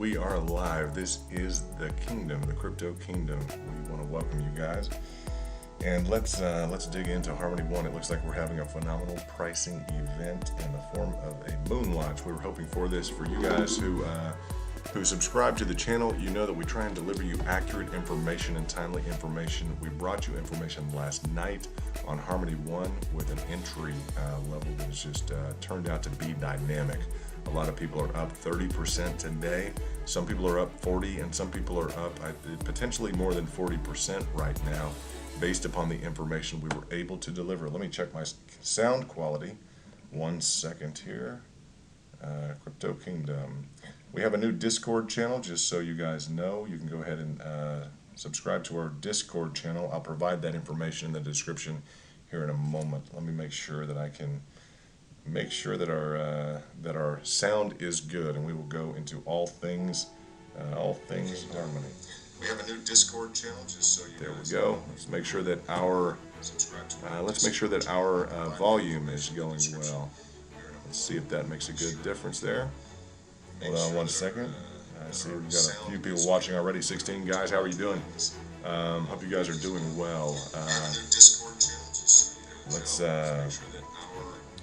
we are live. This is the kingdom, the crypto kingdom. We want to welcome you guys, and let's dig into Harmony One. It looks like we're having a phenomenal pricing event in the form of a moon launch. We were hoping for this. For you guys who subscribe to the channel, you know that we try and deliver you accurate information and timely information. We brought you information last night on Harmony One with an entry level that has just turned out to be dynamic. A lot of people are up 30% today. Some people are up 40, and some people are up potentially more than 40% right now, based upon the information we were able to deliver. Let me check my sound quality. 1 second here. Crypto Kingdom. We have a new Discord channel, just so you guys know. You can go ahead and subscribe to our Discord channel. I'll provide that information in the description here in a moment. Let me make sure that I can make sure that our sound is good, and we will go into all things harmony. We have a new Discord channel, just so you there we go. Let's make sure that our volume is going well. Let's see if that makes a good difference there. Hold on 1 second. I see we've got a few people watching already. 16 guys, how are you doing? Hope you guys are doing well. Let's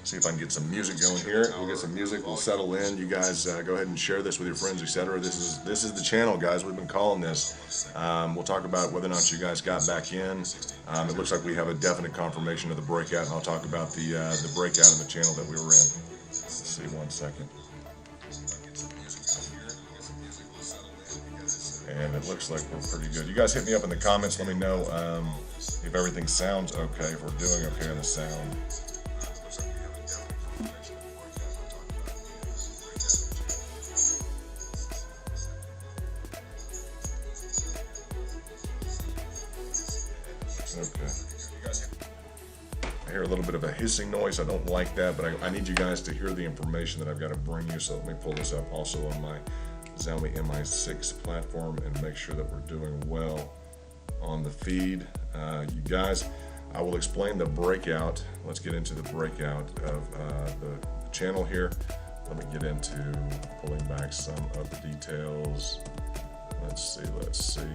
see if I can get some music going here. We'll get some music. We'll settle in. You guys go ahead and share this with your friends, etc. This is the channel, guys. We've been calling this. We'll talk about whether or not you guys got back in. It looks like we have a definite confirmation of the breakout, and I'll talk about the breakout in the channel that we were in. Let's see 1 second. And it looks like we're pretty good. You guys hit me up in the comments. Let me know if everything sounds okay, if we're doing okay on the sound. Okay. I hear a little bit of a hissing noise. I don't like that, but I need you guys to hear the information that I've got to bring you. So let me pull this up also on my Xiaomi Mi6 platform and make sure that we're doing well on the feed. You guys, I will explain the breakout. Let's get into the breakout of the channel here. Let me get into pulling back some of the details. Let's see.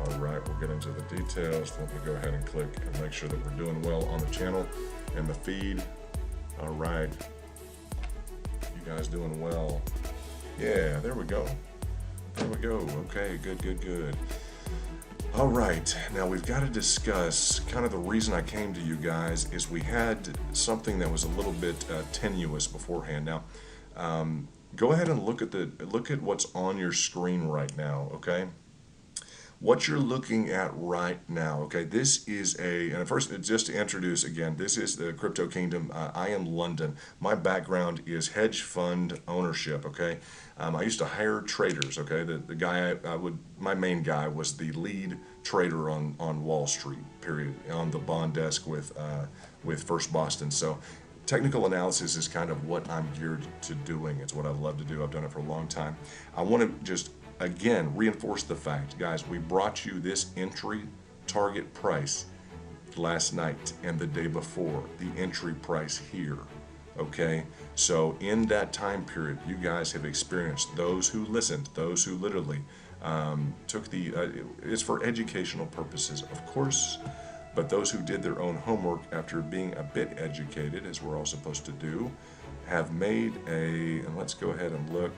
All right, we'll get into the details. Let me go ahead and click and make sure that we're doing well on the channel and the feed. All right, you guys doing well. Yeah, there we go. Okay, good. All right, now we've got to discuss kind of the reason I came to you guys is we had something that was a little bit tenuous beforehand. Now, go ahead and look at what's on your screen right now, okay? What you're looking at right now, okay, this is and first, just to introduce again, this is the Crypto Kingdom. I am London. My background is hedge fund ownership, okay? I used to hire traders, okay? The guy my main guy was the lead trader on Wall Street, period, on the bond desk with First Boston. So technical analysis is kind of what I'm geared to doing. It's what I love to do. I've done it for a long time. I want to just again reinforce the fact, guys, we brought you this entry target price last night and the day before, the entry price here, okay? So in that time period, you guys have experienced, those who listened, those who literally took it's for educational purposes, of course, but those who did their own homework after being a bit educated, as we're all supposed to do, have made and let's go ahead and look.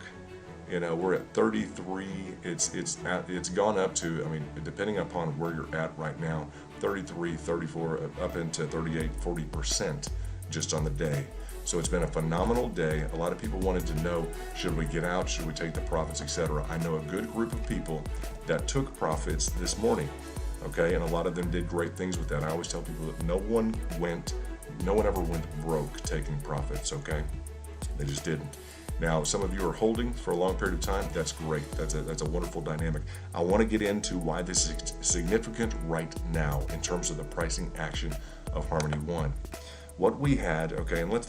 You know, we're at 33. It's gone up to, I mean, depending upon where you're at right now, 33, 34, up into 38, 40% just on the day. So it's been a phenomenal day. A lot of people wanted to know, should we get out? Should we take the profits, etc.? I know a good group of people that took profits this morning, okay? And a lot of them did great things with that. I always tell people that no one ever went broke taking profits, okay? They just didn't. Now, some of you are holding for a long period of time. That's great. That's a wonderful dynamic. I want to get into why this is significant right now in terms of the pricing action of Harmony One. What we had, okay, and let's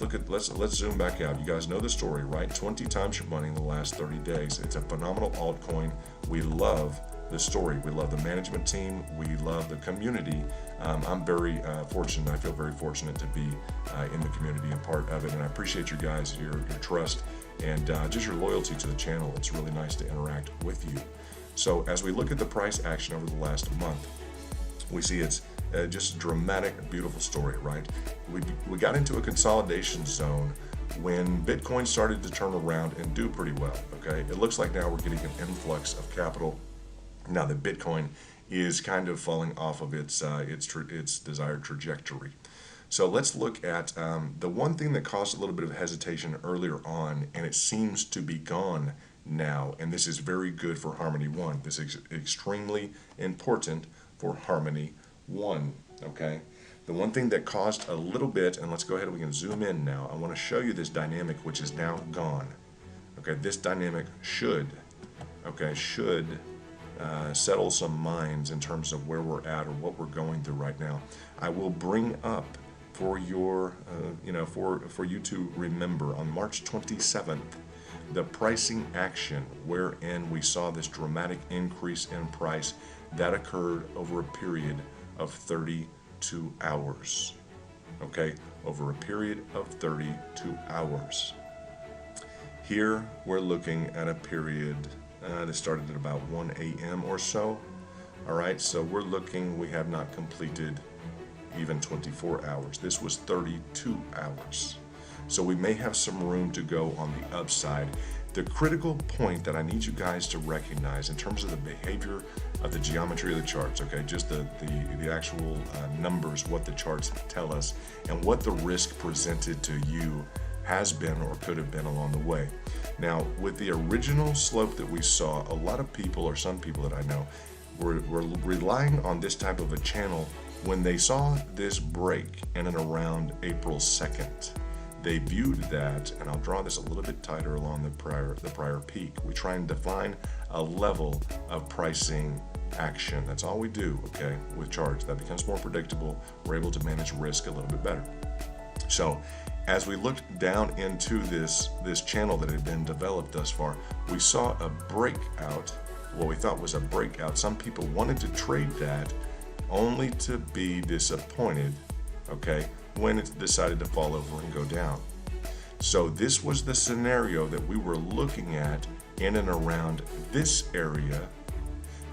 zoom back out. You guys know the story, right? 20 times your money in the last 30 days. It's a phenomenal altcoin. We love the story. We love the management team. We love the community. I'm very fortunate. I feel very fortunate to be in the community and part of it. And I appreciate you guys, your trust and just your loyalty to the channel. It's really nice to interact with you. So as we look at the price action over the last month, we see it's just a dramatic, beautiful story, right? We got into a consolidation zone when Bitcoin started to turn around and do pretty well, okay? It looks like now we're getting an influx of capital. Now that Bitcoin is kind of falling off of its desired trajectory. So let's look at the one thing that caused a little bit of hesitation earlier on, and it seems to be gone now, and this is very good for Harmony One. This is extremely important for Harmony One, okay? The one thing that caused a little bit, and let's go ahead and we can zoom in now. I want to show you this dynamic which is now gone. Okay, this dynamic should settle some minds in terms of where we're at or what we're going through right now. I will bring up for your, for you to remember on March 27th, the pricing action wherein we saw this dramatic increase in price that occurred over a period of 32 hours. Okay, over a period of 32 hours. Here we're looking at a period that started at about 1 a.m. or so. All right, so we're looking, we have not completed even 24 hours. This was 32 hours. So we may have some room to go on the upside. The critical point that I need you guys to recognize in terms of the behavior of the geometry of the charts, okay, just the actual numbers, what the charts tell us, and what the risk presented to you has been or could have been along the way. Now, with the original slope that we saw, a lot of people, or some people that I know, were relying on this type of a channel when they saw this break in and around April 2nd. They viewed that, and I'll draw this a little bit tighter along the prior peak. We try and define a level of pricing action. That's all we do, okay, with charts. That becomes more predictable. We're able to manage risk a little bit better. So as we looked down into this channel that had been developed thus far, we saw a breakout, what we thought was a breakout. Some people wanted to trade that only to be disappointed, okay, when it decided to fall over and go down. So this was the scenario that we were looking at in and around this area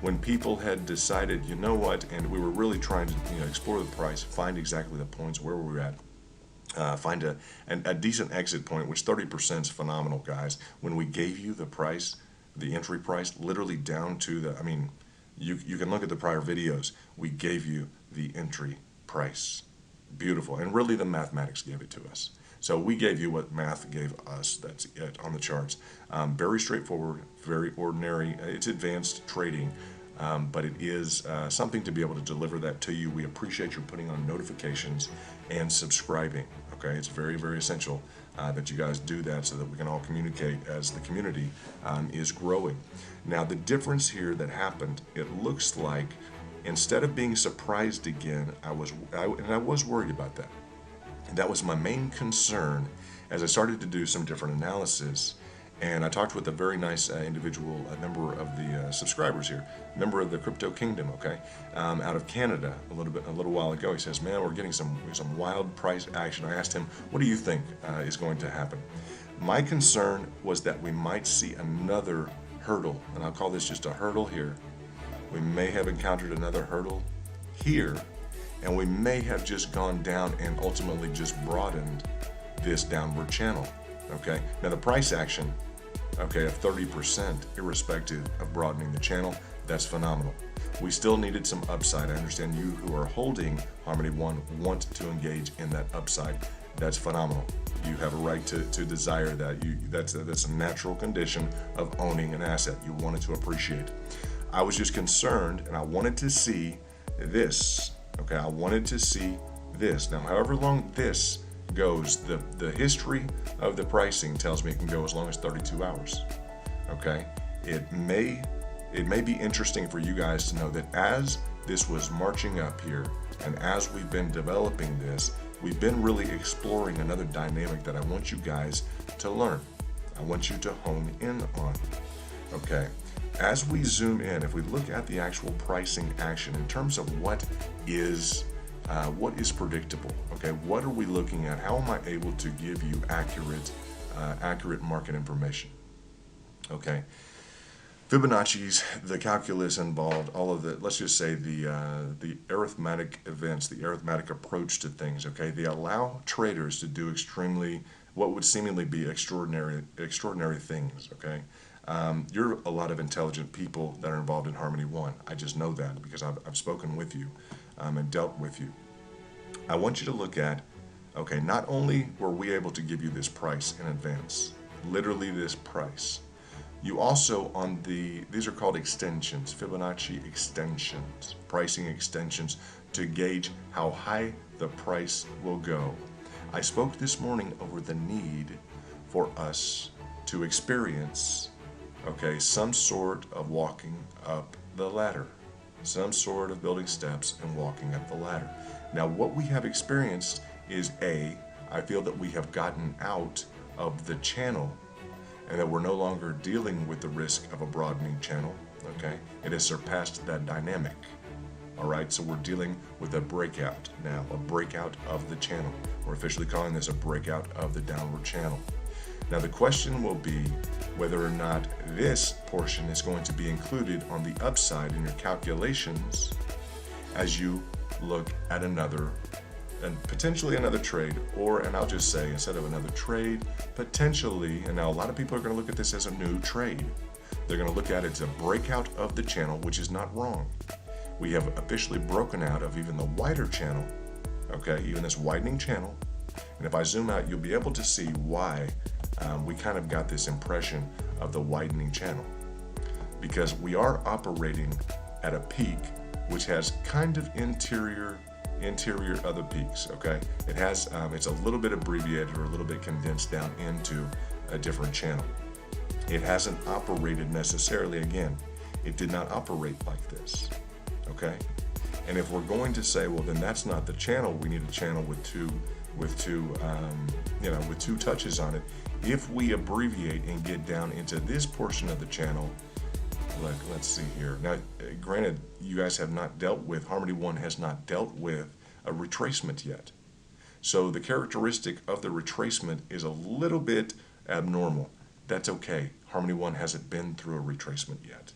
when people had decided, you know what, and we were really trying to explore the price, find exactly the points where we were at, find a decent exit point, which 30% is phenomenal, guys. When we gave you the price, the entry price, literally down to the, I mean, you can look at the prior videos. We gave you the entry price. Beautiful. And really the mathematics gave it to us. So we gave you what math gave us. That's it on the charts. Very straightforward, very ordinary. It's advanced trading, but it is something to be able to deliver that to you. We appreciate your putting on notifications and subscribing. Okay, it's very, very essential that you guys do that so that we can all communicate as the community is growing. Now, the difference here that happened, it looks like instead of being surprised again, I was worried about that. And that was my main concern as I started to do some different analysis. And I talked with a very nice individual, a member of the subscribers here, member of the Crypto Kingdom, okay, out of Canada a little while ago. He says, man, we're getting some wild price action. I asked him, what do you think is going to happen? My concern was that we might see another hurdle, and I'll call this just a hurdle here. We may have encountered another hurdle here, and we may have just gone down and ultimately just broadened this downward channel, okay? Now the price action, okay, of 30%, irrespective of broadening the channel, that's phenomenal. We still needed some upside. I understand you who are holding Harmony One want to engage in that upside. That's phenomenal. You have a right to desire that. That's a natural condition of owning an asset. You want it to appreciate. I was just concerned, and I wanted to see this. Okay, I wanted to see this. Now, however long this goes, the history of the pricing tells me it can go as long as 32 hours. Okay, it may be interesting for you guys to know that as this was marching up here, and as we've been developing this, we've been really exploring another dynamic that I want you guys to learn. I want you to hone in on. Okay, as we zoom in, if we look at the actual pricing action in terms of what is predictable, okay, what are we looking at? How am I able to give you accurate accurate market information. Okay. Fibonacci's, the calculus involved, all of the, let's just say the arithmetic events, the arithmetic approach to things, okay? They allow traders to do extremely, what would seemingly be extraordinary things, okay? You're a lot of intelligent people that are involved in Harmony One. I just know that because I've spoken with you and dealt with you. I want you to look at, okay, not only were we able to give you this price in advance, literally this price, you also these are called extensions, Fibonacci extensions, pricing extensions to gauge how high the price will go. I spoke this morning over the need for us to experience, okay, some sort of walking up the ladder, some sort of building steps and walking up the ladder. Now, what we have experienced is I feel that we have gotten out of the channel and that we're no longer dealing with the risk of a broadening channel, okay? It has surpassed that dynamic, all right? So we're dealing with a breakout now, a breakout of the channel. We're officially calling this a breakout of the downward channel. Now the question will be whether or not this portion is going to be included on the upside in your calculations as you look at another and potentially another trade, and I'll just say, instead of another trade, potentially, and now a lot of people are going to look at this as a new trade. They're going to look at it as a breakout of the channel, which is not wrong. We have officially broken out of even the wider channel, okay, even this widening channel. And if I zoom out, you'll be able to see why we kind of got this impression of the widening channel. Because we are operating at a peak which has kind of interior other peaks, okay? It has, it's a little bit abbreviated or a little bit condensed down into a different channel. It hasn't operated necessarily, again, it did not operate like this, okay? And if we're going to say, well, then that's not the channel, we need a channel with two touches on it. If we abbreviate and get down into this portion of the channel, let's see here. Now, granted, you guys have not dealt with, Harmony One has not dealt with a retracement yet. So the characteristic of the retracement is a little bit abnormal. That's okay. Harmony One hasn't been through a retracement yet.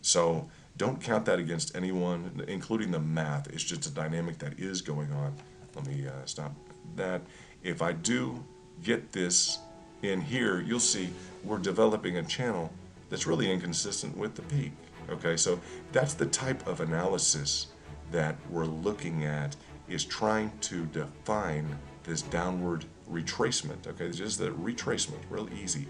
So don't count that against anyone, including the math. It's just a dynamic that is going on. Let me stop that. If I do get this in here, you'll see we're developing a channel that's really inconsistent with the peak. Okay, so that's the type of analysis that we're looking at, is trying to define this downward retracement. Okay, just the retracement, real easy.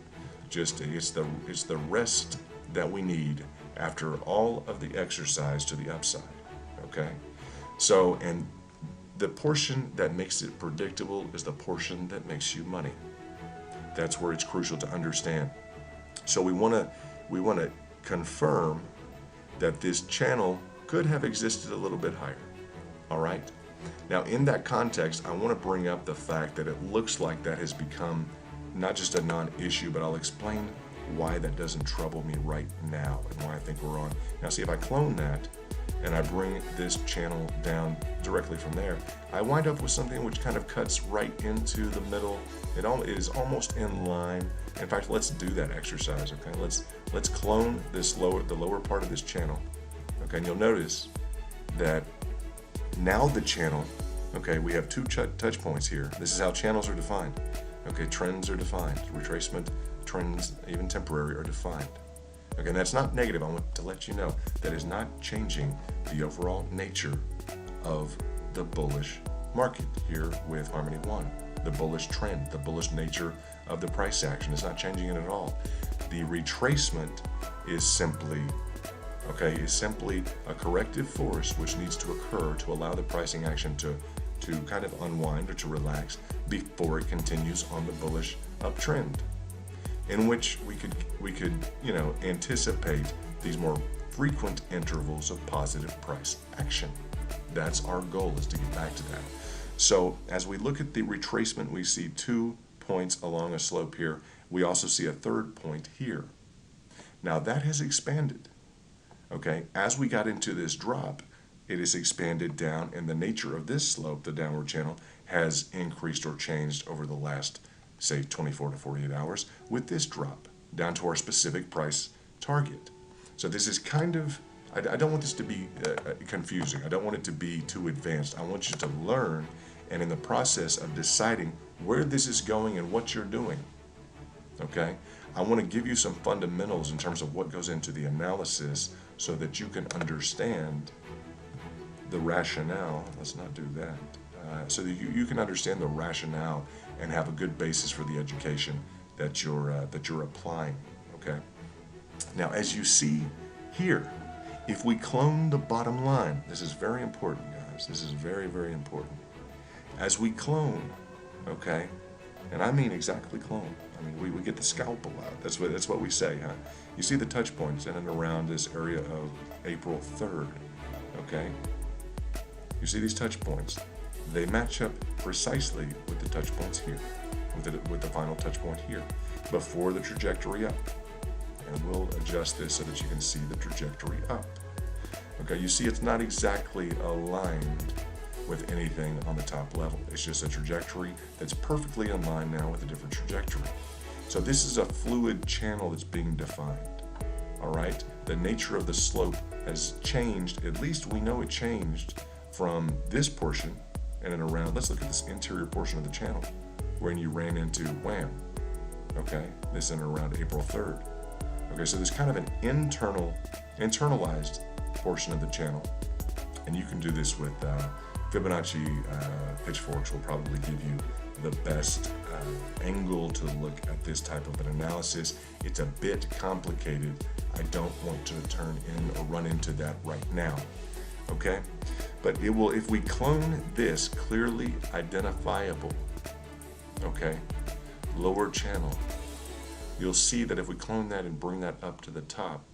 Just it's the rest that we need after all of the exercise to the upside. Okay, so, and the portion that makes it predictable is the portion that makes you money. That's where it's crucial to understand. So we want to confirm that this channel could have existed a little bit higher. All right. Now, in that context, I want to bring up the fact that it looks like that has become not just a non-issue, but I'll explain why that doesn't trouble me right now and why I think we're on. Now, see, if I clone that and I bring this channel down directly from there, I wind up with something which kind of cuts right into the middle. It is almost in line. In fact, let's do that exercise, okay? Let's clone the lower part of this channel, okay? And you'll notice that now the channel, okay, we have two touch points here. This is how channels are defined. Okay, trends are defined. Retracement, trends, even temporary, are defined. Okay, and that's not negative. I want to let you know that is not changing the overall nature of the bullish market here with Harmony One. The bullish trend, the bullish nature of the price action is not changing it at all. The retracement is simply a corrective force which needs to occur to allow the pricing action to kind of unwind or to relax before it continues on the bullish uptrend, in which we could anticipate these more frequent intervals of positive price action. That's our goal, is to get back to that. So as we look at the retracement, we see 2 points along a slope here. We also see a third point here. Now that has expanded. Okay, as we got into this drop, it has expanded down, and the nature of this slope, the downward channel, has increased or changed over the last say 24 to 48 hours with this drop down to our specific price target. So this is kind of, I don't want this to be confusing. I don't want it to be too advanced. I want you to learn, and in the process of deciding where this is going and what you're doing, okay, I want to give you some fundamentals in terms of what goes into the analysis so that you can understand the rationale. Let's not do that. So that you can understand the rationale and have a good basis for the education that you're applying. Okay. Now, as you see here, if we clone the bottom line, this is very important, guys. This is very, very important. As we clone, okay, and I mean exactly clone. I mean, we get the scalpel out. That's what we say, huh? You see the touch points in and around this area of April 3rd, okay? You see these touch points. They match up precisely with the touch points here, with the final touch point here, before the trajectory up. And we'll adjust this so that you can see the trajectory up. Okay, you see it's not exactly aligned with anything on the top level. It's just a trajectory that's perfectly in line now with a different trajectory. So this is a fluid channel that's being defined. All right, the nature of the slope has changed. At least we know it changed from this portion and then around. Let's look at this interior portion of the channel when you ran into wham. Okay, this in and around April 3rd. Okay, so there's kind of an internalized portion of the channel, and you can do this with Fibonacci pitchforks. Will probably give you the best angle to look at this type of an analysis. It's a bit complicated. I don't want to turn in or run into that right now. Okay, but it will, if we clone this clearly identifiable, okay, lower channel, you'll see that if we clone that and bring that up to the top,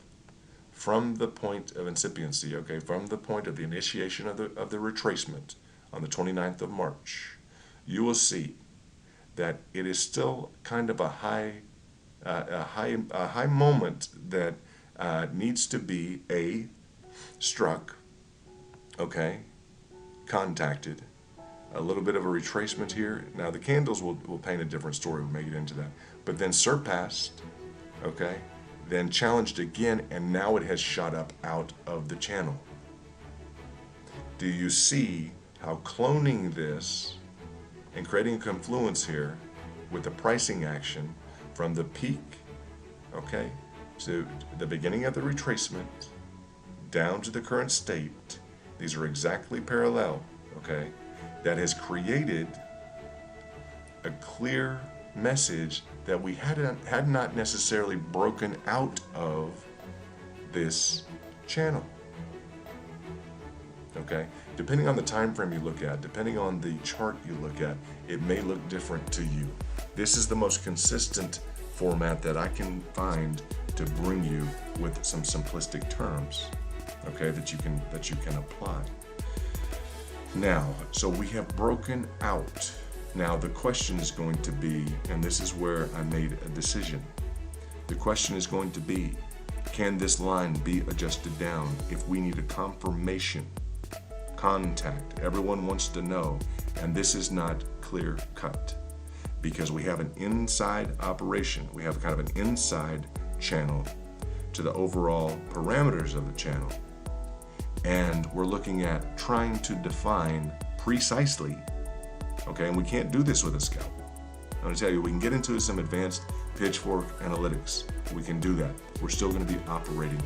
from the point of incipiency, okay, from the point of the initiation of the retracement on the 29th of March, you will see that it is still kind of a high moment that needs to be struck, okay, contacted, a little bit of a retracement here. Now the candles will paint a different story. We'll make it into that, but then surpassed, okay, then challenged again, and now it has shot up out of the channel. Do you see how cloning this and creating a confluence here with the pricing action from the peak, okay, to the beginning of the retracement down to the current state, these are exactly parallel, okay, that has created a clear message that we had not necessarily broken out of this channel. Okay, depending on the time frame you look at, depending on the chart you look at, it may look different to you. This is the most consistent format that I can find to bring you with some simplistic terms, okay, that you can apply. Now, so we have broken out. Now the question is going to be, and this is where I made a decision. The question is going to be, can this line be adjusted down if we need a confirmation, contact? Everyone wants to know, and this is not clear cut because we have an inside operation. We have kind of an inside channel to the overall parameters of the channel. And we're looking at trying to define precisely, okay, and we can't do this with a scalpel. I'm going to tell you, we can get into some advanced pitchfork analytics. We can do that. We're still going to be operating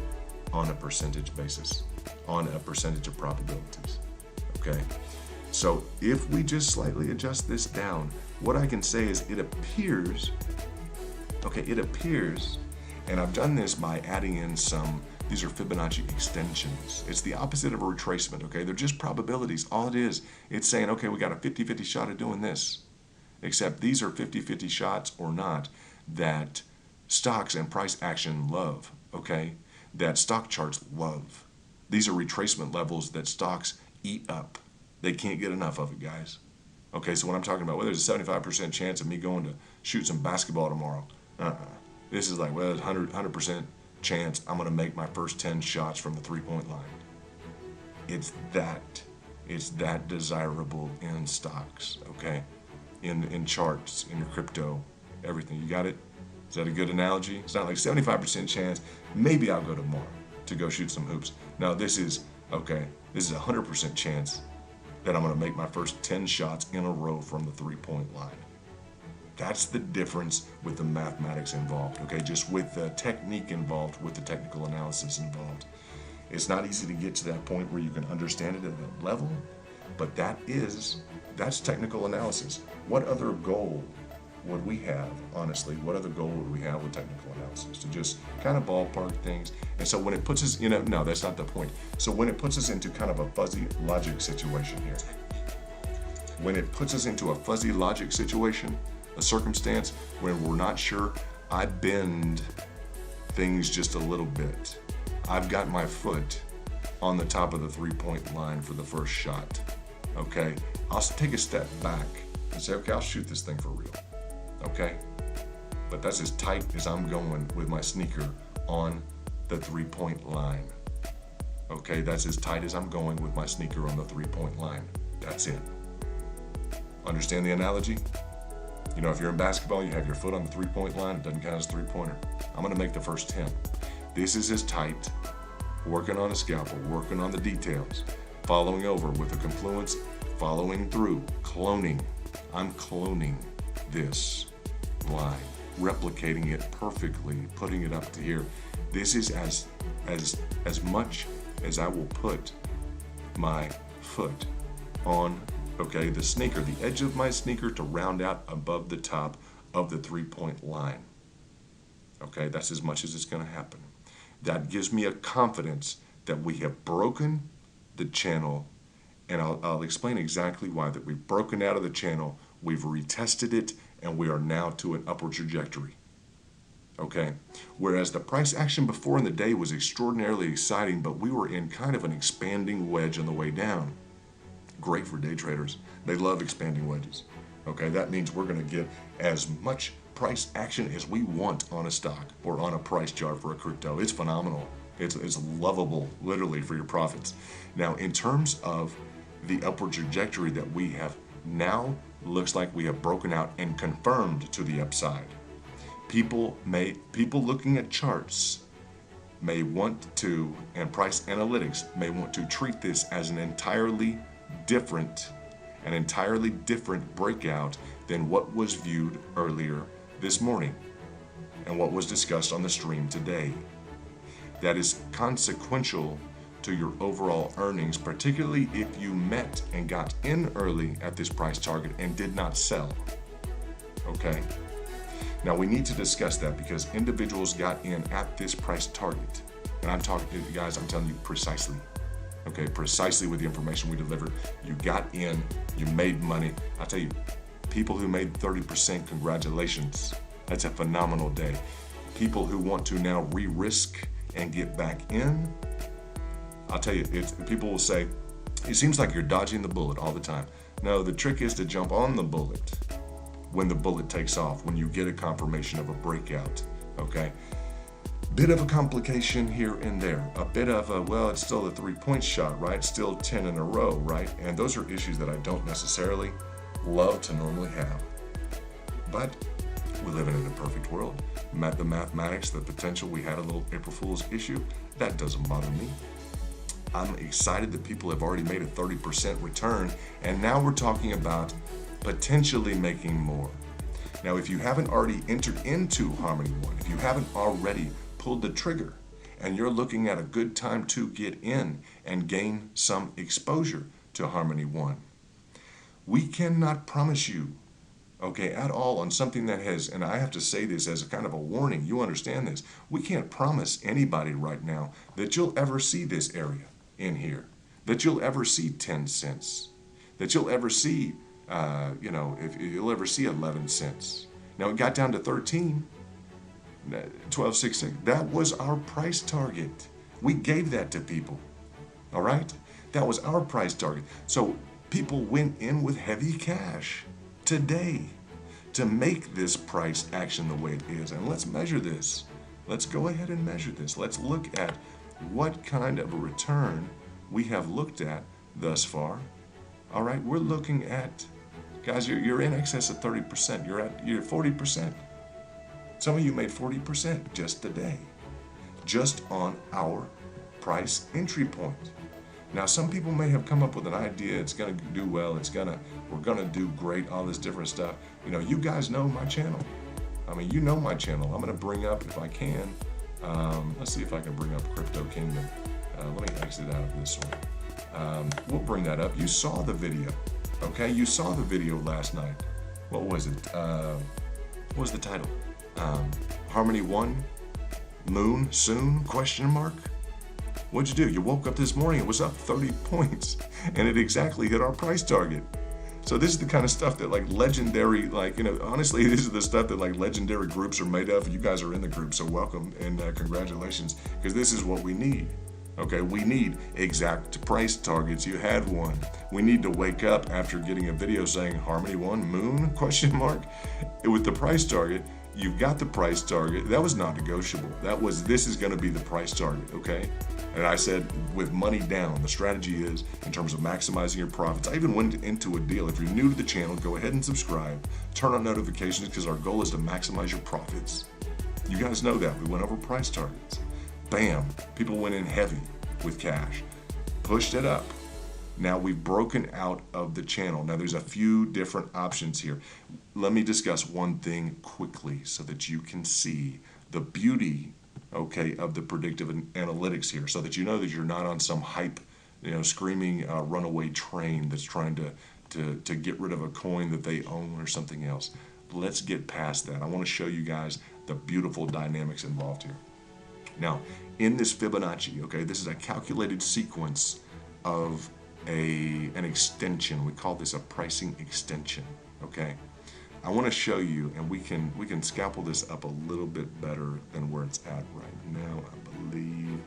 on a percentage basis, on a percentage of probabilities, okay? So if we just slightly adjust this down, what I can say is it appears, okay, it appears, and I've done this by adding in some, these are Fibonacci extensions. It's the opposite of a retracement, okay? They're just probabilities. All it is, it's saying, okay, we got a 50-50 shot at doing this. Except these are 50-50 shots or not that stocks and price action love, okay? That stock charts love. These are retracement levels that stocks eat up. They can't get enough of it, guys. Okay, so what I'm talking about, well, there's a 75% chance of me going to shoot some basketball tomorrow. This is like, well, there's 100% chance I'm going to make my first 10 shots from the three-point line. It's that desirable in stocks, okay? in charts, in your crypto, everything. You got it? Is that a good analogy? It's not like 75% chance, maybe I'll go tomorrow to go shoot some hoops. No, this is, okay, this is a 100% chance that I'm gonna make my first 10 shots in a row from the 3-point line. That's the difference with the mathematics involved, okay? Just with the technique involved, with the technical analysis involved. It's not easy to get to that point where you can understand it at that level, but that's technical analysis. What other goal would we have, honestly? What other goal would we have with technical analysis? To just kind of ballpark things. And so when it puts us, no, that's not the point. So when it puts us into kind of a fuzzy logic situation here, when it puts us into a fuzzy logic situation, a circumstance when we're not sure, I bend things just a little bit. I've got my foot on the top of the 3-point line for the first shot. Okay, I'll take a step back and say, okay, I'll shoot this thing for real. Okay, but that's as tight as I'm going with my sneaker on the 3-point line. Okay, that's as tight as I'm going with my sneaker on the 3-point line. That's it. Understand the analogy? If you're in basketball, you have your foot on the 3-point line, it doesn't count as a 3-pointer. I'm gonna make the first 10. This is as tight, working on a scalpel, working on the details, following over with a confluence, following through, cloning. I'm cloning this line, replicating it perfectly, putting it up to here. This is as much as I will put my foot on, okay, the sneaker, the edge of my sneaker to round out above the top of the 3-point line. Okay, that's as much as it's going to happen. That gives me a confidence that we have broken the channel, and I'll explain exactly why. That we've broken out of the channel, we've retested it, and we are now to an upward trajectory. Okay, whereas the price action before in the day was extraordinarily exciting, but we were in kind of an expanding wedge on the way down. Great for day traders. They love expanding wedges. Okay, that means we're going to get as much price action as we want on a stock or on a price chart for a crypto. It's phenomenal. It's lovable, literally, for your profits. Now, in terms of the upward trajectory that we have now, looks like we have broken out and confirmed to the upside. People looking at charts may want to, and price analytics may want to treat this as an entirely different breakout than what was viewed earlier this morning and what was discussed on the stream today. That is consequential to your overall earnings, particularly if you met and got in early at this price target and did not sell. Okay? Now we need to discuss that because individuals got in at this price target. And I'm talking to you guys, I'm telling you precisely. Okay, precisely with the information we delivered. You got in, you made money. I'll tell you, people who made 30%, congratulations. That's a phenomenal day. People who want to now re-risk and get back in, I'll tell you, people will say, it seems like you're dodging the bullet all the time. No, the trick is to jump on the bullet when the bullet takes off, when you get a confirmation of a breakout, okay? Bit of a complication here and there. A bit of a, well, it's still a 3-point shot, right? Still 10 in a row, right? And those are issues that I don't necessarily love to normally have. But we live in a perfect world. The mathematics, the potential, we had a little April Fool's issue. That doesn't bother me. I'm excited that people have already made a 30% return, and now we're talking about potentially making more. Now, if you haven't already entered into Harmony One, if you haven't already pulled the trigger, and you're looking at a good time to get in and gain some exposure to Harmony One, we cannot promise you, okay, at all on something that has, and I have to say this as a kind of a warning, you understand this, we can't promise anybody right now that you'll ever see this area in here, that you'll ever see 10 cents, that you'll ever see, if you'll ever see 11 cents. Now it got down to 13, 12.66. That was our price target. We gave that to people, all right? That was our price target. So people went in with heavy cash today to make this price action the way it is. And let's measure this. Let's go ahead and measure this. Let's look at what kind of a return we have looked at thus far. All right, we're looking at, Guys, you're in excess of 30%. You're at 40%. Some of you made 40% just today, just on our price entry point. Now, some people may have come up with an idea. It's going to do well. We're going to do great. All this different stuff. You know, you guys know my channel. I mean, you know my channel. I'm going to bring up, if I can. Let's see if I can bring up Crypto Kingdom. Let me exit out of this one. We'll bring that up. You saw the video, okay? You saw the video last night. What was it? What was the title? Harmony 1, Moon, Soon, question mark? What'd you do? You woke up this morning, it was up 30 points, and it exactly hit our price target. So this is the kind of stuff that like legendary, honestly, this is the stuff that like legendary groups are made of. You guys are in the group, so welcome and congratulations, because this is what we need. Okay, we need exact price targets. You had one. We need to wake up after getting a video saying Harmony 1, Moon, question mark, with the price target. You've got the price target. That was not negotiable. This is going to be the price target, okay? And I said, with money down, the strategy is in terms of maximizing your profits. I even went into a deal. If you're new to the channel, go ahead and subscribe. Turn on notifications, because our goal is to maximize your profits. You guys know that. We went over price targets. Bam. People went in heavy with cash. Pushed it up. Now we've broken out of the channel. Now there's a few different options here. Let me discuss one thing quickly so that you can see the beauty, okay, of the predictive analytics here, so that you know that you're not on some hype, screaming runaway train that's trying to get rid of a coin that they own or something else. Let's get past that. I want to show you guys the beautiful dynamics involved here. Now, in this Fibonacci, okay, this is a calculated sequence of an extension. We call this a pricing extension, okay? I want to show you, and we can scalpel this up a little bit better than where it's at right now, I believe.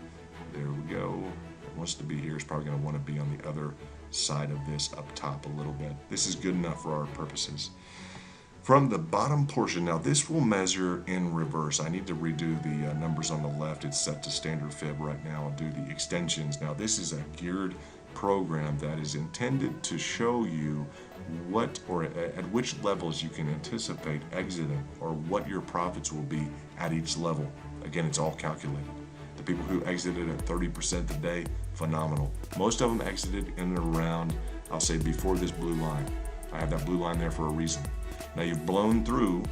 There we go. It wants to be here. It's probably going to want to be on the other side of this up top a little bit. This is good enough for our purposes. From the bottom portion, now this will measure in reverse. I need to redo the numbers on the left. It's set to standard fib right now. I'll do the extensions. Now this is a geared program that is intended to show you what or at which levels you can anticipate exiting, or what your profits will be at each level. Again, it's all calculated. The people who exited at 30% today, phenomenal. Most of them exited in and around, I'll say, before this blue line. I have that blue line there for a reason. Now you've blown through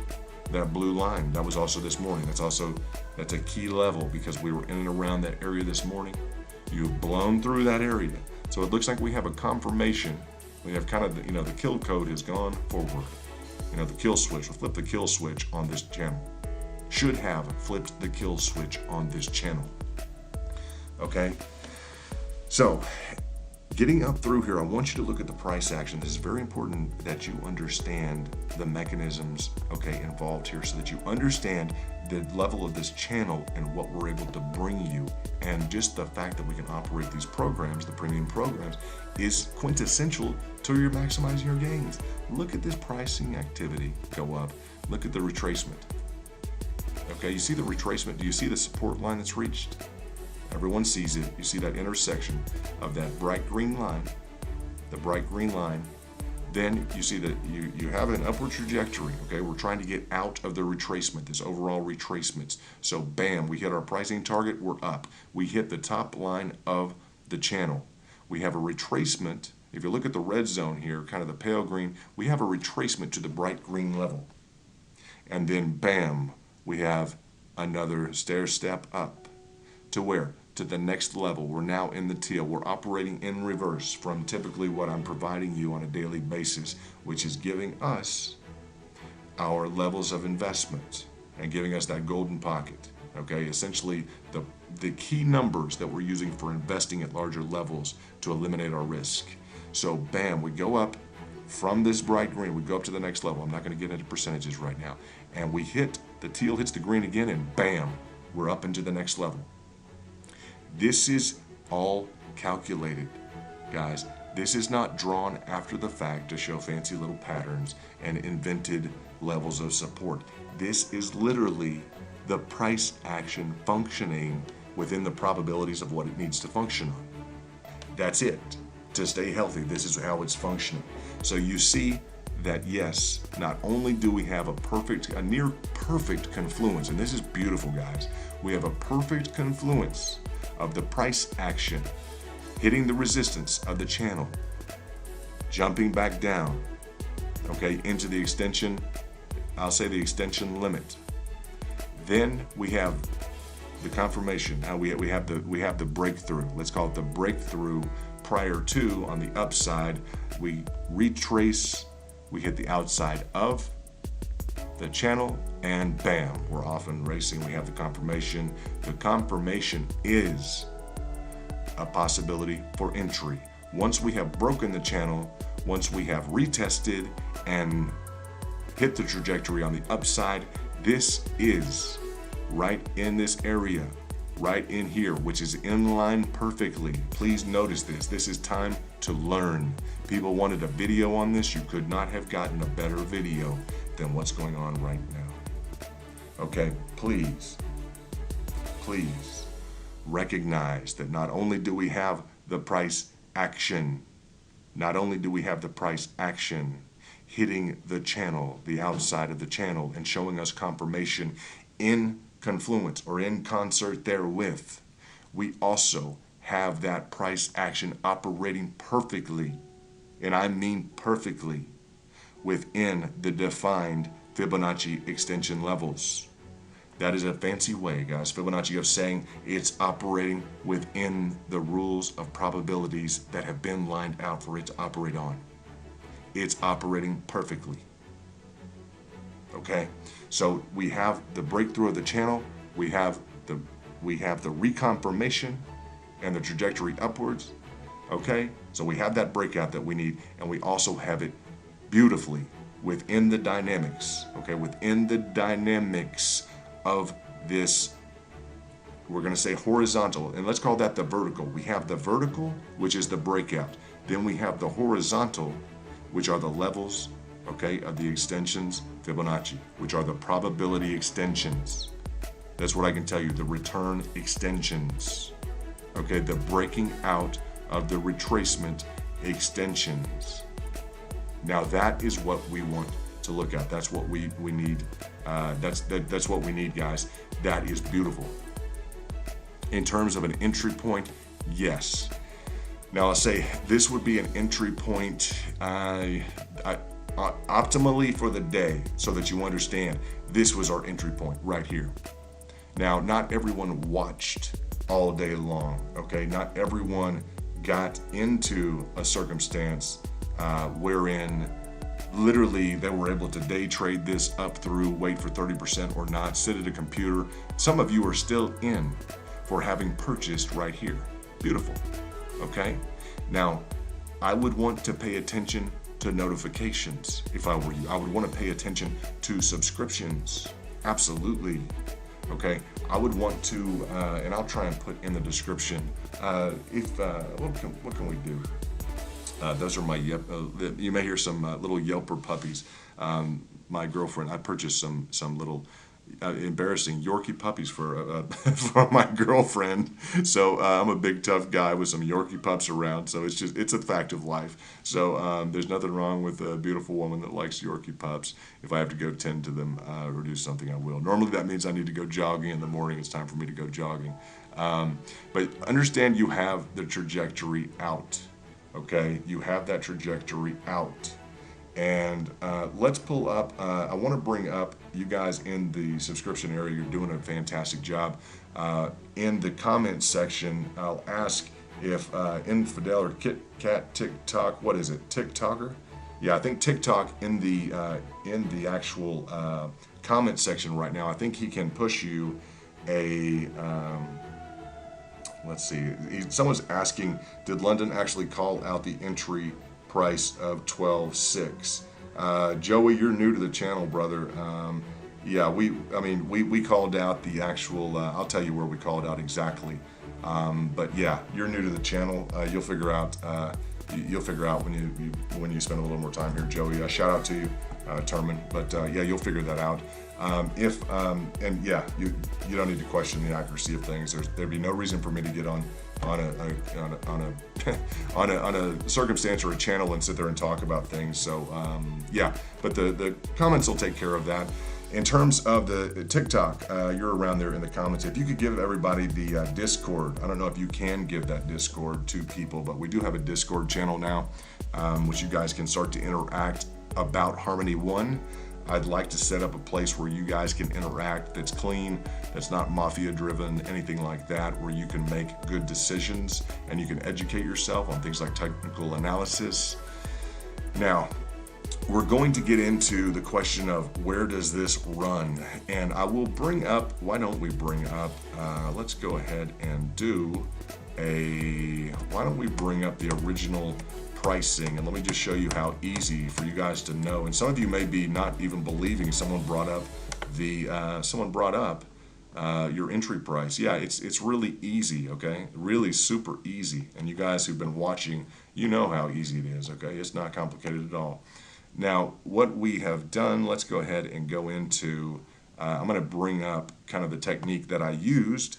that blue line. That was also this morning. That's a key level, because we were in and around that area this morning. You've blown through that area. So it looks like we have a confirmation. We have kind of, the kill code has gone forward. The kill switch, we'll flip the kill switch on this channel. Should have flipped the kill switch on this channel. Okay? So, getting up through here, I want you to look at the price action. This is very important that you understand the mechanisms, okay, involved here, so that you understand the level of this channel and what we're able to bring you. And just the fact that we can operate these programs, the premium programs, is quintessential to your maximizing your gains. Look at this pricing activity go up. Look at the retracement. Okay, you see the retracement? Do you see the support line that's reached? Everyone sees it. You see that intersection of that bright green line, the bright green line. Then you see that you have an upward trajectory, okay? We're trying to get out of the retracement, this overall retracements. So bam, we hit our pricing target, we're up. We hit the top line of the channel. We have a retracement. If you look at the red zone here, kind of the pale green, we have a retracement to the bright green level. And then bam, we have another stair step up. To where? To the next level. We're now in the teal. We're operating in reverse from typically what I'm providing you on a daily basis, which is giving us our levels of investment and giving us that golden pocket. Okay, essentially the key numbers that we're using for investing at larger levels to eliminate our risk. So bam, we go up from this bright green, we go up to the next level. I'm not going to get into percentages right now. And we hit, the teal hits the green again, and bam, we're up into the next level. This is all calculated, guys. This is not drawn after the fact to show fancy little patterns and invented levels of support. This is literally the price action functioning within the probabilities of what it needs to function on. That's it. To stay healthy, this is how it's functioning. So you see that yes, not only do we have a near perfect confluence, and this is beautiful, guys. We have a perfect confluence of the price action hitting the resistance of the channel, jumping back down, okay, into the extension, I'll say the extension limit. Then we have the confirmation. Now we have the breakthrough. Let's call it the breakthrough prior to on the upside. We retrace, we hit the outside of the channel, and bam, we're off and racing. We have the confirmation. The confirmation is a possibility for entry. Once we have broken the channel, once we have retested and hit the trajectory on the upside, this is right in this area, right in here, which is in line perfectly. Please notice this. This is time to learn. People wanted a video on this. You could not have gotten a better video than what's going on right now. Okay, please recognize that not only do we have the price action, hitting the channel, the outside of the channel, and showing us confirmation in confluence or in concert therewith, we also have that price action operating perfectly, and I mean perfectly, within the defined Fibonacci extension levels. That is a fancy way, guys, Fibonacci, of saying it's operating within the rules of probabilities that have been lined out for it to operate on. It's operating perfectly. Okay, so we have the breakthrough of the channel, we have the reconfirmation and the trajectory upwards. Okay, so we have that breakout that we need, and we also have it beautifully within the dynamics. Okay, within the dynamics of this, we're going to say horizontal, and let's call that the vertical. We have the vertical, which is the breakout. Then we have the horizontal, which are the levels, okay, of the extensions Fibonacci, which are the probability extensions. That's what I can tell you, the return extensions. Okay, the breaking out of the retracement extensions. Now that is what we want to look at. That's what we need. That's what we need, guys. That is beautiful. In terms of an entry point, yes. Now I'll say this would be an entry point optimally for the day, so that you understand this was our entry point right here. Now, not everyone watched all day long, okay? Not everyone got into a circumstance wherein literally they were able to day trade this up through, wait for 30% or not, sit at a computer. Some of you are still in for having purchased right here. Beautiful, okay? Now, I would want to pay attention to notifications if I were you. I would want to pay attention to subscriptions, absolutely. Okay, I would want to, and I'll try and put in the description, what can we do? Those are my you may hear some little Yelper puppies. My girlfriend, I purchased some little embarrassing Yorkie puppies for my girlfriend. So I'm a big tough guy with some Yorkie pups around. So it's a fact of life. So there's nothing wrong with a beautiful woman that likes Yorkie pups. If I have to go tend to them or do something, I will. Normally that means I need to go jogging in the morning. It's time for me to go jogging. But understand you have the trajectory out. Okay, you have that trajectory out. And let's pull up, I want to bring up you guys in the subscription area. You're doing a fantastic job. In the comments section, I'll ask if Infidel or Kit Kat TikTok, what is it, TikToker? Yeah, I think TikTok in the actual comment section right now, I think he can push you a, let's see, someone's asking, did London actually call out the entry price of 12.6? Joey, you're new to the channel, brother. Yeah, we called out the actual, I'll tell you where we called out exactly. But yeah, you're new to the channel. You'll figure out when you spend a little more time here, Joey. Shout out to you, Terman. But yeah, you'll figure that out. And yeah, you don't need to question the accuracy of things. There'd be no reason for me to get on on a circumstance or a channel and sit there and talk about things. So yeah, but the comments will take care of that. In terms of the TikTok, you're around there in the comments. If you could give everybody the Discord, I don't know if you can give that Discord to people, but we do have a Discord channel now, which you guys can start to interact about Harmony One. I'd like to set up a place where you guys can interact that's clean, that's not mafia driven, anything like that, where you can make good decisions and you can educate yourself on things like technical analysis. Now, we're going to get into the question of where does this run? And I will bring up, why don't we bring up, let's go ahead and do why don't we bring up the original pricing, and let me just show you how easy for you guys to know. And some of you may be not even believing someone brought up your entry price. Yeah, it's really easy, okay? Really super easy. And you guys who've been watching, you know how easy it is, okay? It's not complicated at all. Now, what we have done, let's go ahead and go into, I'm going to bring up kind of the technique that I used,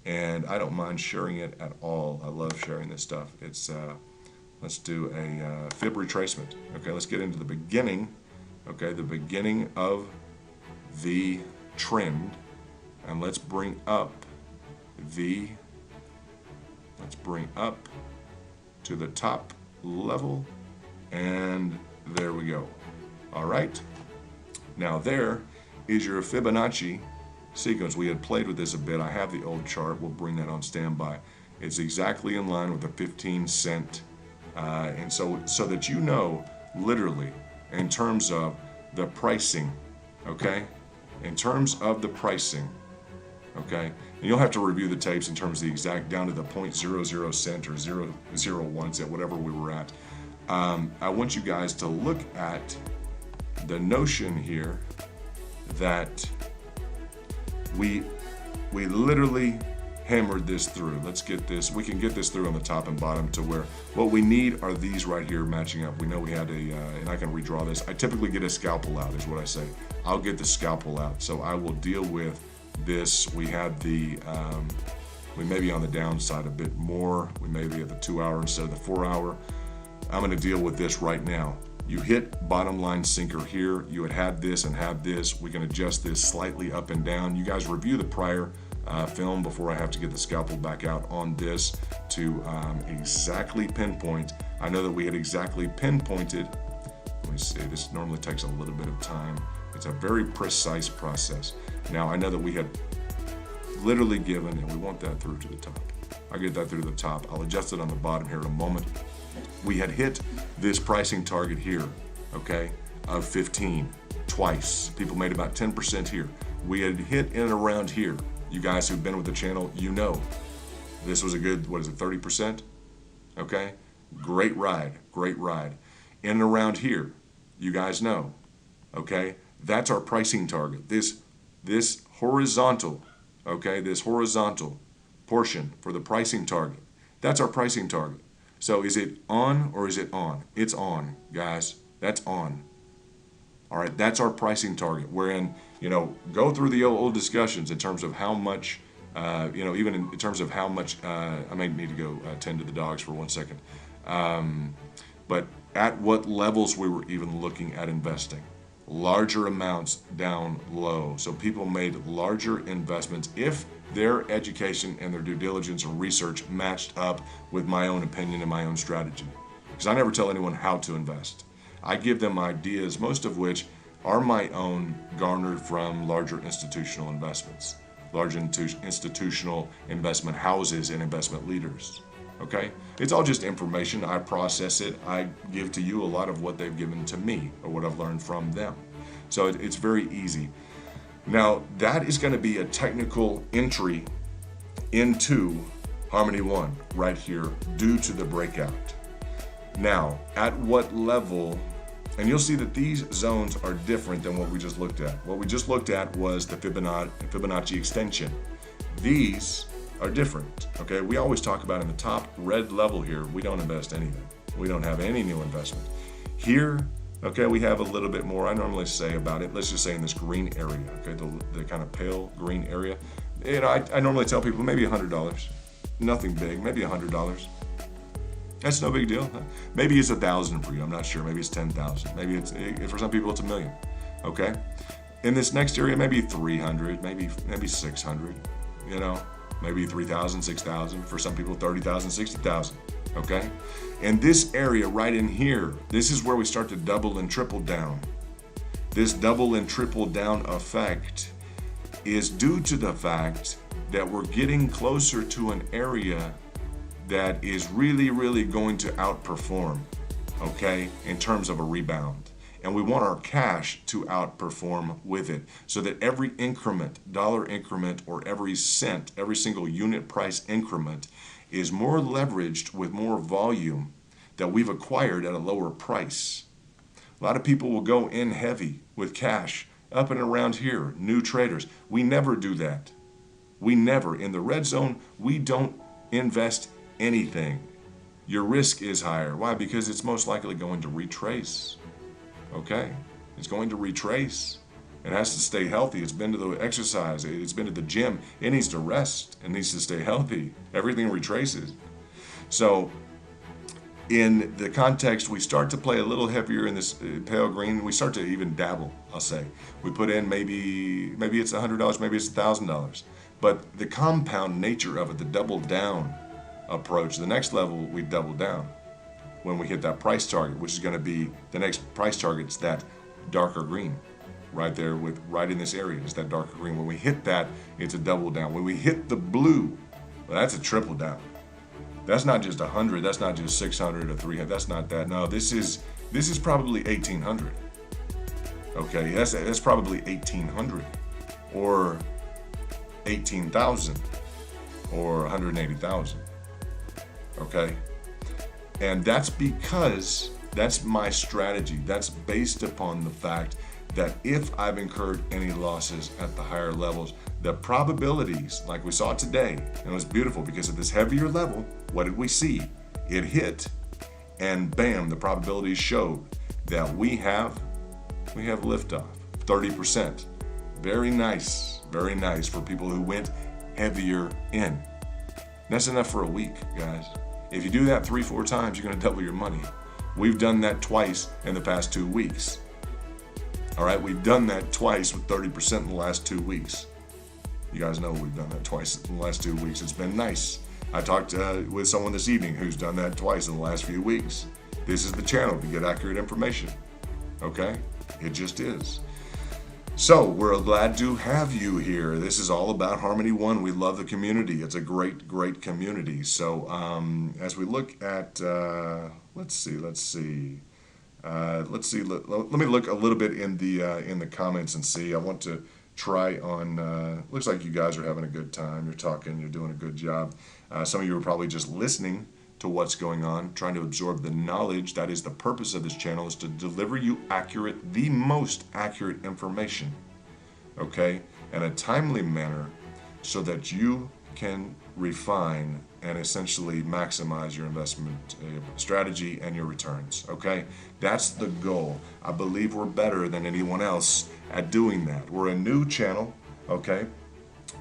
and I don't mind sharing it at all. I love sharing this stuff. It's let's do a fib retracement. Okay, let's get into the beginning. Okay, the beginning of the trend, and let's bring up to the top level, and there we go. All right, now there is your Fibonacci sequence. We had played with this a bit. I have the old chart. We'll bring that on standby. It's exactly in line with the 15-cent. And so that you know, literally, in terms of the pricing, okay? In terms of the pricing, okay? And you'll have to review the tapes in terms of the exact, down to the 0.00 cent or 0.01 cent, whatever we were at. I want you guys to look at the notion here that we literally hammered this through. Let's get this, we can get this through on the top and bottom to where what we need are these right here matching up. We know we had and I can redraw this. I typically get a scalpel out is what I say. I'll get the scalpel out. So I will deal with this. We had we may be on the downside a bit more. We may be at the 2 hour instead of the 4 hour. I'm gonna deal with this right now. You hit bottom line sinker here. You had this and had this. We can adjust this slightly up and down. You guys review the prior film before I have to get the scalpel back out on this to exactly pinpoint. I know that we had exactly pinpointed. Let me see, this normally takes a little bit of time. It's a very precise process. Now I know that we had literally given, and we want that through to the top. I'll get that through to the top. I'll adjust it on the bottom here in a moment. We had hit this pricing target here, okay, of 15 twice. People made about 10% here. We had hit in and around here. You guys who've been with the channel, you know this was a good, what is it, 30%? Okay, great ride, great ride. In and around here, you guys know, okay, that's our pricing target. This horizontal, okay, this horizontal portion for the pricing target, that's our pricing target. So is it on or is it on? It's on, guys, that's on. All right, that's our pricing target. Wherein, you know, go through the old discussions in terms of how much, you know, even in terms of how much, I may need to go tend to the dogs for 1 second. But at what levels we were even looking at investing. Larger amounts down low. So people made larger investments if their education and their due diligence and research matched up with my own opinion and my own strategy. Because I never tell anyone how to invest. I give them ideas, most of which are my own, garnered from larger institutional investments, large institutional investment houses and investment leaders. Okay? It's all just information. I process it. I give to you a lot of what they've given to me or what I've learned from them. So it's very easy. Now, that is going to be a technical entry into Harmony One right here due to the breakout. Now, at what level, and you'll see that these zones are different than what we just looked at. What we just looked at was the Fibonacci extension. These are different, okay? We always talk about in the top red level here, we don't invest anything. We don't have any new investment. Here, okay, we have a little bit more. I normally say about it, let's just say in this green area, okay, the kind of pale green area. You know, I normally tell people maybe $100, nothing big, maybe $100. That's no big deal. Huh? Maybe it's 1,000 for you. I'm not sure. Maybe it's 10,000. Maybe it's, for some people, it's $1 million. Okay. In this next area, maybe 300, maybe 600. You know, maybe 3,000, 6,000. For some people, 30,000, 60,000. Okay. In this area right in here, this is where we start to double and triple down. This double and triple down effect is due to the fact that we're getting closer to an area that is really, really going to outperform, okay, in terms of a rebound. And we want our cash to outperform with it so that every increment, dollar increment, or every cent, every single unit price increment is more leveraged with more volume that we've acquired at a lower price. A lot of people will go in heavy with cash up and around here, new traders. We never do that. We never. In the red zone, we don't invest anything. Your risk is higher. Why? Because it's most likely going to retrace. Okay? It's going to retrace. It has to stay healthy. It's been to the exercise. It's been to the gym. It needs to rest. It needs to stay healthy. Everything retraces. So, in the context, we start to play a little heavier in this pale green. We start to even dabble, I'll say. We put in maybe it's $100, maybe it's $1,000. But the compound nature of it, the double down approach, the next level, we double down when we hit that price target, which is going to be the next price target. It's that darker green right there, with right in this area is that darker green. When we hit that, it's a double down. When we hit the blue, well, that's a triple down. That's not just 100. That's not just 600 or 300. That's not that. No, this is probably 1,800. Okay, that's probably 1,800 or 18,000 or 180,000. Okay, and that's because that's my strategy. That's based upon the fact that if I've incurred any losses at the higher levels, the probabilities, like we saw today, and it was beautiful because at this heavier level, what did we see? It hit, and bam, the probabilities showed that we have liftoff, 30%. Very nice for people who went heavier in. That's enough for a week, guys. If you do that 3-4 times, you're gonna double your money. We've done that twice in the past 2 weeks. All right, we've done that twice with 30% in the last 2 weeks. You guys know we've done that twice in the last 2 weeks. It's been nice. I talked with someone this evening who's done that twice in the last few weeks. This is the channel to get accurate information. Okay? It just is. So we're glad to have you here. This is all about Harmony One. We love the community. It's a great, great community. So as we look at, let's see. Let me look a little bit in the comments and see. I want to try on. Looks like you guys are having a good time. You're talking. You're doing a good job. Some of you are probably just listening to what's going on, trying to absorb the knowledge. That is the purpose of this channel, is to deliver you the most accurate information, okay, in a timely manner, so that you can refine and essentially maximize your investment strategy and your returns, okay? That's the goal. I believe we're better than anyone else at doing that. We're a new channel, okay?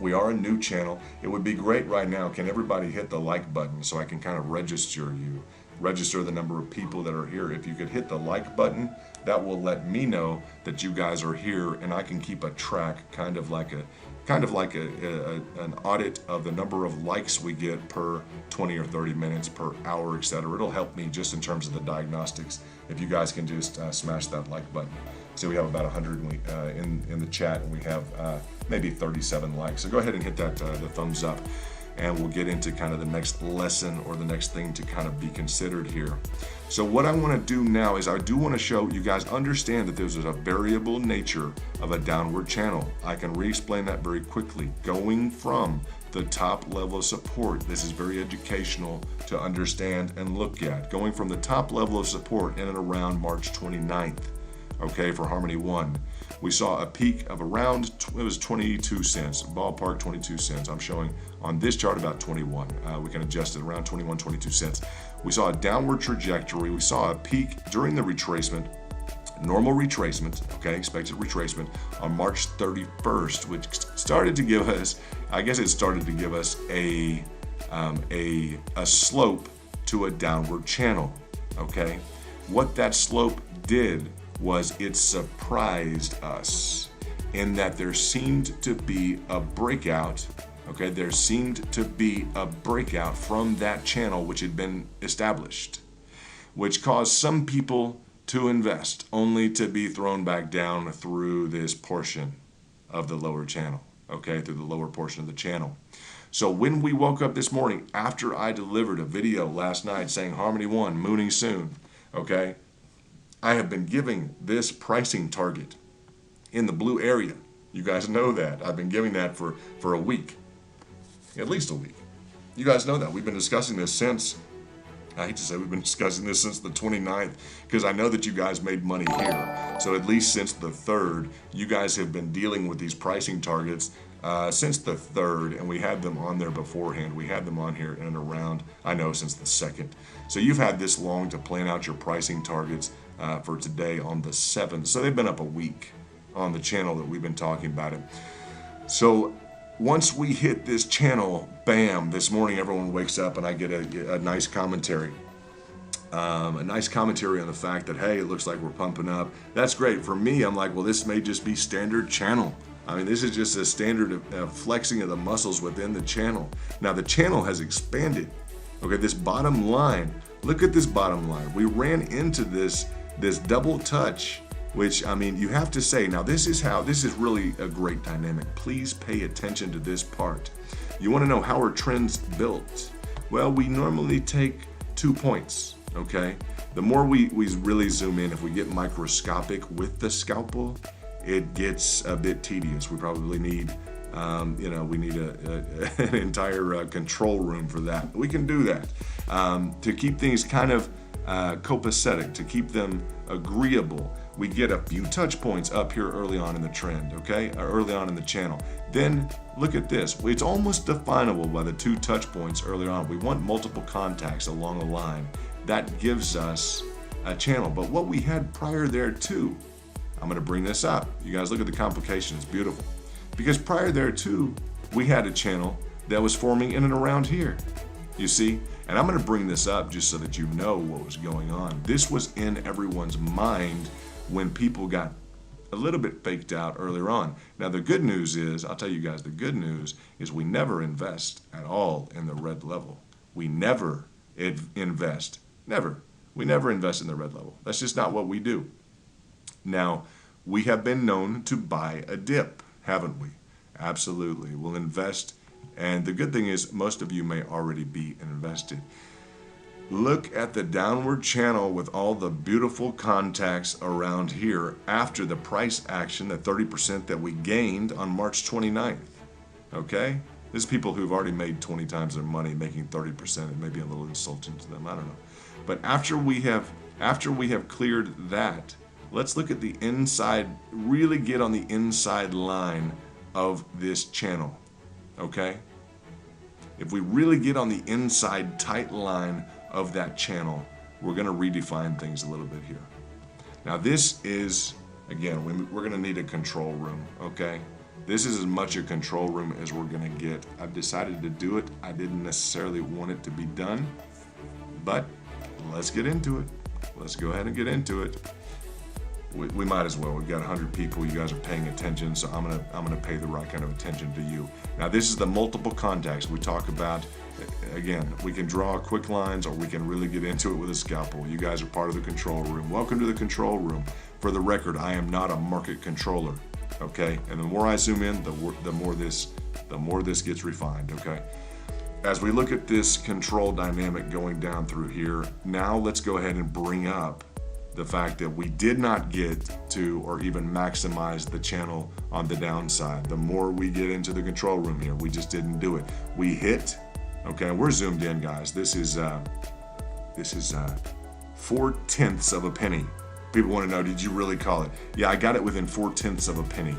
We are a new channel. It would be great right now, can everybody hit the like button so I can kind of register the number of people that are here. If you could hit the like button, that will let me know that you guys are here, and I can keep a track, kind of like an audit of the number of likes we get per 20 or 30 minutes, per hour, etc. It'll help me just in terms of the diagnostics. If you guys can just smash that like button. So we have about 100 in the chat, and we have maybe 37 likes. So go ahead and hit that the thumbs up, and we'll get into kind of the next lesson or the next thing to kind of be considered here. So what I want to do now is I do want to show you guys understand that there's a variable nature of a downward channel. I can re-explain that very quickly. Going from the top level of support, this is very educational to understand and look at. Going from the top level of support in and around March 29th, okay, for Harmony One, we saw a peak of around, it was 22 cents, ballpark 22 cents. I'm showing on this chart about 21. We can adjust it around 21, 22 cents. We saw a downward trajectory. We saw a peak during the retracement, normal retracement, okay, expected retracement on March 31st, which started to give us, I guess it started to give us a a slope to a downward channel, okay? What that slope did was it surprised us in that there seemed to be a breakout, okay? There seemed to be a breakout from that channel which had been established, which caused some people to invest only to be thrown back down through this portion of the lower channel, okay? Through the lower portion of the channel. So when we woke up this morning, after I delivered a video last night saying Harmony 1, mooning soon, okay? I have been giving this pricing target in the blue area. You guys know that. I've been giving that for a week, at least a week. You guys know that. We've been discussing this since, I hate to say we've been discussing this since the 29th, because I know that you guys made money here. So at least since the 3rd, you guys have been dealing with these pricing targets since the 3rd, and we had them on there beforehand. We had them on here and around, I know, since the 2nd. So you've had this long to plan out your pricing targets for today on the 7th. So they've been up a week on the channel that we've been talking about it. So once we hit this channel, bam, this morning everyone wakes up and I get a nice commentary. A nice commentary on the fact that, hey, it looks like we're pumping up. That's great. For me, I'm like, well, this may just be standard channel. I mean, this is just a standard flexing of the muscles within the channel. Now, the channel has expanded. Okay, this bottom line, look at this bottom line. We ran into this double touch, which, I mean, you have to say, now this is really a great dynamic. Please pay attention to this part. You want to know how are trends built? Well, we normally take 2 points, okay? The more we really zoom in, if we get microscopic with the scalpel, it gets a bit tedious. We probably need, we need an entire control room for that. We can do that to keep things kind of copacetic, to keep them agreeable. We get a few touch points up here early on in the trend, okay? Or early on in the channel. Then look at this. It's almost definable by the 2 touch points early on. We want multiple contacts along the line. That gives us a channel. But what we had prior there too, I'm going to bring this up. You guys look at the complication. It's beautiful. Because prior there too, we had a channel that was forming in and around here. You see? And I'm going to bring this up just so that you know what was going on. This was in everyone's mind when people got a little bit faked out earlier on. Now, the good news is, I'll tell you guys, the good news is we never invest at all in the red level. We never invest. Never. We never invest in the red level. That's just not what we do. Now, we have been known to buy a dip, haven't we? Absolutely. We'll invest, and the good thing is most of you may already be invested. Look at the downward channel with all the beautiful contacts around here after the price action, the 30% that we gained on March 29th. Okay? There's people who've already made 20 times their money, making 30%. It may be a little insulting to them. I don't know. But after we have cleared that, let's look at the inside, really get on the inside line of this channel, okay? If we really get on the inside tight line of that channel, we're gonna redefine things a little bit here. Now this is, again, we're gonna need a control room, okay? This is as much a control room as we're gonna get. I've decided to do it. I didn't necessarily want it to be done, but let's get into it. Let's go ahead and get into it. We might as well. We've got 100 people. You guys are paying attention, so I'm gonna pay the right kind of attention to you. Now, this is the multiple contacts we talk about. Again, we can draw quick lines, or we can really get into it with a scalpel. You guys are part of the control room. Welcome to the control room. For the record, I am not a market controller. Okay, and the more I zoom in, the more this gets refined. Okay. As we look at this control dynamic going down through here, now let's go ahead and bring up the fact that we did not get to or even maximize the channel on the downside. The more we get into the control room here, we just didn't do it. We hit, okay, we're zoomed in, guys. This is 4/10 of a penny. People want to know, did you really call it? Yeah, I got it within 4/10 of a penny.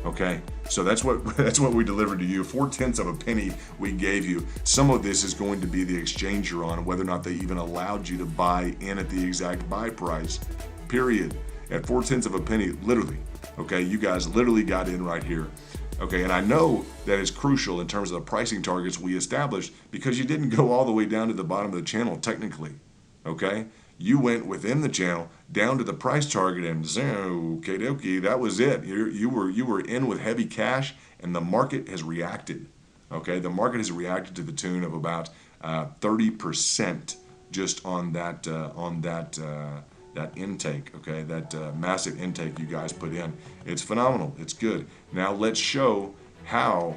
Okay, so that's what we delivered to you. 4/10 of a penny we gave you. Some of this is going to be the exchange you're on, whether or not they even allowed you to buy in at the exact buy price, period. At 4/10 of a penny, literally. Okay, you guys literally got in right here. Okay, and I know that is crucial in terms of the pricing targets we established because you didn't go all the way down to the bottom of the channel technically. Okay, you went within the channel down to the price target and okay, dokie, that was it. You were in with heavy cash, and the market has reacted. Okay, the market has reacted to the tune of about 30% just on that that intake. Okay, that massive intake you guys put in. It's phenomenal. It's good. Now let's show how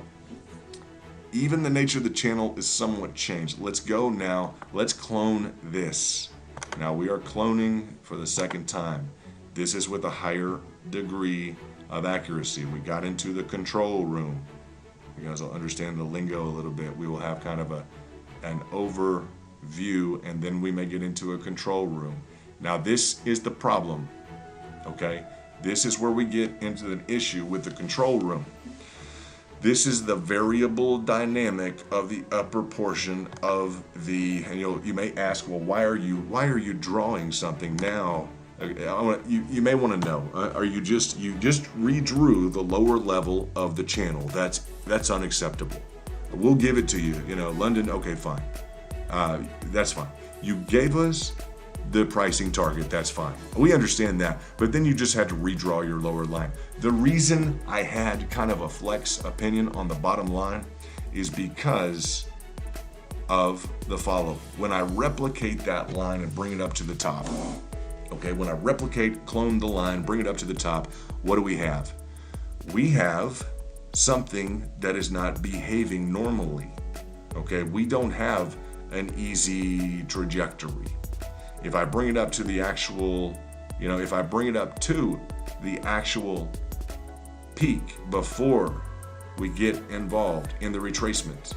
even the nature of the channel is somewhat changed. Let's go now. Let's clone this. Now we are cloning for the second time. This is with a higher degree of accuracy. We got into the control room. You guys will understand the lingo a little bit. We will have kind of an overview, and then we may get into a control room. Now this is the problem, okay? This is where we get into an issue with the control room. This is the variable dynamic of the upper portion of the, and you may ask, well, why are you drawing something now? You may want to know, you just redrew the lower level of the channel. That's unacceptable. We'll give it to you. London, okay, fine. That's fine. You gave us the pricing target, that's fine. We understand that, but then you just had to redraw your lower line. The reason I had kind of a flex opinion on the bottom line is because of the following. When I replicate that line and bring it up to the top, okay, when I clone the line, bring it up to the top, what do we have? We have something that is not behaving normally, okay? We don't have an easy trajectory. If I bring it up to the actual, if I bring it up to the actual peak before we get involved in the retracement,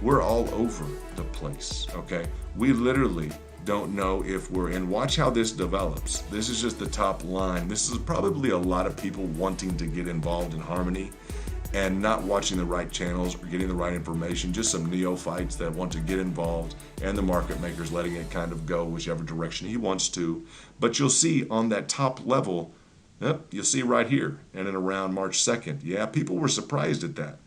we're all over the place, okay? We literally don't know if we're in. Watch how this develops. This is just the top line. This is probably a lot of people wanting to get involved in Harmony and not watching the right channels or getting the right information, just some neophytes that want to get involved, and the market makers letting it kind of go whichever direction he wants to. But you'll see on that top level, you'll see right here, and in around March 2nd, yeah, people were surprised at that.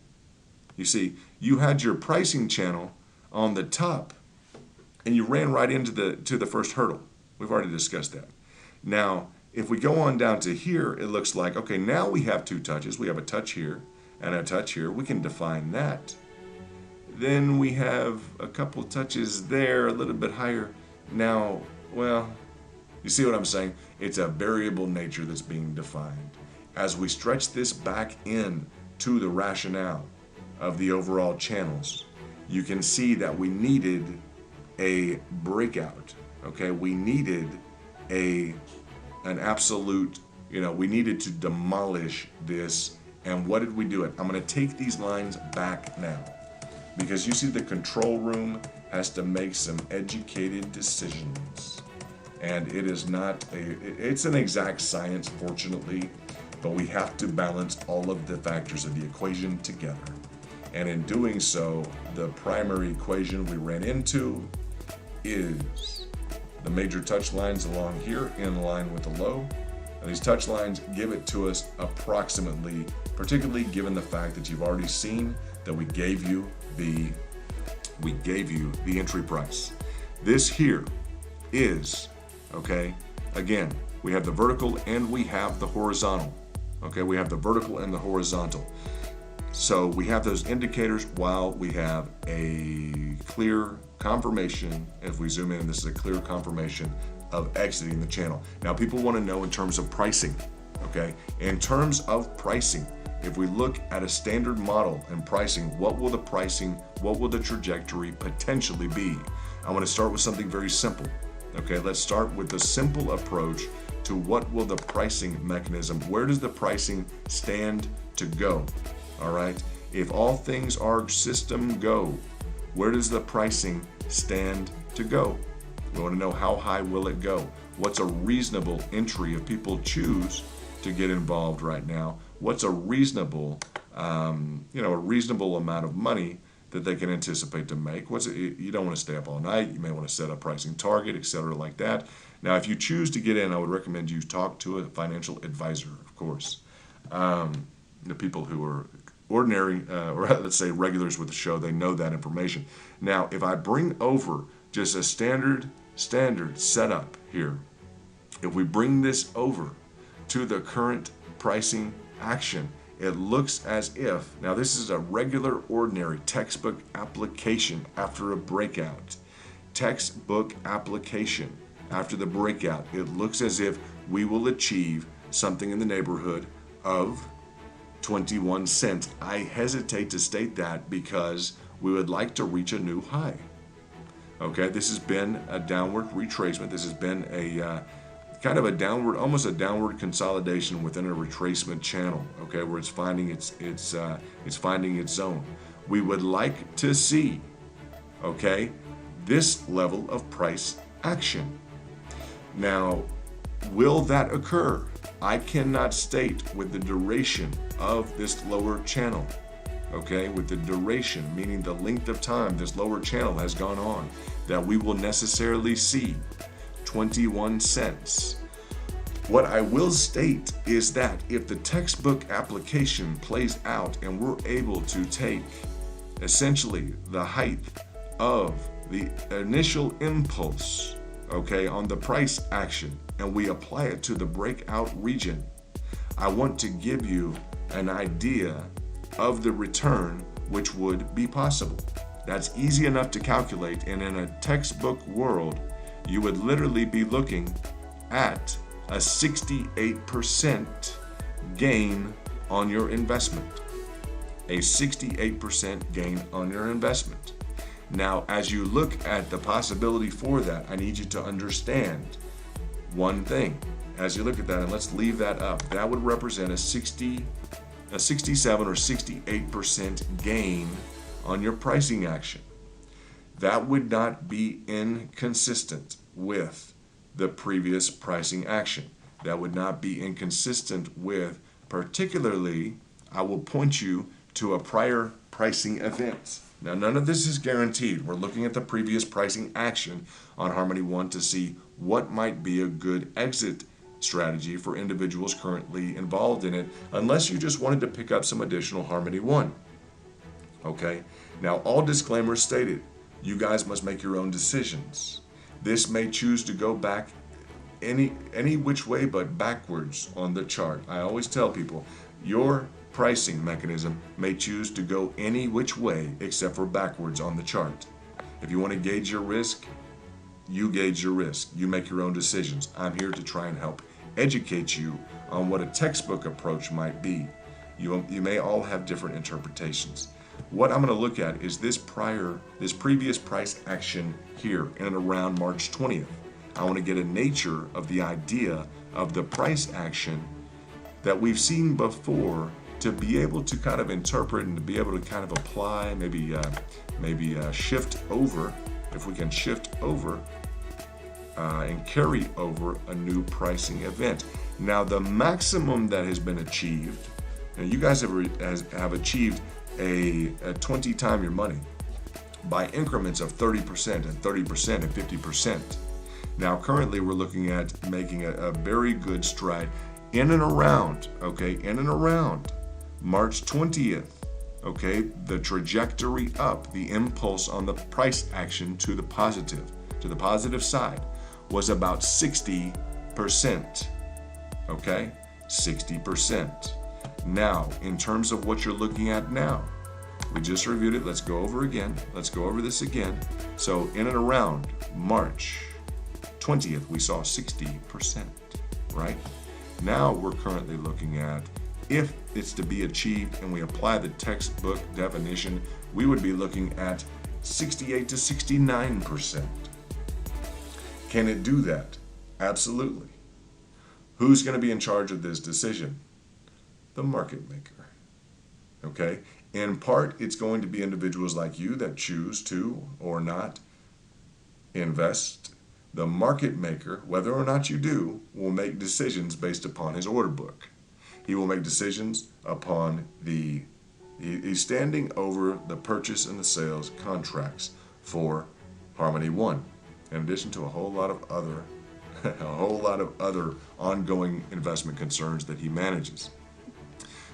You see, you had your pricing channel on the top, and you ran right into the first hurdle. We've already discussed that. Now, if we go on down to here, it looks like, okay, now we have two touches. We have a touch here and a touch here. We can define that. Then we have a couple touches there, a little bit higher. Now, well, you see what I'm saying? It's a variable nature that's being defined. As we stretch this back in to the rationale of the overall channels, you can see that we needed a breakout, okay? We needed an absolute, we needed to demolish this. And what did we do it? I'm going to take these lines back now because you see the control room has to make some educated decisions. And it is not it's an exact science, fortunately, but we have to balance all of the factors of the equation together. And in doing so, the primary equation we ran into is the major touch lines along here in line with the low. And these touch lines give it to us approximately, particularly given the fact that you've already seen that we gave you the entry price. This here is, okay, again, we have the vertical and we have the horizontal. Okay, we have the vertical and the horizontal. So we have those indicators while we have a clear confirmation. If we zoom in, this is a clear confirmation of exiting the channel. Now people want to know in terms of pricing, okay? In terms of pricing, if we look at a standard model and pricing, what will the trajectory potentially be? I want to start with something very simple, okay? Let's start with the simple approach to what will the pricing mechanism, where does the pricing stand to go, all right? If all things are system go, where does the pricing stand to go? We want to know how high will it go? What's a reasonable entry if people choose to get involved right now? What's a reasonable, a reasonable amount of money that they can anticipate to make? You don't want to stay up all night. You may want to set a pricing target, etc., like that. Now, if you choose to get in, I would recommend you talk to a financial advisor, of course. The people who are ordinary, or let's say regulars with the show, they know that information. Now, if I bring over just a standard setup here, if we bring this over to the current pricing action, it looks as if, now this is a regular, ordinary textbook application after a breakout. Textbook application after the breakout. It looks as if we will achieve something in the neighborhood of 21 cents. I hesitate to state that because we would like to reach a new high. Okay, this has been a downward retracement. This has been a kind of a downward, almost a downward consolidation within a retracement channel. Okay, where it's finding it's finding its zone. We would like to see, okay, this level of price action. Now, will that occur? I cannot state with the duration of this lower channel. Okay, with the duration, meaning the length of time this lower channel has gone on, that we will necessarily see 21 cents. What I will state is that if the textbook application plays out and we're able to take essentially the height of the initial impulse, okay, on the price action, and we apply it to the breakout region, I want to give you an idea of the return which would be possible. That's easy enough to calculate, and in a textbook world, you would literally be looking at a 68% gain on your investment. A 68% gain on your investment. Now, as you look at the possibility for that, I need you to understand one thing. As you look at that, and let's leave that up, that would represent a 67 or 68% gain on your pricing action. That would not be inconsistent with the previous pricing action. That would not be inconsistent with, particularly, I will point you to a prior pricing event. Now, none of this is guaranteed. We're looking at the previous pricing action on Harmony 1 to see what might be a good exit strategy for individuals currently involved in it, unless you just wanted to pick up some additional Harmony 1. Okay? Now, all disclaimers stated. You guys must make your own decisions. This may choose to go back any which way but backwards on the chart. I always tell people, your pricing mechanism may choose to go any which way except for backwards on the chart. If you want to gauge your risk, you gauge your risk. You make your own decisions. I'm here to try and help educate you on what a textbook approach might be. You may all have different interpretations. What I'm going to look at is this previous price action here in and around March 20th. I want to get a nature of the idea of the price action that we've seen before, to be able to kind of interpret and to be able to kind of apply, maybe shift over, if we can shift over and carry over a new pricing event. Now, the maximum that has been achieved, and you guys have achieved a 20 time your money by increments of 30% and 30% and 50%. Now, currently we're looking at making a very good stride in and around, okay, in and around March 20th, okay, the trajectory up, the impulse on the price action to the positive side was about 60%, okay, 60%. Now, in terms of what you're looking at now, we just reviewed it. Let's go over again. Let's go over this again. So in and around March 20th, we saw 60%, right? Now we're currently looking at, if it's to be achieved and we apply the textbook definition, we would be looking at 68 to 69%. Can it do that? Absolutely. Who's going to be in charge of this decision? The market maker. Okay? In part, it's going to be individuals like you that choose to or not invest. The market maker, whether or not you do, will make decisions based upon his order book. He will make decisions upon he's standing over the purchase and the sales contracts for Harmony 1, in addition to a whole lot of other ongoing investment concerns that he manages.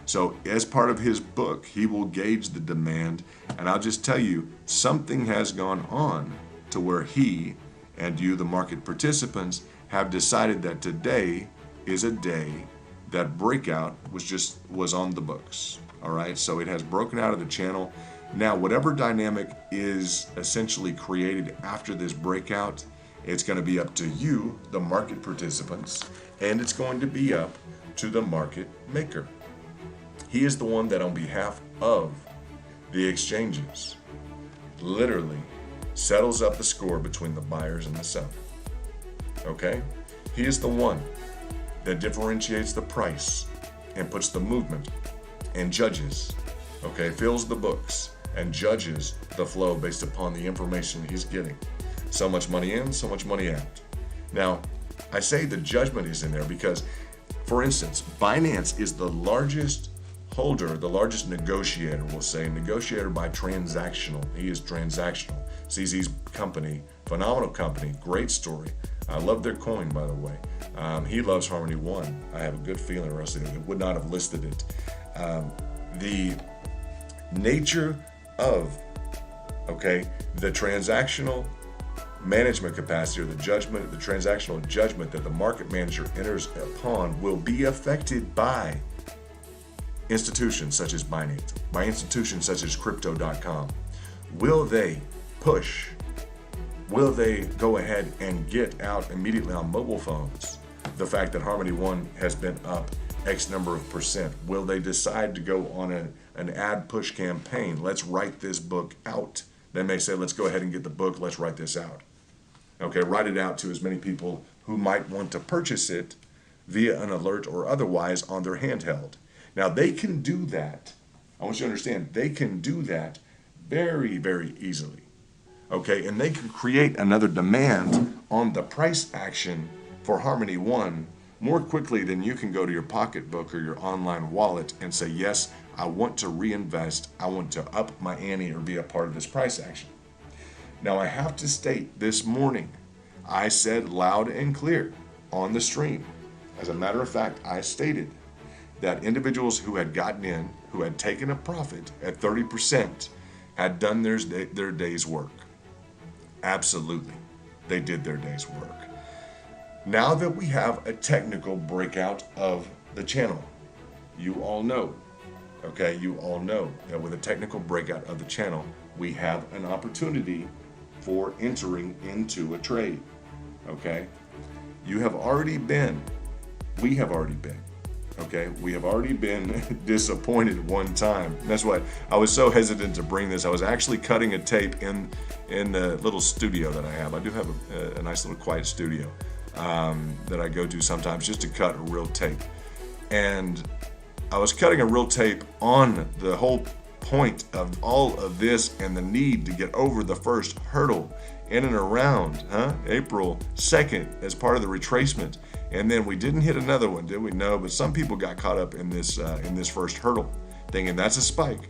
So as part of his book, he will gauge the demand. And I'll just tell you, something has gone on to where he and you, the market participants, have decided that today is a day that breakout was on the books. All right, so it has broken out of the channel. Now, whatever dynamic is essentially created after this breakout, it's going to be up to you, the market participants, and it's going to be up to the market maker. He is the one that on behalf of the exchanges literally settles up the score between the buyers and the seller. Okay? He is the one that differentiates the price and puts the movement and judges, okay, fills the books and judges the flow based upon the information he's getting. So much money in, so much money out. Now, I say the judgment is in there because, for instance, Binance is the largest holder, the largest negotiator, we'll say, negotiator by transactional. He is transactional. CZ's company, phenomenal company, great story. I love their coin, by the way. He loves Harmony One. I have a good feeling, or else it would not have listed it. The nature of, okay, the transactional management capacity, or the judgment, the transactional judgment that the market manager enters upon will be affected by institutions such as Binance, by institutions such as Crypto.com. Will they push? Will they go ahead and get out immediately on mobile phones the fact that Harmony One has been up X number of percent? Will they decide to go on an ad push campaign? Let's write this book out. They may say, let's go ahead and get the book, let's write this out. Okay, write it out to as many people who might want to purchase it via an alert or otherwise on their handheld. Now, they can do that. I want you to understand, they can do that very, very easily. Okay, and they can create another demand on the price action for Harmony One more quickly than you can go to your pocketbook or your online wallet and say, yes, I want to reinvest, I want to up my ante or be a part of this price action. Now, I have to state, this morning, I said loud and clear on the stream. As a matter of fact, I stated that individuals who had gotten in, who had taken a profit at 30%, had done their day's work. Absolutely, they did their day's work. Now that we have a technical breakout of the channel, you all know, okay, you all know that with a technical breakout of the channel, we have an opportunity for entering into a trade, okay? You have already been, we have already been, okay? We have already been disappointed one time. And that's why I was so hesitant to bring this. I was actually cutting a tape in the little studio that I have. I do have a nice little quiet studio that I go to sometimes just to cut a real tape. And I was cutting a real tape on the whole point of all of this and the need to get over the first hurdle in and around April 2nd as part of the retracement. And then we didn't hit another one, did we? No, but some people got caught up in this first hurdle, thinking that's a spike.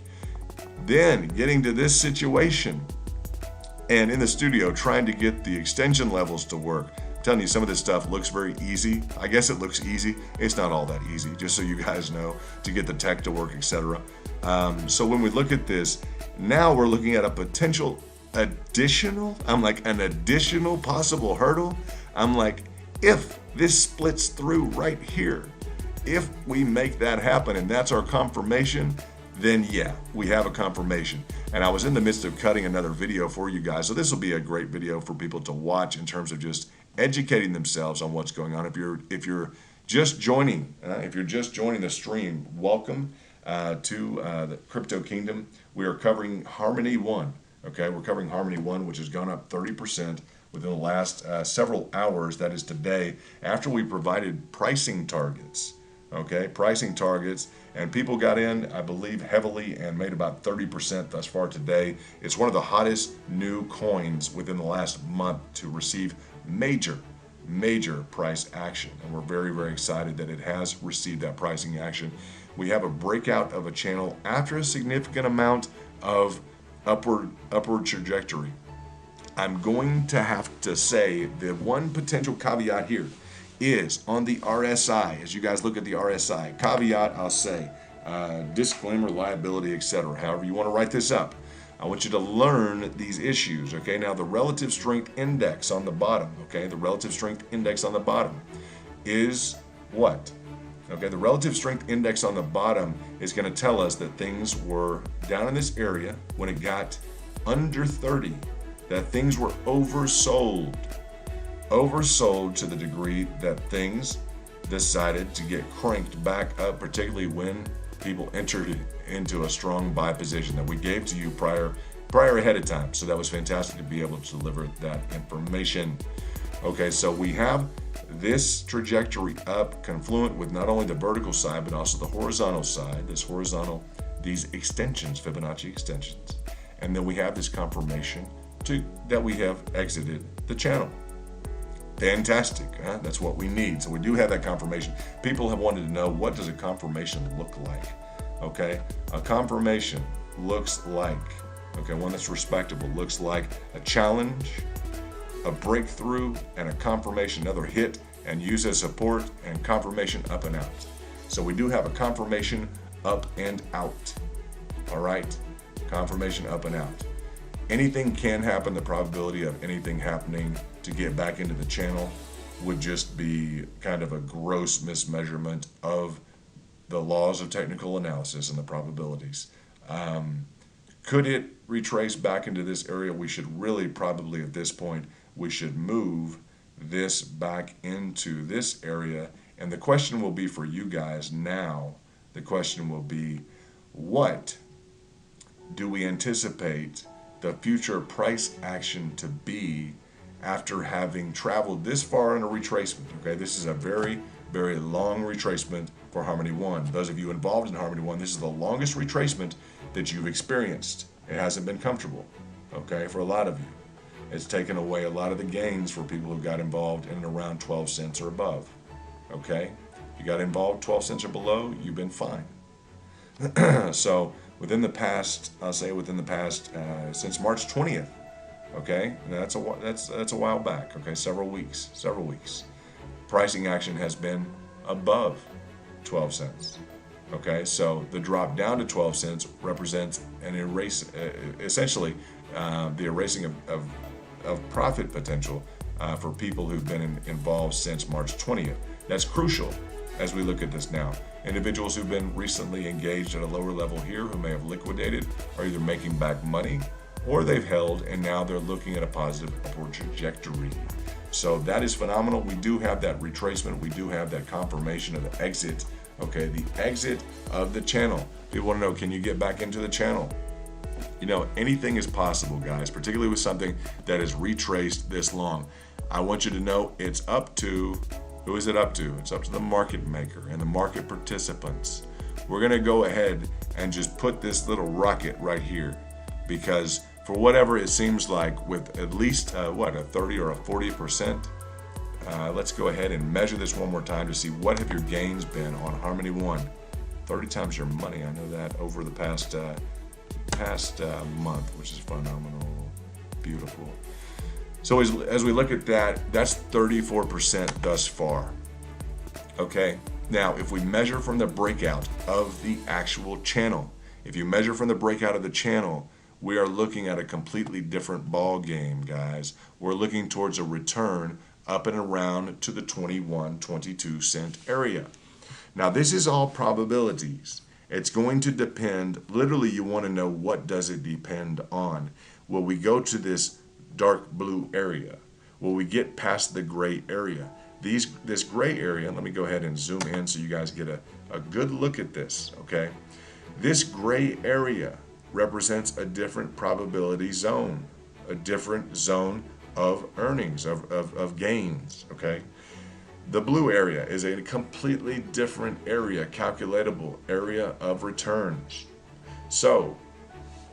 Then getting to this situation and in the studio trying to get the extension levels to work. I'm telling you, some of this stuff looks very easy. I guess it looks easy. It's not all that easy, just so you guys know, to get the tech to work, etc. So when we look at this, now we're looking at a potential additional, an additional possible hurdle. I'm like, if this splits through right here, if we make that happen and that's our confirmation, then yeah, we have a confirmation. And I was in the midst of cutting another video for you guys, so this will be a great video for people to watch in terms of just educating themselves on what's going on. If you're just joining, the stream, welcome to the Crypto Kingdom. We are covering Harmony One. Okay, we're covering Harmony One, which has gone up 30% within the last several hours. That is today, after we provided pricing targets. Okay, pricing targets, and people got in, I believe, heavily and made about 30% thus far today. It's one of the hottest new coins within the last month to receive major price action, and we're very, very excited that it has received that pricing action. We have a breakout of a channel after a significant amount of upward trajectory. I'm going to have to say the one potential caveat here is on the RSI. As you guys look at the RSI, caveat I'll say, disclaimer, liability, etc. However you want to write this up. I want you to learn these issues, okay? Now, the relative strength index on the bottom, okay? The relative strength index on the bottom is what? Okay, the relative strength index on the bottom is going to tell us that things were down in this area when it got under 30, that things were oversold. Oversold to the degree that things decided to get cranked back up, particularly when people entered into a strong buy position that we gave to you prior ahead of time. So that was fantastic to be able to deliver that information. Okay, so we have this trajectory up confluent with not only the vertical side but also the horizontal side, these extensions, Fibonacci extensions. And then we have this confirmation that we have exited the channel. Fantastic, huh? That's what we need. So we do have that confirmation. People have wanted to know, what does a confirmation look like? Okay, a confirmation looks like, okay, one that's respectable, looks like a challenge, a breakthrough, and a confirmation, another hit, and use as support, and confirmation up and out. So we do have a confirmation up and out. All right, confirmation up and out. Anything can happen. The probability of anything happening to get back into the channel would just be kind of a gross mismeasurement of the laws of technical analysis and the probabilities. Could it retrace back into this area? We should really probably at this point, we should move this back into this area. And the question will be for you guys now, the question will be, what do we anticipate the future price action to be after having traveled this far in a retracement? Okay, this is a very, very long retracement for Harmony 1. Those of you involved in Harmony 1, this is the longest retracement that you've experienced. It hasn't been comfortable, okay, for a lot of you. It's taken away a lot of the gains for people who got involved in and around 12 cents or above, okay? If you got involved 12 cents or below, you've been fine. So within the past, I'll say within the past, since March 20th, okay, that's a while back, okay, several weeks. Pricing action has been above 12 cents. Okay, so the drop down to 12 cents represents an essentially the erasing of profit potential for people who've been involved since March 20th. That's crucial as we look at this now. Individuals who've been recently engaged at a lower level here who may have liquidated are either making back money or they've held and now they're looking at a positive upward trajectory. So that is phenomenal. We do have that retracement. We do have that confirmation of the exit. Okay, the exit of the channel. People want to know, can you get back into the channel? You know, anything is possible, guys, particularly with something that is retraced this long. I want you to know it's up to, who is it up to? It's up to the market maker and the market participants. We're going to go ahead and just put this little rocket right here because for whatever it seems like with at least, a 30 or a 40%, let's go ahead and measure this one more time to see what have your gains been on Harmony 1. 30 times your money, I know that, over the past month, which is phenomenal, beautiful. So as we look at that, that's 34% thus far. Okay, now if we measure from the breakout of the actual channel, if you measure from the breakout of the channel, we are looking at a completely different ball game, guys. We're looking towards a return up and around to the 21, 22 cent area. Now this is all probabilities. It's going to depend, literally you want to know what does it depend on. Will we go to this dark blue area? Will we get past the gray area? This gray area, let me go ahead and zoom in so you guys get a good look at this, okay? This gray area represents a different probability zone, a different zone of earnings, of gains, okay? The blue area is a completely different area, calculatable area of returns. So,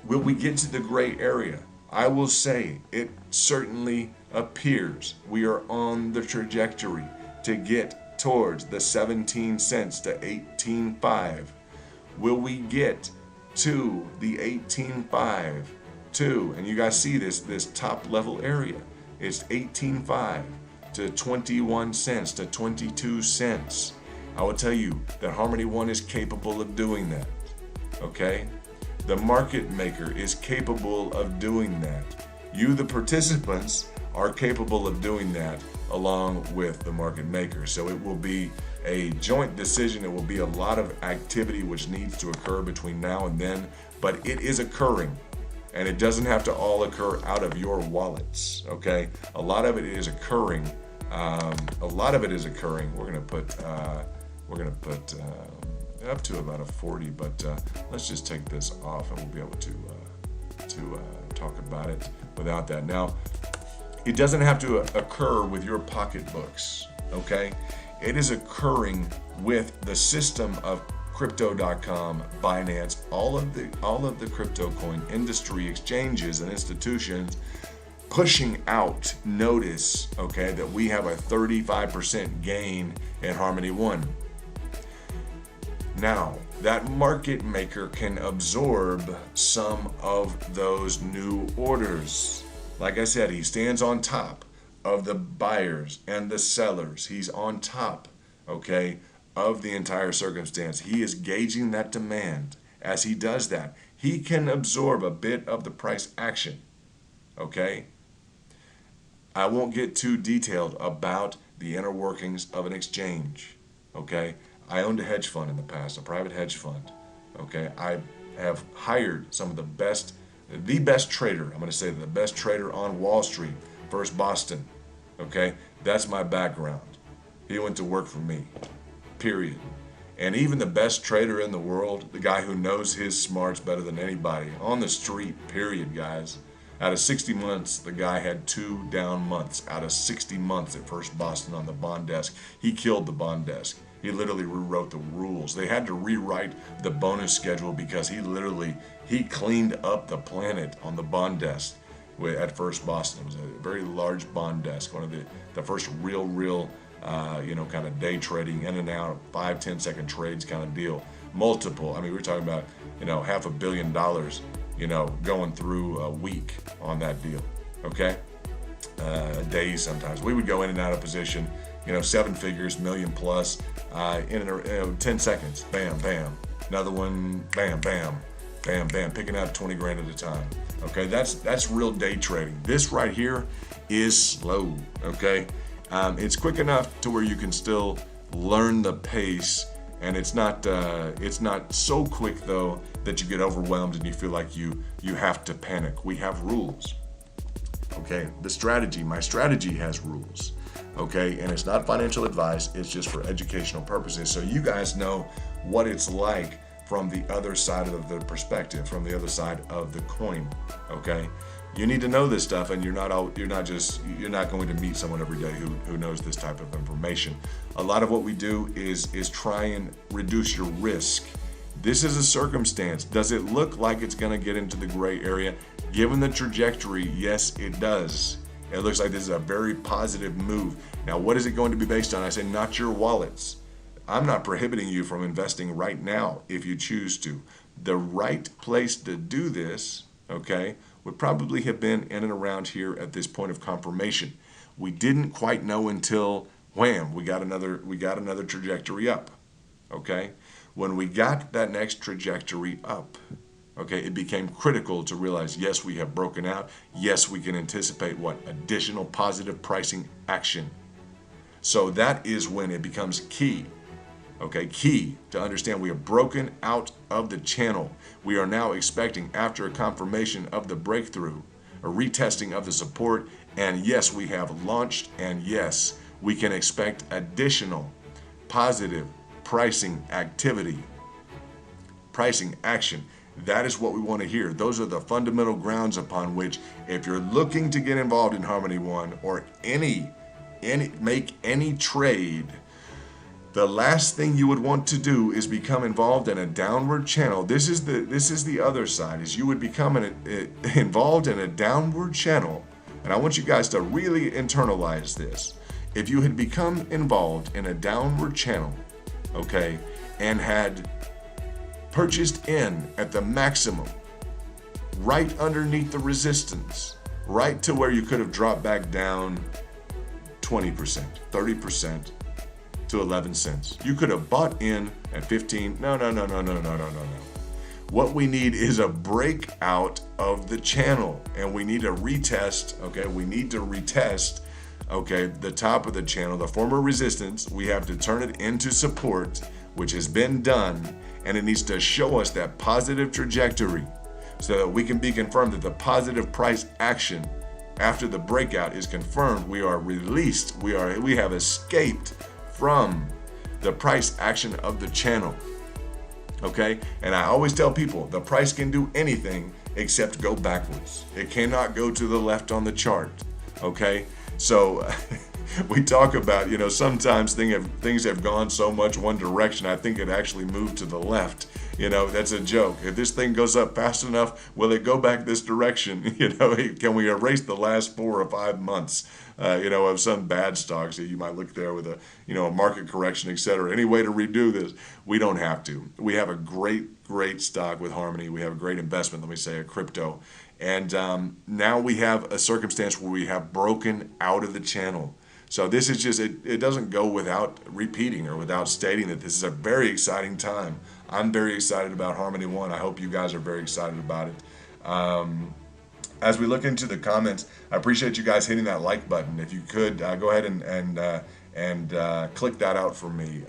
will we get to the gray area? I will say it certainly appears we are on the trajectory to get towards the 17 cents to 18.5. Will we get to the 18.5 to, and you guys see this top level area, it's 18.5 to 21 cents to 22 cents. I will tell you that Harmony One is capable of doing that, okay? The market maker is capable of doing that. You, the participants, are capable of doing that along with the market maker. So it will be a joint decision. It will be a lot of activity which needs to occur between now and then, but it is occurring. And it doesn't have to all occur out of your wallets, okay? A lot of it is occurring. We're gonna put up to about a 40, but let's just take this off and we'll be able to talk about it without that. Now, it doesn't have to occur with your pocketbooks, okay? It is occurring with the system of Crypto.com, Binance, all of the crypto coin industry exchanges and institutions pushing out notice, okay, that we have a 35% gain in Harmony One. Now, that market maker can absorb some of those new orders. Like I said, he stands on top of the buyers and the sellers. He's on top, okay, of the entire circumstance. He is gauging that demand. As he does that, he can absorb a bit of the price action, okay? I won't get too detailed about the inner workings of an exchange, okay? I owned a hedge fund in the past, a private hedge fund, okay? I have hired some of the best trader, I'm going to say the best trader on Wall Street, First Boston, okay? That's my background. He went to work for me, period. And even the best trader in the world, the guy who knows his smarts better than anybody, on the street, period, guys. Out of 60 months, the guy had 2 down months. Out of 60 months at First Boston on the bond desk, he killed the bond desk. He literally rewrote the rules. They had to rewrite the bonus schedule because he cleaned up the planet on the bond desk at First Boston. It was a very large bond desk, one of the first real kind of day trading, in and out, 5-10 second trades kind of deal. Multiple, I mean, we're talking about, $500 million, going through a week on that deal, okay? Days sometimes. We would go in and out of position, 7 figures, million plus, in 10 seconds. Bam, bam. Another one, bam, bam, bam, bam. Picking out 20 grand at a time. Okay, that's real day trading. This right here is slow, okay? It's quick enough to where you can still learn the pace, and it's not so quick though that you get overwhelmed and you feel like you have to panic. We have rules. Okay, my strategy has rules. Okay, and it's not financial advice, it's just for educational purposes. So you guys know what it's like from the other side of the perspective, from the other side of the coin. Okay, you need to know this stuff, and you're not going to meet someone every day who knows this type of information. A lot of what we do is try and reduce your risk. This is a circumstance. Does it look like it's going to get into the gray area? Given the trajectory, yes, it does. It looks like this is a very positive move. Now, what is it going to be based on? I say not your wallets. I'm not prohibiting you from investing right now if you choose to. The right place to do this, okay, would probably have been in and around here at this point of confirmation. We didn't quite know until wham, we got another trajectory up. Okay? When we got that next trajectory up, okay, it became critical to realize, yes, we have broken out. Yes, we can anticipate what? Additional positive pricing action. So that is when it becomes key. Okay, key to understand we have broken out of the channel. We are now expecting, after a confirmation of the breakthrough, a retesting of the support, and yes, we have launched, and yes, we can expect additional positive pricing activity, pricing action. That is what we want to hear. Those are the fundamental grounds upon which, if you're looking to get involved in Harmony One or make any trade, the last thing you would want to do is become involved in a downward channel. This is the other side, is you would become involved in a downward channel. And I want you guys to really internalize this. If you had become involved in a downward channel, okay, and had purchased in at the maximum, right underneath the resistance, right to where you could have dropped back down 20%, 30%, to 11 cents. You could have bought in at 15. No. What we need is a breakout of the channel, and we need to retest, okay? We need to retest, okay, the top of the channel, the former resistance. We have to turn it into support, which has been done, and it needs to show us that positive trajectory so that we can be confirmed that the positive price action after the breakout is confirmed. We are released. We have escaped from the price action of the channel. Okay, and I always tell people the price can do anything except go backwards. It cannot go to the left on the chart. Okay, so we talk about, sometimes things have gone so much one direction, I think it actually moved to the left. That's a joke. If this thing goes up fast enough, will it go back this direction? Can we erase the last 4 or 5 months, of some bad stocks that you might look there with a market correction, etc. Any way to redo this? We don't have to. We have a great stock with Harmony. We have a great investment, let me say, a crypto. And now we have a circumstance where we have broken out of the channel. So this is just, it doesn't go without repeating or without stating that this is a very exciting time. I'm very excited about Harmony One. I hope you guys are very excited about it. As we look into the comments, I appreciate you guys hitting that like button. If you could, go ahead and click that out for me.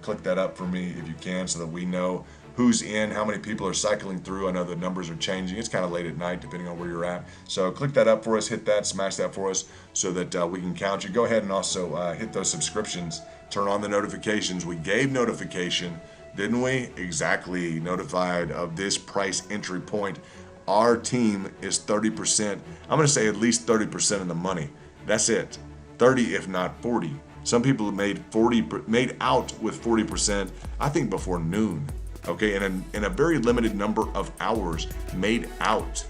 Click that up for me if you can, so that we know who's in, how many people are cycling through. I know the numbers are changing. It's kind of late at night depending on where you're at. So click that up for us, hit that, smash that for us so that we can count you. Go ahead and also hit those subscriptions, turn on the notifications. We gave notification, didn't we? Exactly, notified of this price entry point. Our team is 30%. I'm going to say at least 30% of the money. That's it. 30, if not 40. Some people have made out with 40%, I think before noon. Okay, in a very limited number of hours, made out.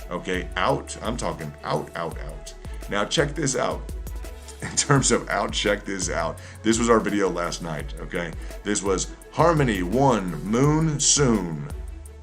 Okay, out. I'm talking out. Now check this out. In terms of out, check this out. This was our video last night. Okay, this was Harmony One Moon Soon.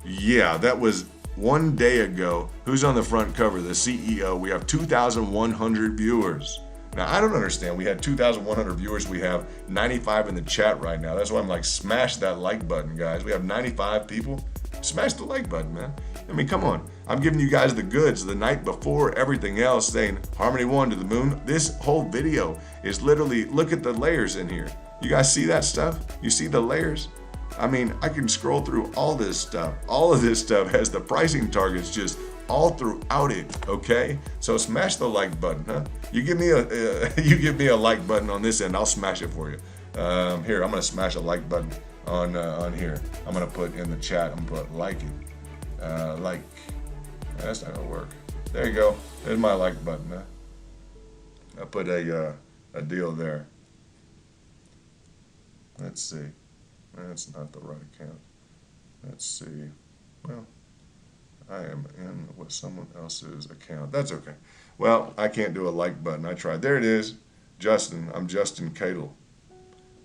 Yeah, that was 1 day ago. Who's on the front cover? The CEO. We have 2,100 viewers. Now, I don't understand. We had 2,100 viewers. We have 95 in the chat right now. That's why I'm like, smash that like button, guys. We have 95 people. Smash the like button, man. I mean, come on. I'm giving you guys the goods the night before everything else, saying Harmony One to the moon. This whole video is literally, look at the layers in here. You guys see that stuff? You see the layers? I mean, I can scroll through all this stuff. All of this stuff has the pricing targets just all throughout it, okay? So smash the like button, huh? You give me a like button on this end, I'll smash it for you. Here, I'm gonna smash a like button on here. I'm gonna put in the chat, I'm gonna put like it. Like. That's not gonna work. There you go. There's my like button, huh? I put a deal there. Let's see. That's not the right account. Let's see. Well, I am in with someone else's account. That's okay. Well, I can't do a like button. I tried. There it is. Justin. I'm Justin Cadle.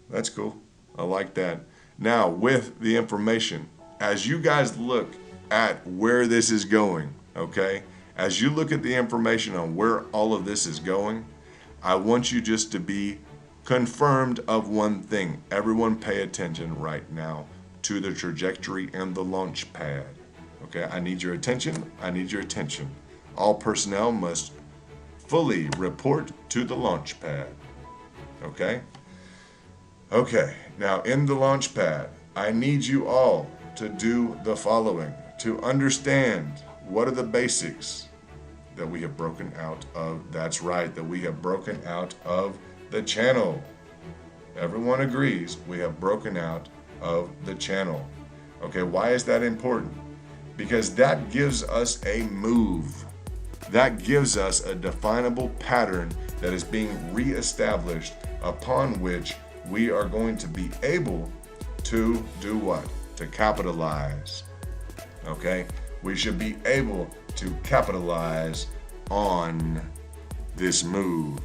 That's cool. I like that. Now, with the information, as you guys look at where this is going, okay? As you look at the information on where all of this is going, I want you just to be confirmed of one thing. Everyone pay attention right now to the trajectory and the launch pad. Okay, I need your attention. I need your attention. All personnel must fully report to the launch pad. Okay? Okay, now in the launch pad, I need you all to do the following. To understand what are the basics that we have broken out of. That's right, that we have broken out of the channel. Everyone agrees we have broken out of the channel. Okay, why is that important? Because that gives us a move. That gives us a definable pattern that is being reestablished, upon which we are going to be able to do what? To capitalize. Okay, we should be able to capitalize on this move.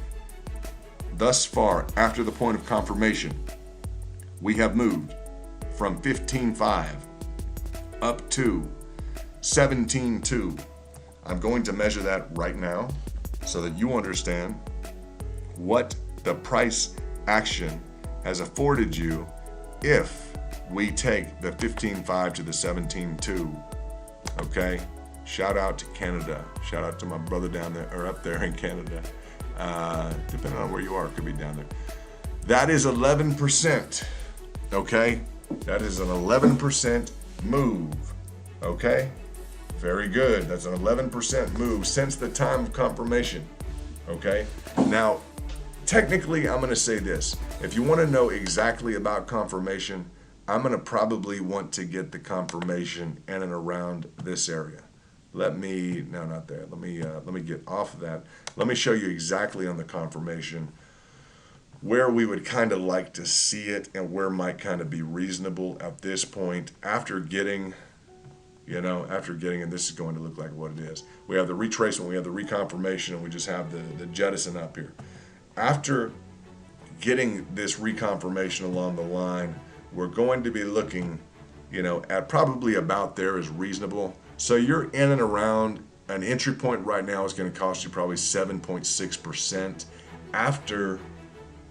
Thus far, after the point of confirmation, we have moved from 15.5 up to 17.2. I'm going to measure that right now so that you understand what the price action has afforded you if we take the 15.5 to the 17.2, okay? Shout out to Canada. Shout out to my brother down there, or up there in Canada. Depending on where you are, it could be down there. That is 11%, okay? That is an 11% move, okay? Very good. That's an 11% move since the time of confirmation, okay? Now, technically, I'm going to say this. If you want to know exactly about confirmation, I'm going to probably want to get the confirmation in and around this area. No, not there. Let me get off of that. Let me show you exactly on the confirmation where we would kind of like to see it and where might kind of be reasonable at this point after getting, and this is going to look like what it is. We have the retracement, we have the reconfirmation, and we just have the jettison up here. After getting this reconfirmation along the line, we're going to be looking, at probably about there is reasonable. So you're in and around an entry point right now is going to cost you probably 7.6% after,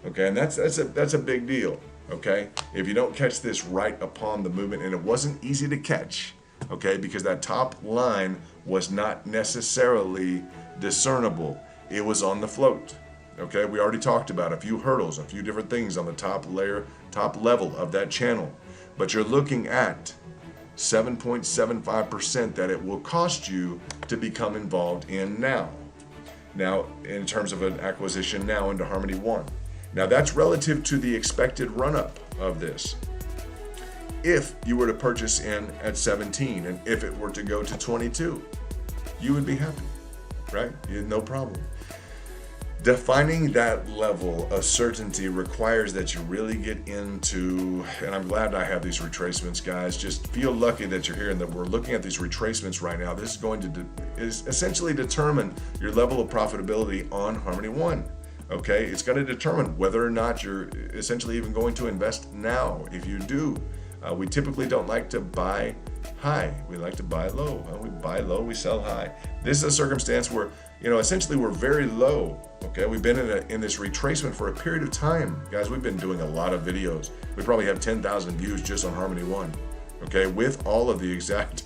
okay, and that's a big deal, okay? If you don't catch this right upon the movement, and it wasn't easy to catch, okay, because that top line was not necessarily discernible. It was on the float, okay? We already talked about a few hurdles, a few different things on the top level of that channel, but you're looking at 7.75% that it will cost you to become involved in now. Now, in terms of an acquisition now into Harmony One. Now, that's relative to the expected run-up of this. If you were to purchase in at 17 and if it were to go to 22, you would be happy, right? No problem. Defining that level of certainty requires that you really get into, and I'm glad I have these retracements, guys. Just feel lucky that you're here and that we're looking at these retracements right now. This is going to is essentially determine your level of profitability on Harmony One. Okay, it's going to determine whether or not you're essentially even going to invest now. If you do, we typically don't like to buy high. We like to buy low. We buy low, we sell high. This is a circumstance where, essentially we're very low. Okay, we've been in this retracement for a period of time. Guys, we've been doing a lot of videos. We probably have 10,000 views just on Harmony One. Okay, with all of the exact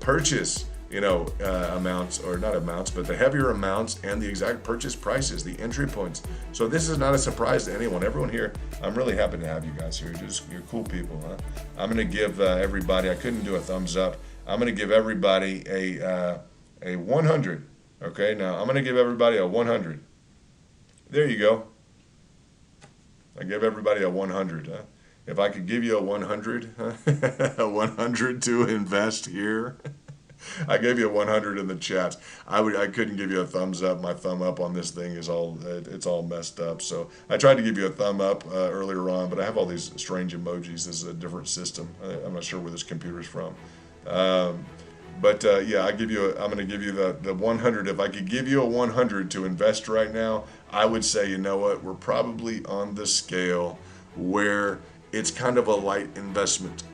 purchase, amounts, or not amounts, but the heavier amounts and the exact purchase prices, the entry points. So this is not a surprise to anyone. Everyone here, I'm really happy to have you guys here. You're cool people, huh? I'm going to give everybody, I couldn't do a thumbs up. I'm going to give everybody a 100. Okay, now I'm going to give everybody a 100. There you go. I give everybody a 100. Huh? If I could give you a 100, a 100 to invest here. I gave you a 100 in the chat. I couldn't give you a thumbs up. My thumb up on this thing is it's all messed up. So I tried to give you a thumb up earlier on, but I have all these strange emojis. This is a different system. I'm not sure where this computer's from. Yeah, I'm going to give you the 100. If I could give you a 100 to invest right now, I would say, you know what, we're probably on the scale where it's kind of a light investment.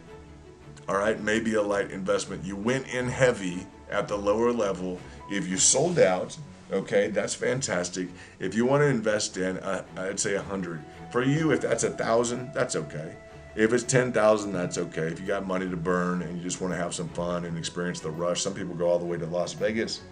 All right, maybe a light investment. You went in heavy at the lower level. If you sold out, okay, that's fantastic. If you want to invest in, I'd say 100. For you, if that's 1,000, that's okay. If it's 10,000, that's okay. If you got money to burn and you just want to have some fun and experience the rush, some people go all the way to Las Vegas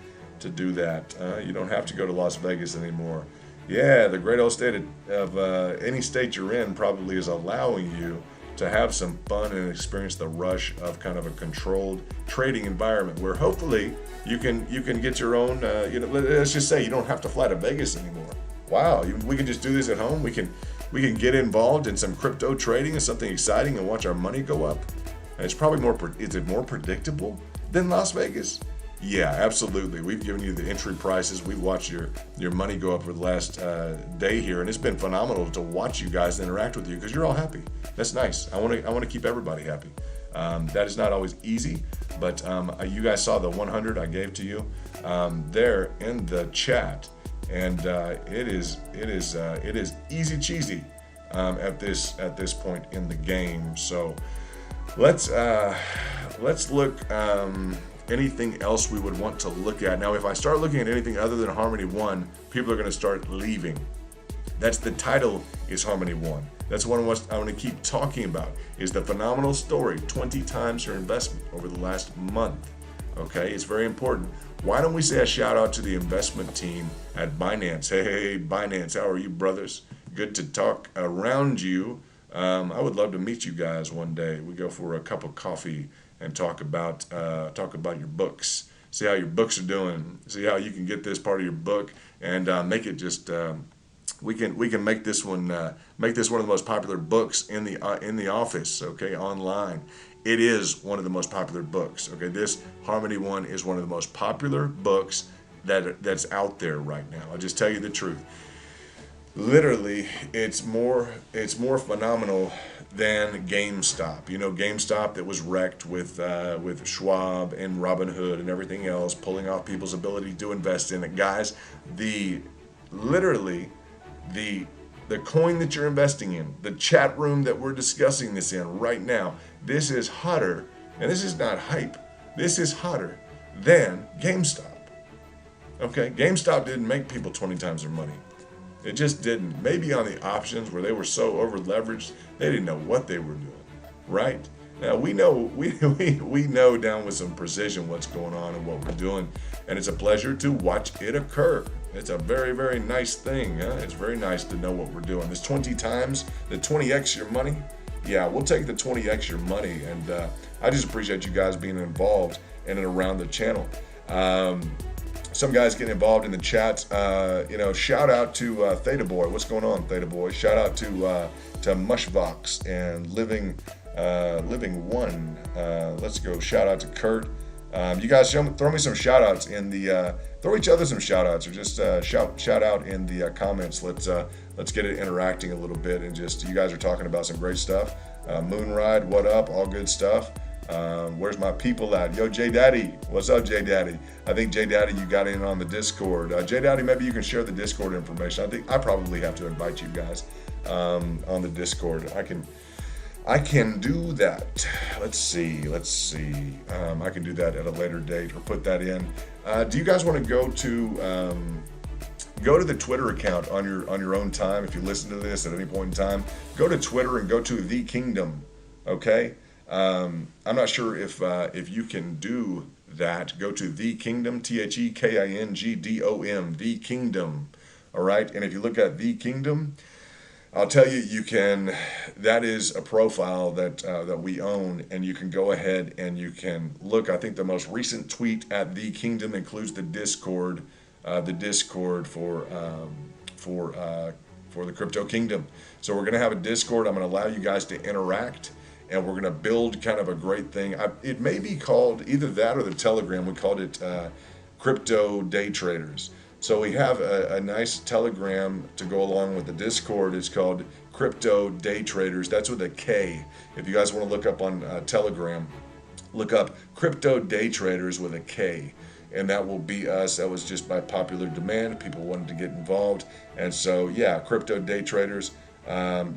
to do that. You don't have to go to Las Vegas anymore. Yeah, the great old state of any state you're in probably is allowing you to have some fun and experience the rush of kind of a controlled trading environment where hopefully you can get your own, let's just say you don't have to fly to Vegas anymore. Wow, we can just do this at home. We can get involved in some crypto trading and something exciting and watch our money go up. And it's probably is it more predictable than Las Vegas? Yeah, absolutely. We've given you the entry prices. We've watched your money go up for the last day here, and it's been phenomenal to watch you guys interact with you because you're all happy. That's nice. I want to keep everybody happy. That is not always easy, but you guys saw the 100 I gave to you there in the chat, and it is easy cheesy at this point in the game. So let's look. Anything else we would want to look at. Now, if I start looking at anything other than Harmony One, people are going to start leaving. That's the title, is Harmony One. That's what I want to keep talking about, is the phenomenal story, 20 times your investment over the last month. Okay, it's very important. Why don't we say a shout out to the investment team at Binance? Hey, Binance, how are you, brothers? Good to talk around you. I would love to meet you guys one day. We go for a cup of coffee and talk about your books. See how your books are doing. See how you can get this part of your book and make it just. We can make this one of the most popular books in the office. Okay, online. It is one of the most popular books. Okay, this Harmony One is one of the most popular books that's out there right now. I'll just tell you the truth. Literally, it's more phenomenal than GameStop. You know, GameStop that was wrecked with Schwab and Robinhood and everything else, pulling off people's ability to invest in it. Guys, literally the coin that you're investing in, the chat room that we're discussing this in right now, this is hotter, and this is not hype, this is hotter than GameStop. Okay, GameStop didn't make people 20 times their money. It just didn't. Maybe on the options where they were so over leveraged, they didn't know what they were doing, right? Now we know we know down with some precision what's going on and what we're doing, and it's a pleasure to watch it occur. It's a very, very nice thing. Huh? It's very nice to know what we're doing. This 20 times, the 20x your money. Yeah, we'll take the 20x your money, and I just appreciate you guys being involved in and around the channel. Some guys getting involved in the chat. Shout out to Theta Boy. What's going on, Theta Boy? Shout out to Mushvox and Living One. Let's go. Shout out to Kurt. You guys throw me some shout outs in the throw each other some shout outs, or just shout out in the comments. Let's get it interacting a little bit, and just, you guys are talking about some great stuff. Moonride, what up? All good stuff. Where's my people at? Yo, J Daddy, what's up, J Daddy? I think J Daddy, you got in on the Discord. J Daddy, maybe you can share the Discord information. I think I probably have to invite you guys on the Discord. I can do that. Let's see. I can do that at a later date, or put that in. Do you guys want to go to the Twitter account on your own time? If you listen to this at any point in time, go to Twitter and go to The Kingdom. Okay. I'm not sure if you can do that. Go to The Kingdom, TheKingdom, The Kingdom. All right. And if you look at The Kingdom, I'll tell you, you can. That is a profile that we own, and you can go ahead and you can look. I think the most recent tweet at The Kingdom includes the Discord for the Crypto Kingdom. So we're gonna have a Discord. I'm gonna allow you guys to interact, and we're gonna build kind of a great thing. It may be called either that or the Telegram. We called it Crypto Day Traders. So we have a nice Telegram to go along with the Discord. It's called Crypto Day Traders. That's with a K. If you guys want to look up on Telegram, look up Crypto Day Traders with a K. And that will be us. That was just by popular demand. People wanted to get involved. And so, yeah, Crypto Day Traders.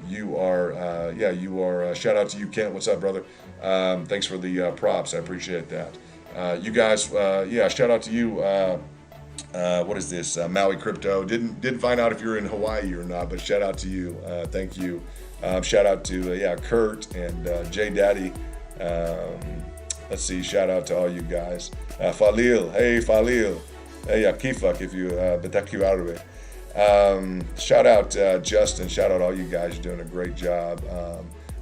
You are, shout out to you, Kent. What's up, brother? Thanks for the props. I appreciate that. You guys, shout out to you. What is this? Maui Crypto. Didn't find out if you're in Hawaii or not, but shout out to you. Thank you. Shout out to Kurt and J Daddy. Let's see. Shout out to all you guys. Falil. Hey, Falil. Hey, Kifak, if you betaku arabe. Shout out Justin. Shout out all you guys. You're doing a great job.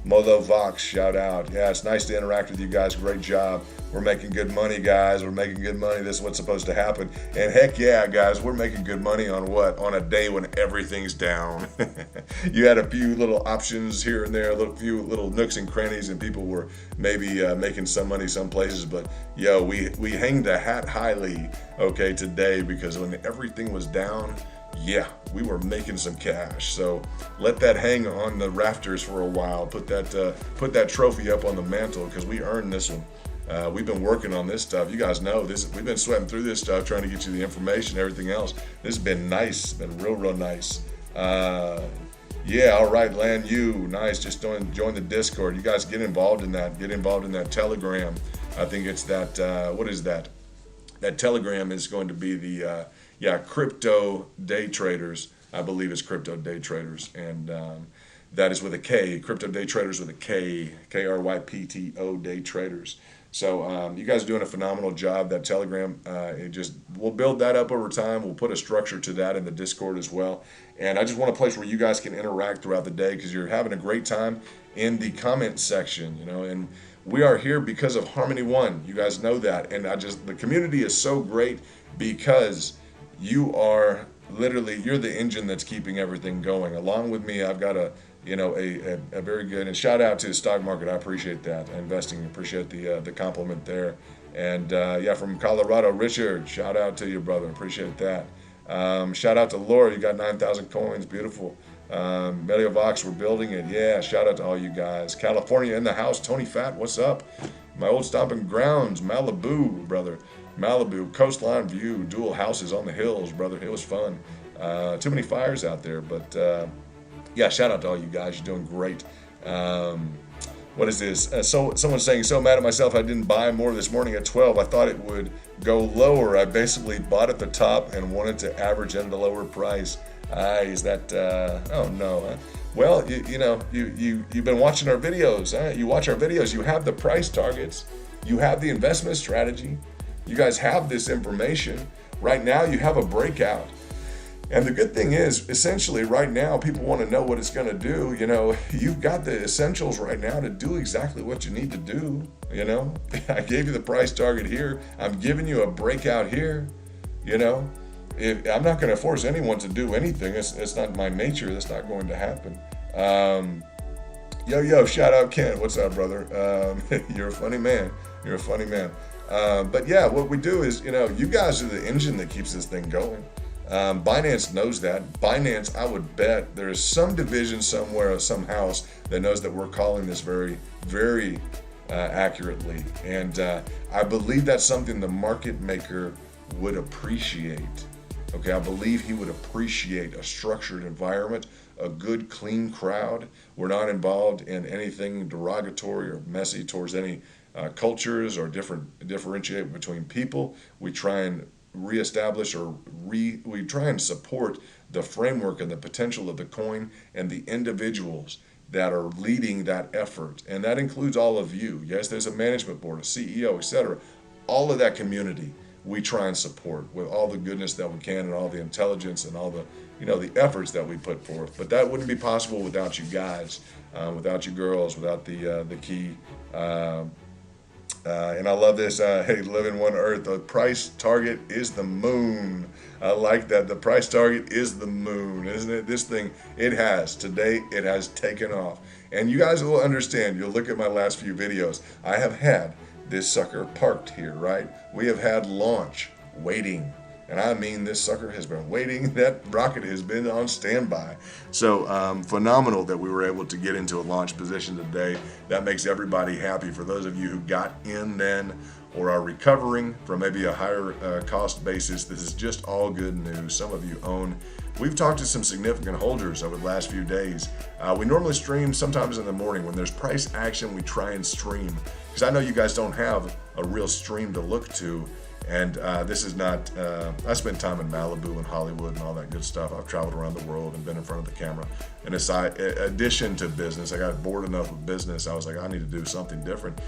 Molo Vox, shout out. Yeah, it's nice to interact with you guys. Great job. We're making good money, guys. We're making good money. This is what's supposed to happen. And heck yeah, guys, we're making good money on what? On a day when everything's down. You had a few little options here and there, a few little nooks and crannies, and people were maybe making some money some places. But yo, we hang the hat highly, okay, today, because when everything was down, yeah, we were making some cash. So let that hang on the rafters for a while. Put that trophy up on the mantle, because we earned this one. We've been working on this stuff. You guys know this. We've been sweating through this stuff, trying to get you the information, everything else. This has been nice. It's been real nice. Yeah, all right, Lan Yu, nice. Just join the Discord. You guys get involved in that. Get involved in that Telegram. I think it's that. What is that? That Telegram is going to be the Crypto Day Traders. I believe it's Crypto Day Traders, and that is with a K, Crypto Day Traders with a K, KRYPTO Day Traders. So you guys are doing a phenomenal job. That Telegram, we'll build that up over time. We'll put a structure to that in the Discord as well. And I just want a place where you guys can interact throughout the day, because you're having a great time in the comment section, and we are here because of Harmony One. You guys know that. And the community is so great because you are literally, you're the engine that's keeping everything going. Along with me, I've got a very good, and shout out to the stock market. I appreciate that. Investing, appreciate the compliment there. And from Colorado, Richard, shout out to you, brother. Appreciate that. Shout out to Laura. You got 9,000 coins. Beautiful. Mediovox, we're building it. Yeah, shout out to all you guys. California in the house. Tony Fat, what's up? My old stomping grounds, Malibu, brother. Malibu, coastline view, dual houses on the hills, brother. It was fun. Too many fires out there, but shout out to all you guys. You're doing great. What is this? Someone's saying, so mad at myself I didn't buy more this morning at 12. I thought it would go lower. I basically bought at the top and wanted to average in at a lower price. Is that, oh no. Well, you've been watching our videos. You watch our videos, you have the price targets, you have the investment strategy, you guys have this information. Right now you have a breakout. And the good thing is, essentially right now, people want to know what it's going to do. You've got the essentials right now to do exactly what you need to do. I gave you the price target here. I'm giving you a breakout here. I'm not going to force anyone to do anything. It's not my nature. That's not going to happen. Shout out Ken. What's up, brother? You're a funny man. You're a funny man. But yeah, what we do is, you guys are the engine that keeps this thing going. Binance knows that. Binance, I would bet there is some division somewhere, some house that knows that we're calling this very, very accurately. And I believe that's something the market maker would appreciate. Okay, I believe he would appreciate a structured environment, a good, clean crowd. We're not involved in anything derogatory or messy towards any cultures or differentiate between people. We try and reestablish we try and support the framework and the potential of the coin and the individuals that are leading that effort. And that includes all of you. Yes, there's a management board, a CEO, etc. All of that community we try and support with all the goodness that we can and all the intelligence and all the the efforts that we put forth. But that wouldn't be possible without you guys, without you girls, without the key. And I love this. Hey, live in one earth. The price target is the moon. I like that. The price target is the moon, isn't it? This thing, it has taken off. And you guys will understand. You'll look at my last few videos. I have had this sucker parked here, right? We have had launch waiting. And I mean, this sucker has been waiting. That rocket has been on standby. So phenomenal that we were able to get into a launch position today. That makes everybody happy. For those of you who got in then or are recovering from maybe a higher cost basis, this is just all good news. Some of you own. We've talked to some significant holders over the last few days. We normally stream sometimes in the morning. When there's price action, we try and stream. Because I know you guys don't have a real stream to look to. And this is not, I spent time in Malibu and Hollywood and all that good stuff. I've traveled around the world and been in front of the camera. And aside, addition to business, I got bored enough with business. I was like, I need to do something different.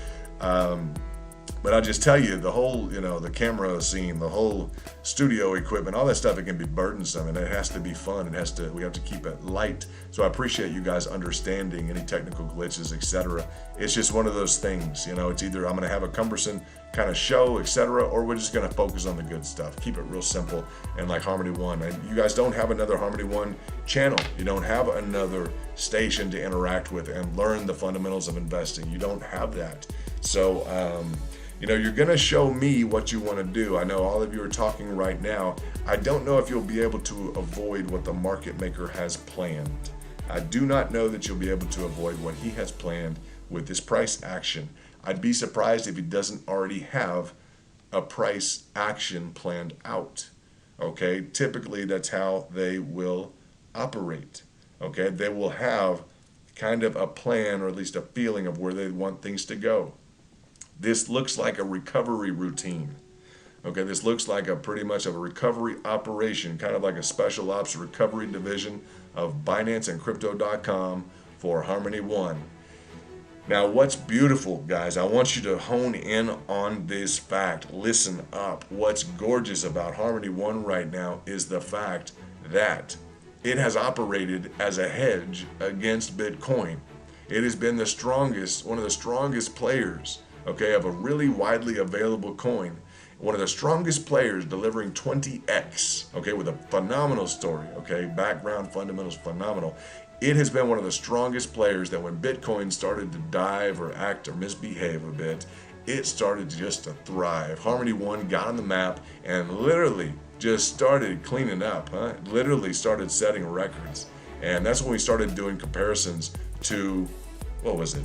But I just tell you, the whole, the camera scene, the whole studio equipment, all that stuff, it can be burdensome and it has to be fun. We have to keep it light. So I appreciate you guys understanding any technical glitches, etc. It's just one of those things, it's either I'm going to have a cumbersome kind of show, etc., or we're just going to focus on the good stuff. Keep it real simple and like Harmony One. And you guys don't have another Harmony One channel. You don't have another station to interact with and learn the fundamentals of investing. You don't have that. So, you're going to show me what you want to do. I know all of you are talking right now. I don't know if you'll be able to avoid what the market maker has planned. I do not know that you'll be able to avoid what he has planned with this price action. I'd be surprised if he doesn't already have a price action planned out. Okay, typically that's how they will operate. Okay, they will have kind of a plan or at least a feeling of where they want things to go. This looks like a recovery routine. Okay, this looks like a pretty much of a recovery operation, kind of like a special ops recovery division of Binance and Crypto.com for Harmony One. Now, what's beautiful, guys, I want you to hone in on this fact. Listen up. What's gorgeous about Harmony One right now is the fact that it has operated as a hedge against Bitcoin. It has been the strongest, one of the strongest players, okay, of a really widely available coin. One of the strongest players delivering 20x, okay, with a phenomenal story, okay, background fundamentals phenomenal. It has been one of the strongest players that when Bitcoin started to dive or act or misbehave a bit, it started just to thrive. Harmony One got on the map and literally just started cleaning up, huh? Literally started setting records. And that's when we started doing comparisons to, what was it?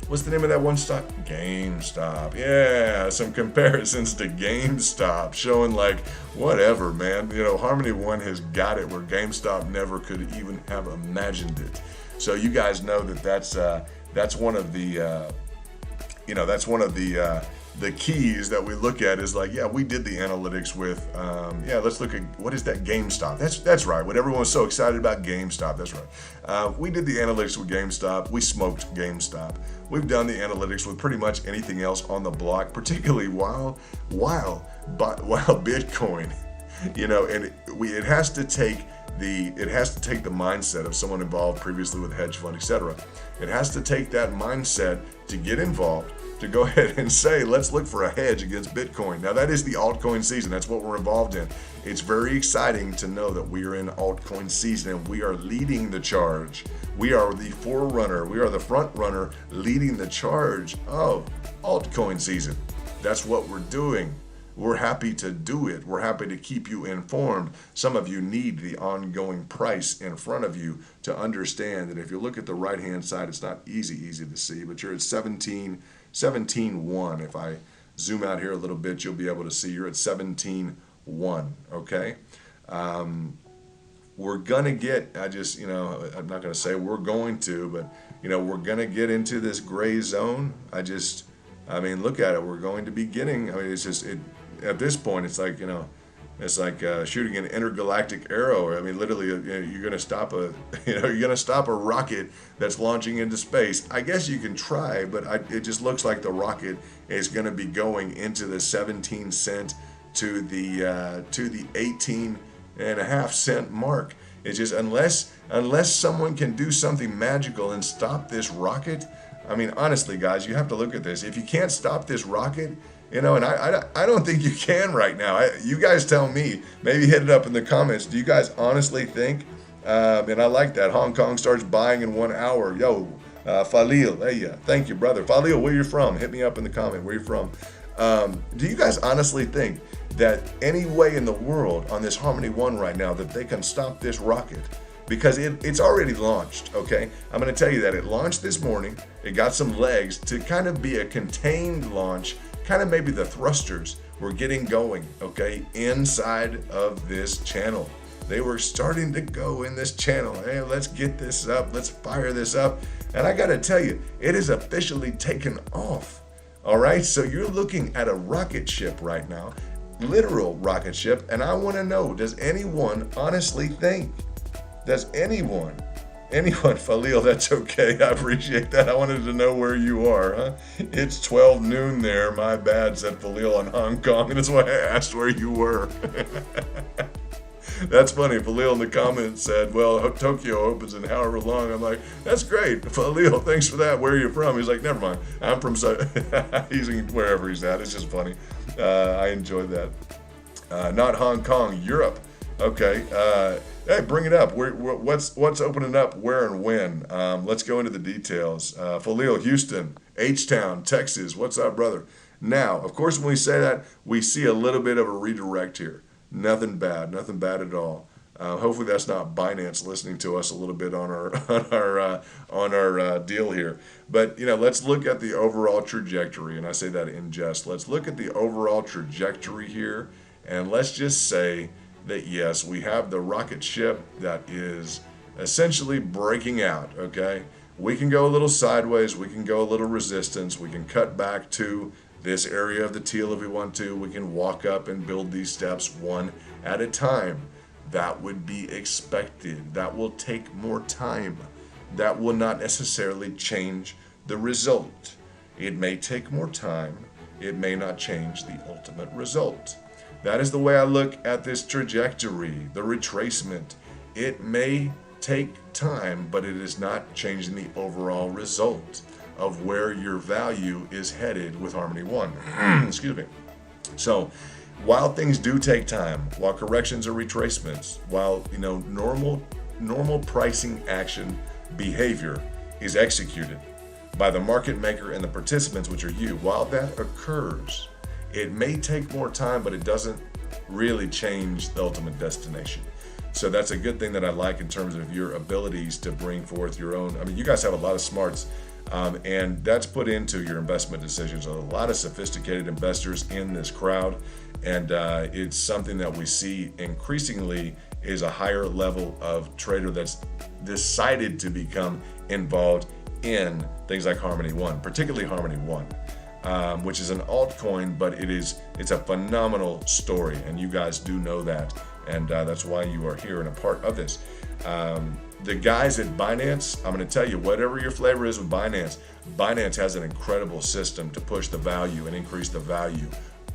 What's the name of that one stock? GameStop. Yeah, some comparisons to GameStop showing like, whatever, man. You know, Harmony One has got it where GameStop never could even have imagined it. So you guys know that that's one of the, that's one of the keys that we look at is like, yeah, we did the analytics with, let's look at, what is that? GameStop. That's right. What everyone was so excited about, GameStop. That's right. We did the analytics with GameStop. We smoked GameStop. We've done the analytics with pretty much anything else on the block, particularly while Bitcoin, and it has to take the mindset of someone involved previously with hedge fund, etc. It has to take that mindset to get involved, to go ahead and say, let's look for a hedge against Bitcoin. Now that is the altcoin season. That's what we're involved in. It's very exciting to know that we are in altcoin season and we are leading the charge. We are the forerunner. We are the front runner leading the charge of altcoin season. That's what we're doing. We're happy to do it. We're happy to keep you informed. Some of you need the ongoing price in front of you to understand that if you look at the right-hand side, it's not easy to see, but you're at 17.1. If I zoom out here a little bit, you'll be able to see you're at 17.1, okay? We're going to get, I'm not going to say we're going to, but, we're going to get into this gray zone. Look at it. We're going to be getting, it's just, at this point, it's like, it's like shooting an intergalactic arrow. Literally, you're going to stop a rocket that's launching into space. I guess you can try, but it just looks like the rocket is going to be going into the 17 cent to the 18.5 cent mark. It's just unless someone can do something magical and stop this rocket. Honestly, guys, you have to look at this. If you can't stop this rocket, and I don't think you can right now. You guys tell me. Maybe hit it up in the comments. Do you guys honestly think? And I like that. Hong Kong starts buying in 1 hour. Yo, Falil. Hey, thank you, brother. Falil, where you from? Hit me up in the comment. Where you from? Do you guys honestly think that any way in the world on this Harmony One right now that they can stop this rocket? Because it's already launched, okay? I'm going to tell you that it launched this morning. It got some legs to kind of be a contained launch. Kind of maybe the thrusters were getting going, okay, inside of this channel. They were starting to go in this channel. Hey, let's get this up. Let's fire this up. And I got to tell you, it is officially taken off. All right, so you're looking at a rocket ship right now, literal rocket ship. And I want to know, does anyone honestly think? Does anyone, Falil, that's okay. I appreciate that. I wanted to know where you are, huh? It's 12 noon there. My bad, said Falil in Hong Kong. And that's why I asked where you were. That's funny. Falil in the comments said, well, Tokyo opens in however long. I'm like, that's great. Falil, thanks for that. Where are you from? He's like, never mind. I'm from, he's wherever he's at. It's just funny. I enjoyed that. Not Hong Kong, Europe. Okay. Hey, bring it up. What's opening up where and when? Let's go into the details. Falil, Houston, H-Town, Texas. What's up, brother? Now, of course, when we say that, we see a little bit of a redirect here. Nothing bad at all. Hopefully, that's not Binance listening to us a little bit on our deal here. But let's look at the overall trajectory, and I say that in jest. Let's look at the overall trajectory here, and let's just say that yes, we have the rocket ship that is essentially breaking out, okay? We can go a little sideways, we can go a little resistance, we can cut back to this area of the teal if we want to. We can walk up and build these steps one at a time. That would be expected. That will take more time. That will not necessarily change the result. It may take more time. It may not change the ultimate result. That is the way I look at this trajectory, the retracement. It may take time, but it is not changing the overall result of where your value is headed with Harmony One. Excuse me. So while things do take time, while corrections are retracements, while normal pricing action behavior is executed by the market maker and the participants, which are you, while that occurs, it may take more time, but it doesn't really change the ultimate destination. So that's a good thing that I like in terms of your abilities to bring forth your own. I mean, you guys have a lot of smarts, and that's put into your investment decisions. A lot of sophisticated investors in this crowd, and it's something that we see increasingly is a higher level of trader that's decided to become involved in things like Harmony One, particularly Harmony One, which is an altcoin, but it's a phenomenal story, and you guys do know that, and that's why you are here and a part of this. The guys at Binance, I'm going to tell you, whatever your flavor is with Binance, Binance has an incredible system to push the value and increase the value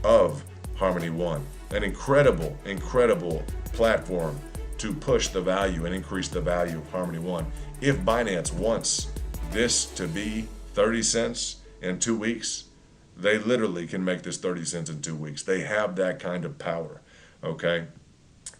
of Harmony One. An incredible platform to push the value and increase the value of Harmony One. If Binance wants this to be 30 cents in 2 weeks, they literally can make this 30 cents in 2 weeks. They have that kind of power, okay?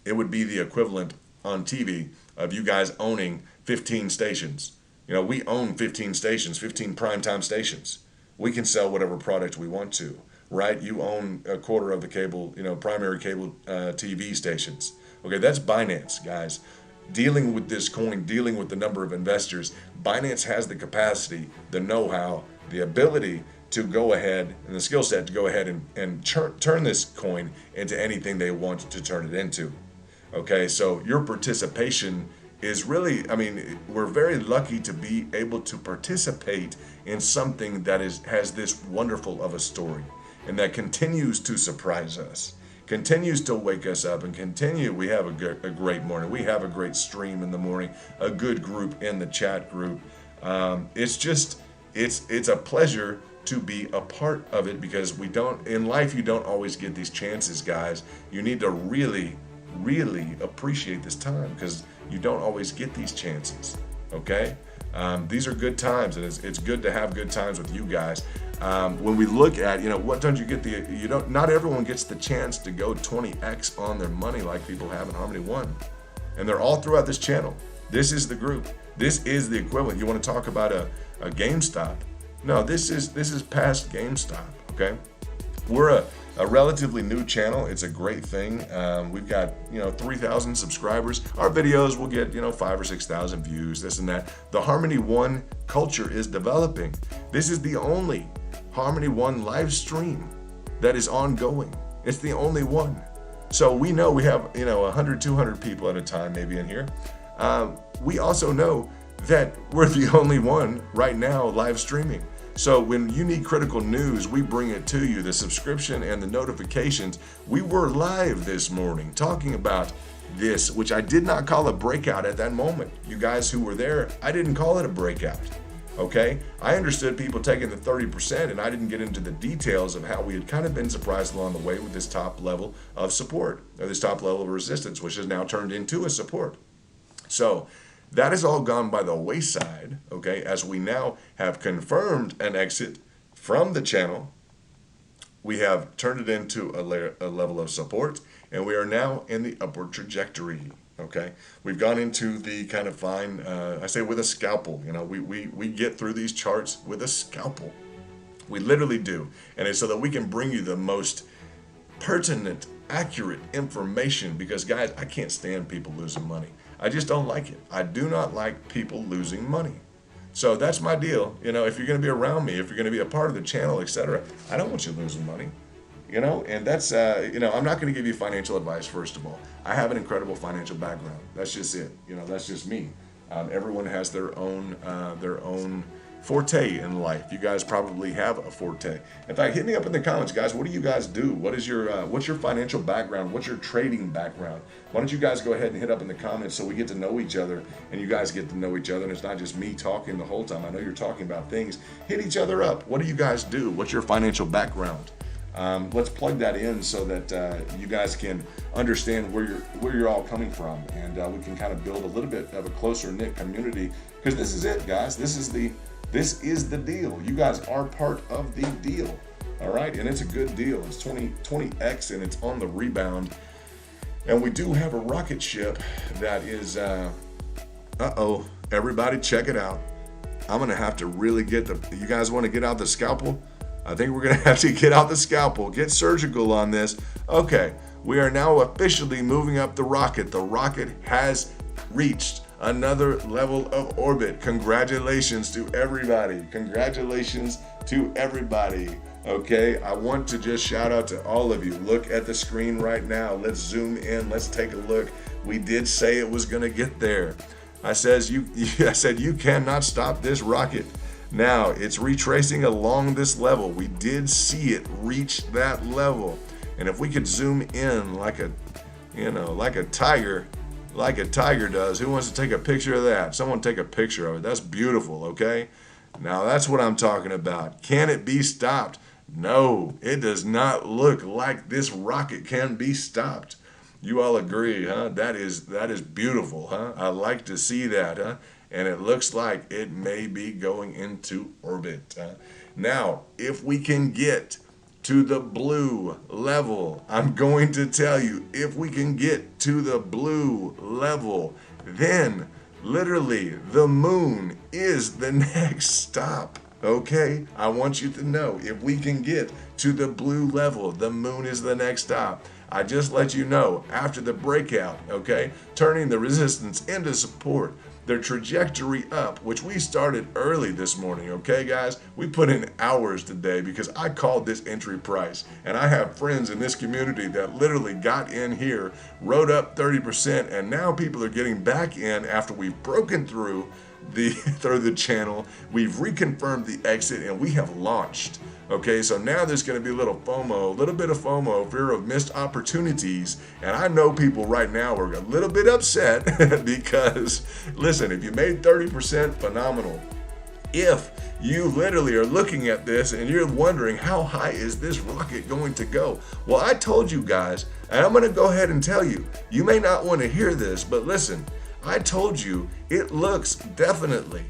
It would be the equivalent on TV of you guys owning 15 stations. We own 15 stations, 15 primetime stations. We can sell whatever product we want to, right? You own a quarter of the cable, primary cable TV stations. Okay, that's Binance, guys. Dealing with this coin, dealing with the number of investors, Binance has the capacity, the know-how, the ability to go ahead, and the skill set to go ahead and turn this coin into anything they want to turn it into. Okay, so your participation is really, we're very lucky to be able to participate in something that has this wonderful of a story, and that continues to surprise us, continues to wake us up, and we have a great morning. We have a great stream in the morning, a good group in the chat group. It's a pleasure to be a part of it, because in life you don't always get these chances, guys. You need to really appreciate this time, because you don't always get these chances. Okay, these are good times, and it's good to have good times with you guys. When we look at, what don't you get not everyone gets the chance to go 20x on their money like people have in Harmony One, and they're all throughout this channel. This is the group. This is the equivalent. You want to talk about a GameStop? No, this is past GameStop. Okay, we're a relatively new channel. It's a great thing. We've got 3,000 subscribers. Our videos will get 5,000 or 6,000 views, this and that. The Harmony One culture is developing. This is the only Harmony One live stream that is ongoing. It's the only one. So we know we have 100, 200 people at a time maybe in here. We also know that we're the only one right now live streaming. So when you need critical news, we bring it to you, the subscription and the notifications. We were live this morning talking about this, which I did not call a breakout at that moment. You guys who were there, I didn't call it a breakout, okay? I understood people taking the 30%, and I didn't get into the details of how we had kind of been surprised along the way with this top level of support, or this top level of resistance, which has now turned into a support. So that has all gone by the wayside, okay, as we now have confirmed an exit from the channel. We have turned it into a level of support, and we are now in the upward trajectory, okay? We've gone into the kind of fine, I say with a scalpel, we get through these charts with a scalpel. We literally do, and it's so that we can bring you the most pertinent, accurate information, because guys, I can't stand people losing money. I just don't like it. I do not like people losing money. So that's my deal. If you're going to be around me, if you're going to be a part of the channel, etc., I don't want you losing money. And that's, I'm not going to give you financial advice, first of all. I have an incredible financial background. That's just it. That's just me. Everyone has their own forte in life. You guys probably have a forte. In fact, hit me up in the comments, guys. What do you guys do? What's your financial background? What's your trading background? Why don't you guys go ahead and hit up in the comments so we get to know each other and you guys get to know each other, and it's not just me talking the whole time. I know you're talking about things. Hit each other up. What do you guys do? What's your financial background? Let's plug that in so that you guys can understand where you're all coming from, and we can kind of build a little bit of a closer knit community, because this is it, guys. This is the deal. You guys are part of the deal. All right, and it's a good deal. It's 20x, and it's on the rebound. And we do have a rocket ship that is everybody check it out. I'm gonna have to really you guys want to get out the scalpel? I think we're gonna have to get out the scalpel, get surgical on this. Okay, we are now officially moving up the rocket. The rocket has reached another level of orbit. Congratulations to everybody. Congratulations to everybody. Okay, I want to just shout out to all of you. Look at the screen right now. Let's zoom in. Let's take a look. We did say it was gonna get there. I said you cannot stop this rocket. Now it's retracing along this level. We did see it reach that level, and if we could zoom in like a tiger does. Who wants to take a picture of that? Someone take a picture of it. That's beautiful. Okay, now that's what I'm talking about. Can it be stopped? No, it does not look like this rocket can be stopped. You all agree, huh? That is beautiful, huh? I like to see that, huh? And it looks like it may be going into orbit. Now, if we can get to the blue level, I'm going to tell you, if we can get to the blue level, then literally the moon is the next stop. Okay, I want you to know, if we can get to the blue level, the moon is the next stop. I just let you know, after the breakout, okay, turning the resistance into support, their trajectory up, which we started early this morning, okay, guys? We put in hours today because I called this entry price, and I have friends in this community that literally got in here, rode up 30%, and now people are getting back in after we've broken through the channel. We've reconfirmed the exit, and we have launched. Okay, so now there's going to be a little bit of FOMO, fear of missed opportunities. And I know people right now are a little bit upset because, listen, if you made 30%, phenomenal. If you literally are looking at this and you're wondering, how high is this rocket going to go? Well, I told you guys, and I'm going to go ahead and tell you, you may not want to hear this, but listen, I told you it looks definitely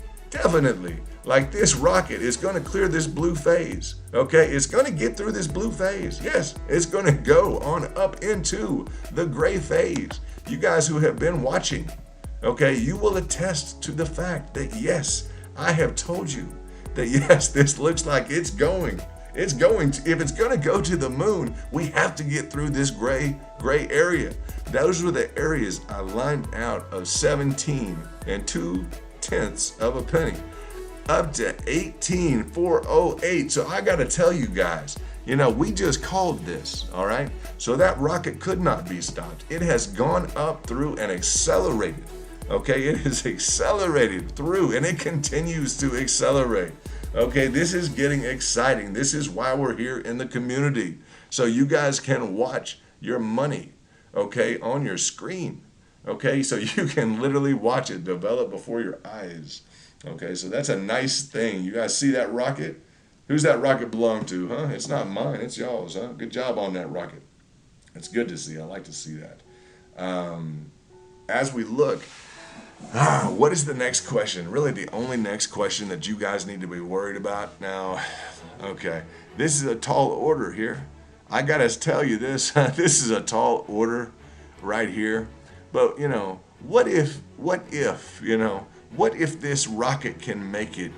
like this rocket is going to clear this blue phase. Okay, it's going to get through this blue phase. Yes, it's going to go on up into the gray phase. You guys who have been watching, okay, you will attest to the fact that yes, I have told you that yes, this looks like it's going to, if it's going to go to the moon, we have to get through this gray area. Those were the areas I lined out of 17 2/10 of a penny up to 18,408. So I got to tell you guys, we just called this, all right? So that rocket could not be stopped. It has gone up through and accelerated, okay? It is accelerated through, and it continues to accelerate. Okay, this is getting exciting. This is why we're here in the community. So you guys can watch your money, okay, on your screen. Okay, so you can literally watch it develop before your eyes. Okay, so that's a nice thing. You guys see that rocket? Who's that rocket belong to, huh? It's not mine, it's y'all's, huh? Good job on that rocket. It's good to see. I like to see that. As we look, what is the next question? Really the only next question that you guys need to be worried about now. Okay, this is a tall order here. I gotta tell you this, this is a tall order right here. But what if this rocket can make it,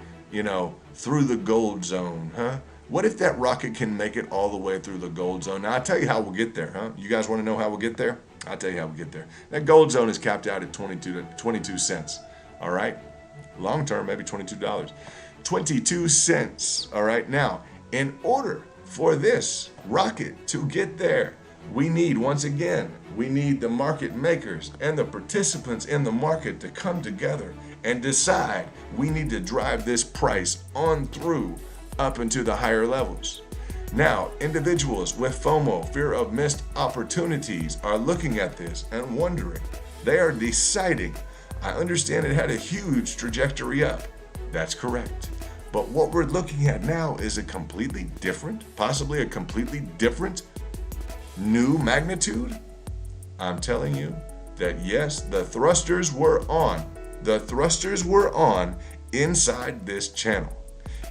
through the gold zone, huh? What if that rocket can make it all the way through the gold zone? Now I'll tell you how we'll get there, huh? You guys want to know how we'll get there? I'll tell you how we'll get there. That gold zone is capped out at 22 cents. All right, long term maybe $22. 22 cents. All right, now in order for this rocket to get there, we need, once again, we need the market makers and the participants in the market to come together and decide we need to drive this price on through up into the higher levels. Now, individuals with FOMO, fear of missed opportunities, are looking at this and wondering. They are deciding. I understand it had a huge trajectory up. That's correct. But what we're looking at now is a completely different, possibly a completely different new magnitude. I'm telling you that yes, the thrusters were on. The thrusters were on inside this channel.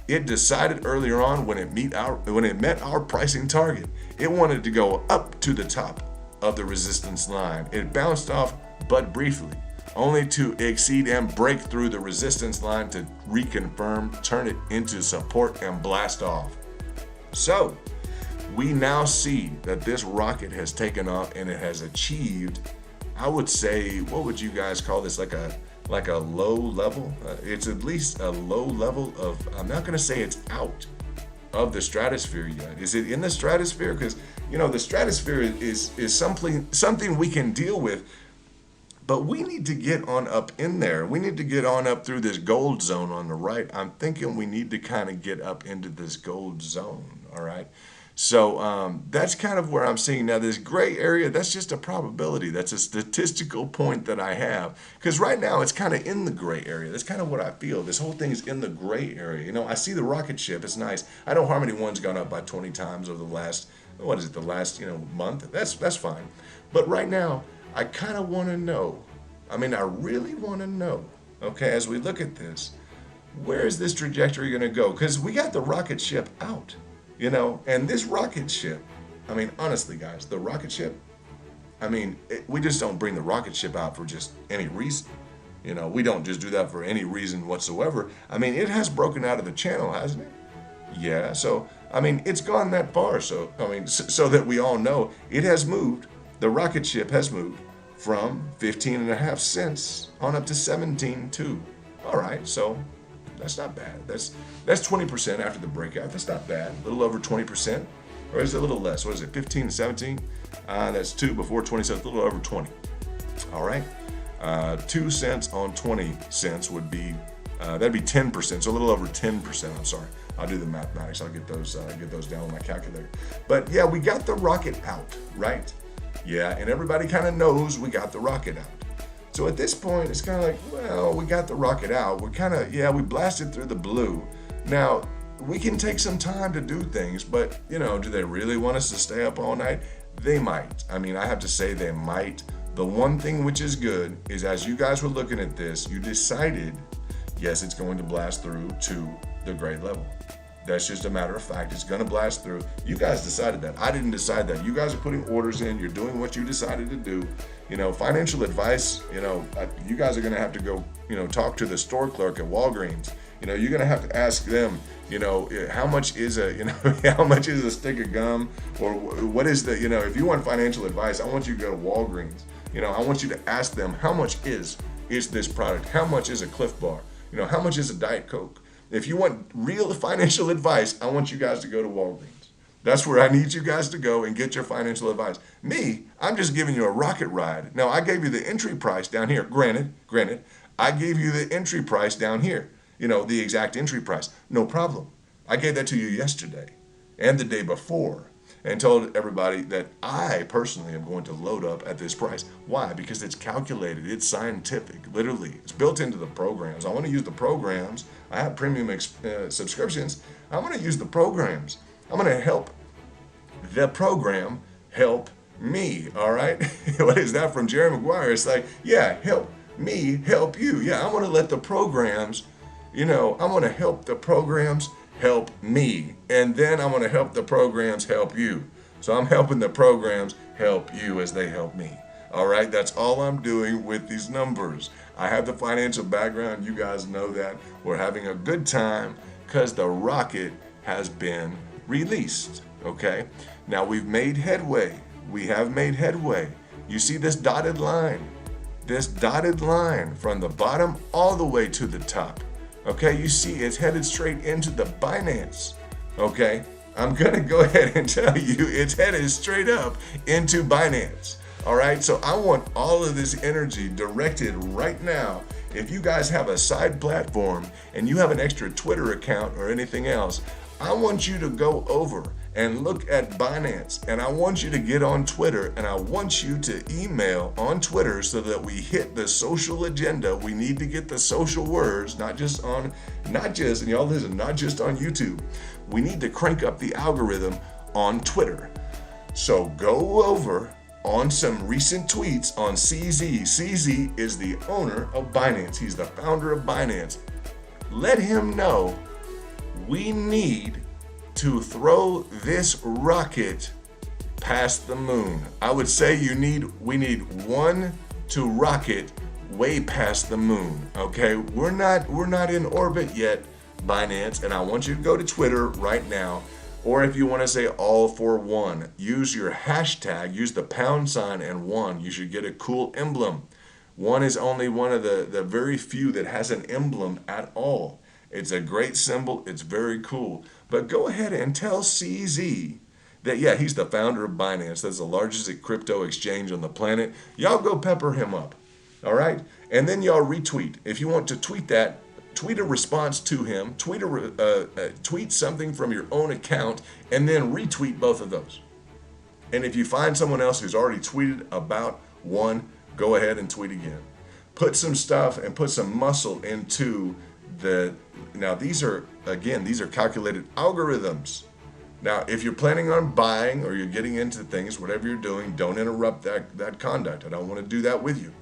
It decided earlier on when it met our pricing target, it wanted to go up to the top of the resistance line. It bounced off but briefly, only to exceed and break through the resistance line to reconfirm, turn it into support, and blast off. So we now see that this rocket has taken off and it has achieved, I would say, what would you guys call this? Like a low level? It's at least a low level of, I'm not gonna say it's out of the stratosphere yet. Is it in the stratosphere? Because, the stratosphere is something we can deal with, but we need to get on up in there. We need to get on up through this gold zone on the right. I'm thinking we need to kind of get up into this gold zone, all right? So that's kind of where I'm seeing now this gray area. That's just a probability. That's a statistical point that I have. Because right now it's kind of in the gray area. That's kind of what I feel. This whole thing is in the gray area. I see the rocket ship. It's nice. I know Harmony One's gone up by 20 times over the last, month. That's fine. But right now, I kind of want to know. I really want to know, okay, as we look at this, where is this trajectory going to go? Because we got the rocket ship out. And this rocket ship, honestly, guys, the rocket ship, we just don't bring the rocket ship out for just any reason. We don't just do that for any reason whatsoever. It has broken out of the channel, hasn't it? Yeah, so, it's gone that far. So, so that we all know it has moved. The rocket ship has moved from 15.5 cents on up to 17.2. All right, so that's not bad. That's 20% after the breakout. That's not bad. A little over 20%, or is it a little less? What is it? 15 to 17. That's 2 before 20 cents. A little over 20. All right. 2 cents on 20 cents would be that'd be 10%. So a little over 10%. I'm sorry. I'll do the mathematics. I'll get those down on my calculator. But yeah, we got the rocket out, right? Yeah, and everybody kind of knows we got the rocket out. So at this point, it's kind of like, well, we got the rocket out. We're kind of, we blasted through the blue. Now, we can take some time to do things, but, do they really want us to stay up all night? They might. I have to say they might. The one thing which is good is as you guys were looking at this, you decided, yes, it's going to blast through to the gray level. That's just a matter of fact. It's going to blast through. You guys decided that. I didn't decide that. You guys are putting orders in. You're doing what you decided to do. Financial advice, you guys are going to have to go, talk to the store clerk at Walgreens. You're going to have to ask them, how much is how much is a stick of gum, or what is the, if you want financial advice, I want you to go to Walgreens. I want you to ask them, how much is this product? How much is a Cliff Bar? How much is a Diet Coke? If you want real financial advice, I want you guys to go to Walgreens. That's where I need you guys to go and get your financial advice. Me, I'm just giving you a rocket ride. Now, I gave you the entry price down here. Granted, I gave you the entry price down here. The exact entry price. No problem. I gave that to you yesterday and the day before and told everybody that I personally am going to load up at this price. Why? Because it's calculated. It's scientific. Literally, it's built into the programs. I want to use the programs. I have premium subscriptions. I want to use the programs. I'm going to help the program help me. All right. What is that from Jerry Maguire? It's like, yeah, help me help you. Yeah, I want to let the programs, I want to help the programs help me, and then I'm going to help the programs help you. So I'm helping the programs help you as they help me. All right, that's all I'm doing with these numbers. I have the financial background. You guys know that. We're having a good time because the rocket has been released. Okay, now we've made headway. We have made headway. You see this dotted line? This dotted line from the bottom all the way to the top. Okay, you see it's headed straight into the Binance. Okay, I'm going to go ahead and tell you it's headed straight up into Binance. All right, so I want all of this energy directed right now. If you guys have a side platform and you have an extra Twitter account or anything else, I want you to go over and look at Binance, and I want you to get on Twitter, and I want you to email on Twitter so that we hit the social agenda. We need to get the social words, not just, and y'all listen, not just on YouTube. We need to crank up the algorithm on Twitter. So go over on some recent tweets on CZ. CZ is the owner of Binance. He's the founder of Binance. Let him know we need to throw this rocket past the moon. I would say we need one to rocket way past the moon. Okay, we're not in orbit yet, Binance, and I want you to go to Twitter right now. Or if you want to say all for one, use your hashtag, use the # and one. You should get a cool emblem. One is only one of the very few that has an emblem at all. It's a great symbol. It's very cool. But go ahead and tell CZ that, yeah, he's the founder of Binance. That's the largest crypto exchange on the planet. Y'all go pepper him up. All right? And then y'all retweet. If you want to tweet that, tweet a response to him, tweet something from your own account, and then retweet both of those. And if you find someone else who's already tweeted about one, go ahead and tweet again. Put some stuff and put some muscle into now these are calculated algorithms. Now, if you're planning on buying or you're getting into things, whatever you're doing, don't interrupt that conduct. I don't want to do that with you.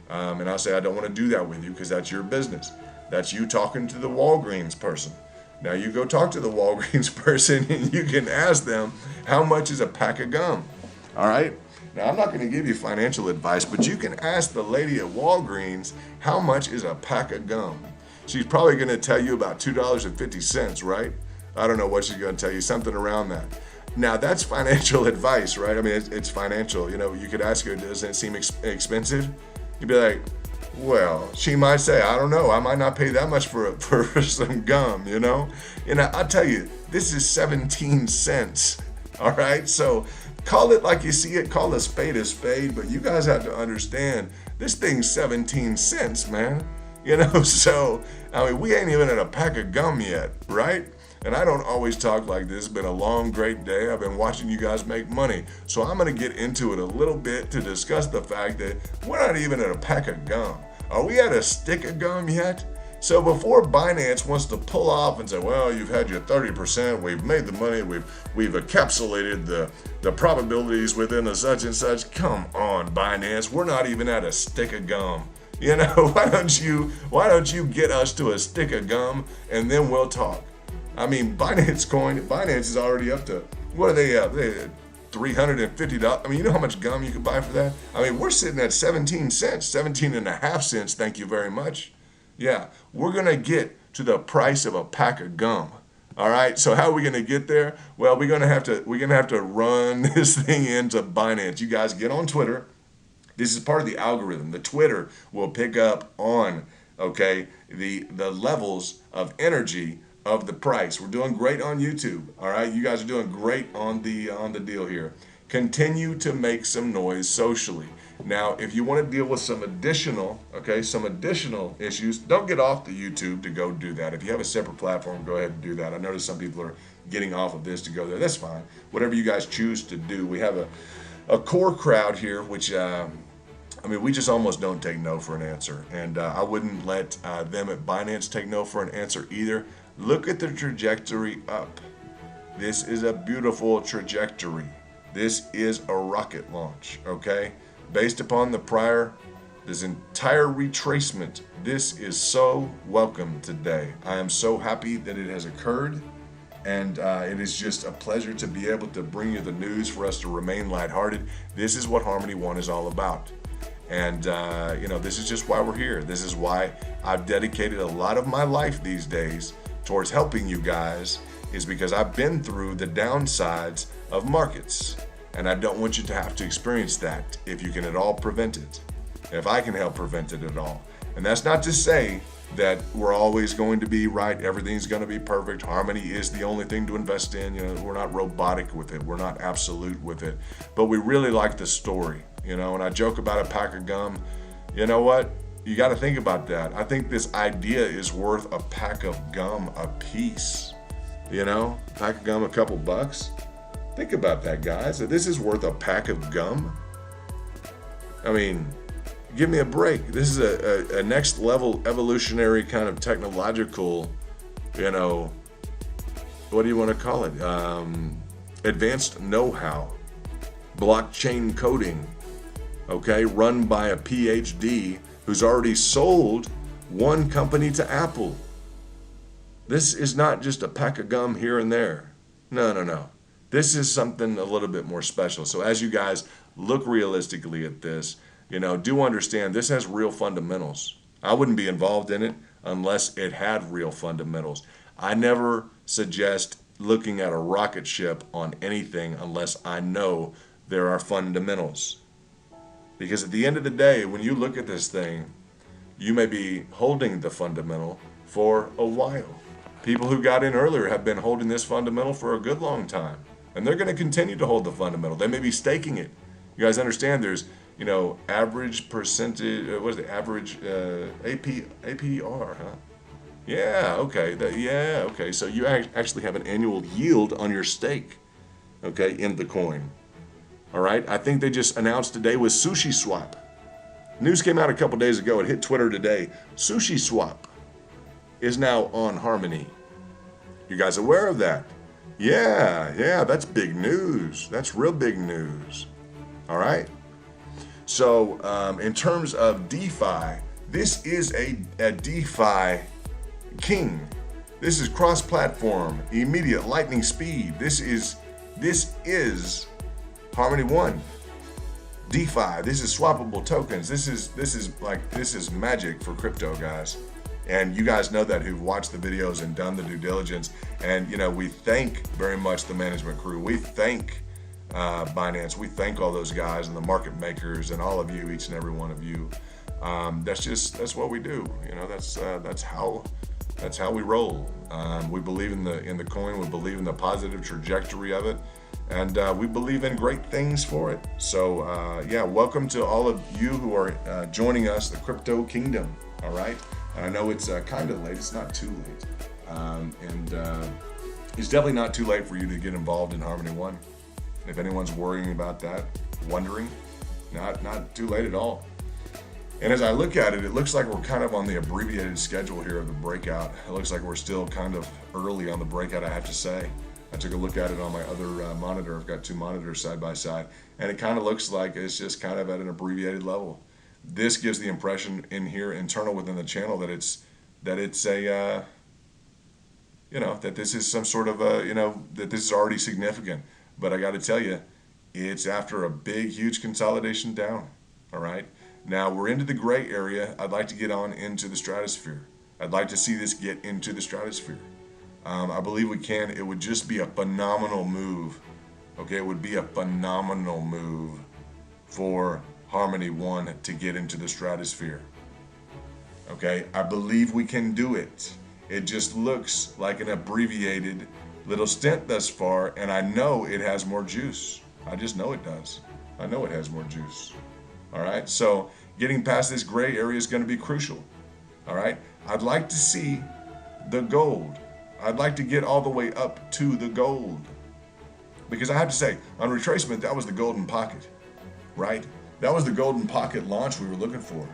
And I'll say I don't want to do that with you because that's your business. That's you talking to the Walgreens person. Now you go talk to the Walgreens person and you can ask them, how much is a pack of gum? All right? Now I'm not going to give you financial advice, but you can ask the lady at Walgreens, how much is a pack of gum? She's probably going to tell you about $2.50, right? I don't know what she's going to tell you, something around that. Now that's financial advice, right? I mean, it's financial. You know, you could ask her, doesn't it seem expensive? You'd be like, well, she might say, I don't know, I might not pay that much for some gum, you know? And I'll tell you, this is 17 cents, all right? So call it like you see it, call a spade, but you guys have to understand, this thing's 17 cents, man. You know, so, I mean, we ain't even at a pack of gum yet, right? And I don't always talk like this. It's been a long, great day. I've been watching you guys make money. So I'm going to get into it a little bit to discuss the fact that we're not even at a pack of gum. Are we at a stick of gum yet? So before Binance wants to pull off and say, well, you've had your 30%, we've made the money, we've encapsulated the probabilities within a such and such. Come on, Binance. We're not even at a stick of gum. You know, why don't you get us to a stick of gum and then we'll talk. I mean, Binance is already up to, what are they up? They're $350. I mean, you know how much gum you could buy for that? I mean, we're sitting at 17 cents, 17 and a half cents. Thank you very much. Yeah, we're going to get to the price of a pack of gum. All right. So how are we going to get there? Well, we're going to have to run this thing into Binance. You guys get on Twitter. This is part of the algorithm. The Twitter will pick up on, okay, the levels of energy of the price. We're doing great on YouTube. All right, you guys are doing great on the deal here. Continue to make some noise socially. Now, if you want to deal with some additional issues, don't get off the YouTube to go do that. If you have a separate platform, go ahead and do that. I notice some people are getting off of this to go there. That's fine. Whatever you guys choose to do. We have a core crowd here, which I mean, we just almost don't take no for an answer. And I wouldn't let them at Binance take no for an answer either. Look at the trajectory up. This is a beautiful trajectory. This is a rocket launch, okay? Based upon this entire retracement, this is so welcome today. I am so happy that it has occurred. And it is just a pleasure to be able to bring you the news for us to remain lighthearted. This is what Harmony One is all about. And, this is just why we're here. This is why I've dedicated a lot of my life these days towards helping you guys, is because I've been through the downsides of markets. And I don't want you to have to experience that if you can at all prevent it. if I can help prevent it at all. And that's not to say that we're always going to be right, everything's going to be perfect. Harmony is the only thing to invest in. We're not robotic with it, we're not absolute with it, but we really like the story. And I joke about a pack of gum. You know what? You got to think about that. I think this idea is worth a pack of gum a piece. A pack of gum, a couple bucks. Think about that, guys. This is worth a pack of gum. I mean, give me a break. This is a next level evolutionary kind of technological, what do you want to call it? Advanced know-how, blockchain coding, okay, run by a PhD who's already sold one company to Apple. This is not just a pack of gum here and there. No. This is something a little bit more special. So as you guys look realistically at this, do understand this has real fundamentals. I wouldn't be involved in it unless it had real fundamentals. I never suggest looking at a rocket ship on anything unless I know there are fundamentals. Because at the end of the day, when you look at this thing, you may be holding the fundamental for a while. People who got in earlier have been holding this fundamental for a good long time. And they're going to continue to hold the fundamental. They may be staking it. You guys understand there's, average percentage, what is the average APR, huh? Yeah, okay. Okay. So you actually have an annual yield on your stake, okay, in the coin. All right. I think they just announced today with Sushi Swap. News came out a couple days ago. It hit Twitter today. Sushi Swap is now on Harmony. You guys aware of that? Yeah, that's big news. That's real big news. All right. So in terms of DeFi, this is a DeFi king. This is cross-platform, immediate lightning speed. This is Harmony One. DeFi. This is swappable tokens. This is magic for crypto, guys. And you guys know that who've watched the videos and done the due diligence. And, we thank very much the management crew. We thank Binance. We thank all those guys and the market makers and all of you, each and every one of you. That's what we do. That's how we roll. We believe in the coin. We believe in the positive trajectory of it. And we believe in great things for it. So, welcome to all of you who are joining us, the Crypto Kingdom. All right. I know it's kind of late. It's not too late. It's definitely not too late for you to get involved in Harmony One. If anyone's worrying about that, wondering, not too late at all. And as I look at it, it looks like we're kind of on the abbreviated schedule here of the breakout. It looks like we're still kind of early on the breakout, I have to say. I took a look at it on my other monitor. I've got two monitors side by side. And it kind of looks like it's just kind of at an abbreviated level. This gives the impression in here, internal within the channel, that it's a, that this is some sort of that this is already significant. But I got to tell you, it's after a big, huge consolidation down. All right. Now we're into the gray area. I'd like to get on into the stratosphere. I'd like to see this get into the stratosphere. I believe we can. It would just be a phenomenal move. Okay, it would be a phenomenal move for Harmony One to get into the stratosphere. Okay, I believe we can do it. It just looks like an abbreviated little stint thus far, and I know it has more juice. I just know it does. I know it has more juice. All right, so getting past this gray area is going to be crucial. All right, I'd like to see the gold. I'd like to get all the way up to the gold. Because I have to say, on retracement, that was the golden pocket, right? That was the golden pocket launch we were looking for,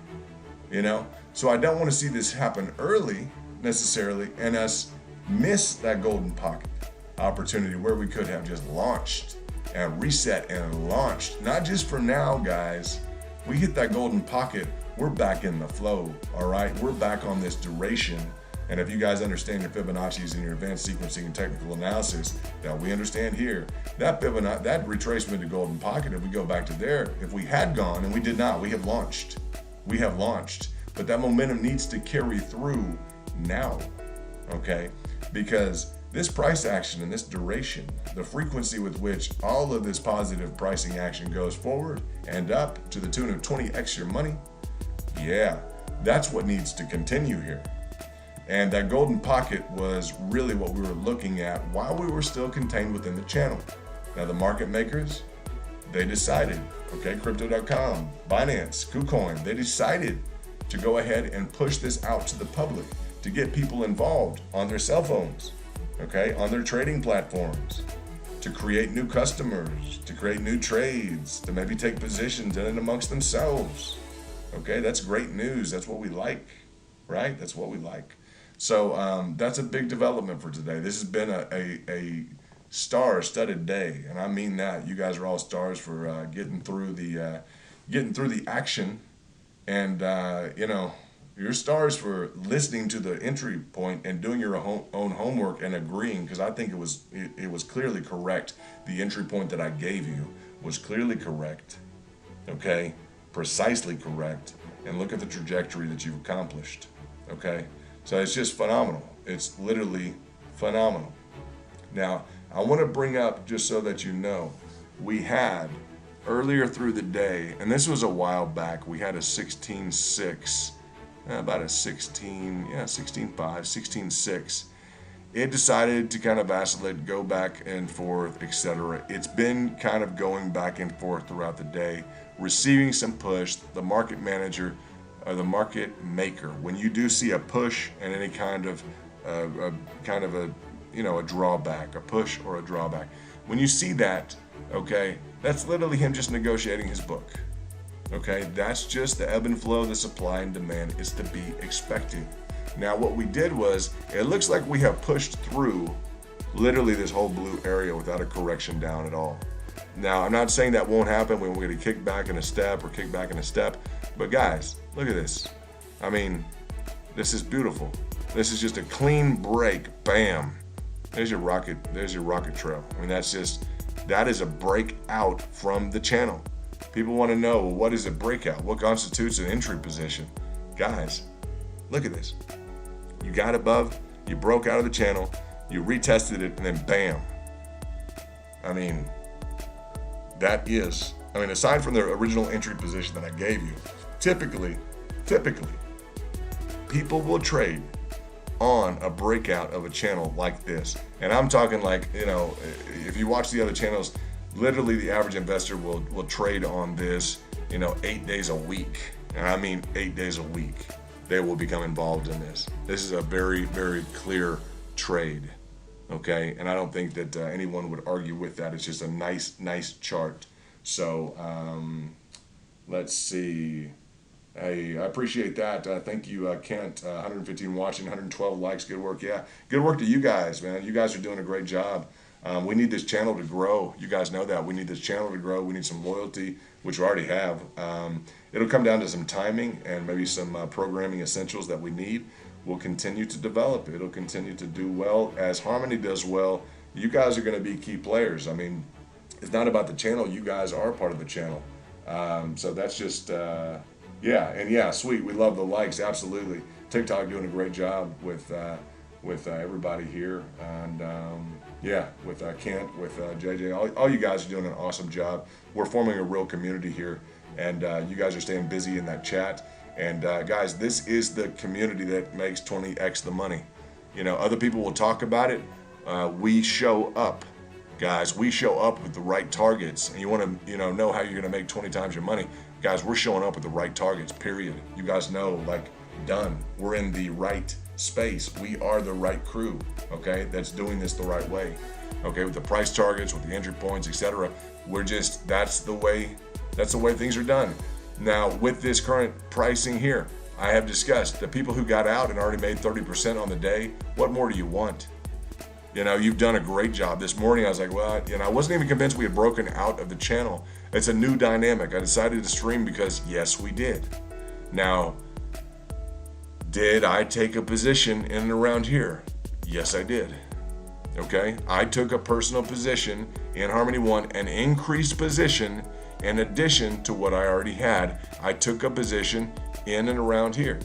So I don't want to see this happen early, necessarily, and us miss that golden pocket opportunity where we could have just launched and reset and launched. Not just for now, guys. We hit that golden pocket, we're back in the flow, all right? We're back on this duration. And if you guys understand your Fibonacci's and your advanced sequencing and technical analysis that we understand here, that retracement to golden pocket, if we go back to there, if we had gone, and we did not, we have launched. But that momentum needs to carry through now, okay? Because this price action and this duration, the frequency with which all of this positive pricing action goes forward and up to the tune of 20x your money, Yeah, that's what needs to continue here. And that golden pocket was really what we were looking at while we were still contained within the channel. Now the market makers, they decided, okay, Crypto.com, Binance, KuCoin, they decided to go ahead and push this out to the public to get people involved on their cell phones, okay, on their trading platforms, to create new customers, to create new trades, to maybe take positions in it amongst themselves. Okay, that's great news. That's what we like, right? That's what we like. So that's a big development for today. This has been a star-studded day, and I mean that. You guys are all stars for getting through the action, and you're stars for listening to the entry point and doing your own homework and agreeing, because I think it was clearly correct. The entry point that I gave you was clearly correct, okay, precisely correct, and look at the trajectory that you've accomplished, okay? So it's just phenomenal. It's literally phenomenal. Now, I want to bring up, just so that you know, we had earlier through the day, and this was a while back, we had a 16.6, about a 16.5, 16.6. It decided to kind of vacillate, go back and forth, etc. It's been kind of going back and forth throughout the day, receiving some push. The market manager, or the market maker, when you do see a push and any kind of a drawback, a push or a drawback, when you see that, okay, that's literally him just negotiating his book. Okay, that's just the ebb and flow, the supply and demand is to be expected. Now what we did was, it looks like we have pushed through literally this whole blue area without a correction down at all. Now I'm not saying that won't happen when we're going to kick back in a step or kick back in a step, but guys, look at this. I mean, this is beautiful. This is just a clean break, bam. There's your rocket trail. I mean, that is a breakout from the channel. People want to know, well, what is a breakout? What constitutes an entry position? Guys, look at this. You got above, you broke out of the channel, you retested it, and then bam. I mean, aside from the original entry position that I gave you, typically, people will trade on a breakout of a channel like this. And I'm talking like, if you watch the other channels, literally the average investor will trade on this, 8 days a week. And I mean 8 days a week. They will become involved in this. This is a very, very clear trade, okay? And I don't think that anyone would argue with that. It's just a nice chart. So let's see. Hey, I appreciate that. Thank you, Kent. 115 watching, 112 likes. Good work. Yeah, good work to you guys, man. You guys are doing a great job. We need this channel to grow. You guys know that. We need this channel to grow. We need some loyalty, which we already have. It'll come down to some timing and maybe some programming essentials that we need. We'll continue to develop. It'll continue to do well. As Harmony does well, you guys are going to be key players. I mean, it's not about the channel. You guys are part of the channel. So that's just, yeah, sweet. We love the likes. Absolutely. TikTok doing a great job with everybody here. And, with Kent, with JJ, all you guys are doing an awesome job. We're forming a real community here, and you guys are staying busy in that chat. And guys, this is the community that makes 20x the money. Other people will talk about it. We show up, guys. We show up with the right targets. And you want to, know how you're going to make 20 times your money, guys. We're showing up with the right targets. Period. You guys know, done. We're in the right space. We are the right crew, okay, that's doing this the right way, okay, with the price targets, with the entry points, etc. That's the way things are done. Now, with this current pricing here, I have discussed the people who got out and already made 30% on the day. What more do you want? You've done a great job. This morning I was like, well, I wasn't even convinced we had broken out of the channel. It's a new dynamic. I decided to stream because yes, we did. Now, did I take a position in and around here? Yes, I did. Okay, I took a personal position in Harmony One, an increased position in addition to what I already had. I took a position in and around here.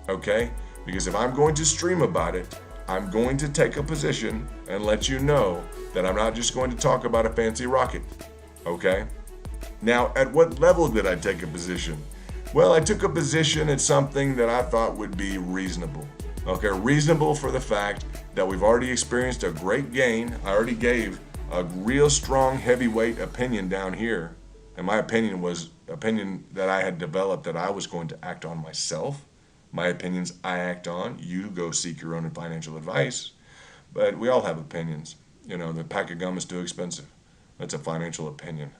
Okay, because if I'm going to stream about it, I'm going to take a position and let you know that I'm not just going to talk about a fancy rocket. Okay, now at what level did I take a position? Well, I took a position at something that I thought would be reasonable. Okay, reasonable for the fact that we've already experienced a great gain. I already gave a real strong heavyweight opinion down here. And my opinion was opinion that I had developed that I was going to act on myself. My opinions I act on. You go seek your own financial advice. But we all have opinions. You know, the pack of gum is too expensive. That's a financial opinion.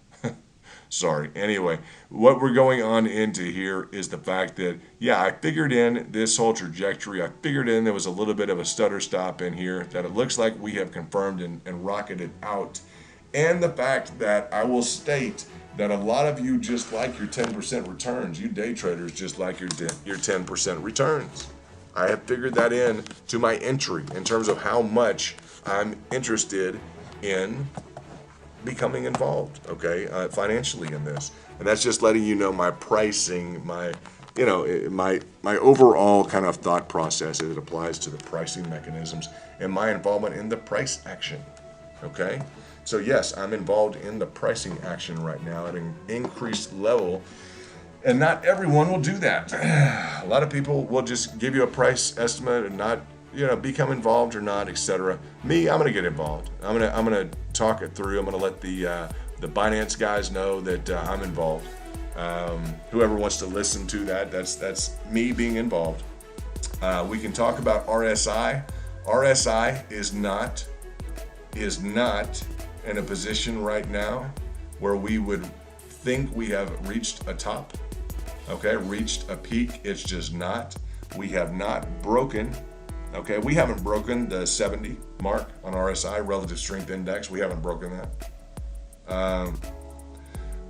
Sorry. Anyway, what we're going on into here is the fact that, yeah, I figured in this whole trajectory. I figured in there was a little bit of a stutter stop in here that it looks like we have confirmed and rocketed out. And the fact that I will state that a lot of you just like your 10% returns. You day traders just like your 10% returns. I have figured that in to my entry in terms of how much I'm interested in becoming involved, okay, financially in this. And that's just letting you know my pricing, my overall kind of thought process as it applies to the pricing mechanisms and my involvement in the price action, okay? So yes, I'm involved in the pricing action right now at an increased level, and not everyone will do that. A lot of people will just give you a price estimate and not, become involved or not, etc. Me, I'm gonna get involved. I'm gonna talk it through. I'm gonna let the Binance guys know that I'm involved. Whoever wants to listen to that, that's me being involved. We can talk about RSI. RSI is not in a position right now where we would think we have reached a top, okay, reached a peak. It's just not. We have not broken, okay, we haven't broken the 70 mark on RSI, relative strength index. We haven't broken that.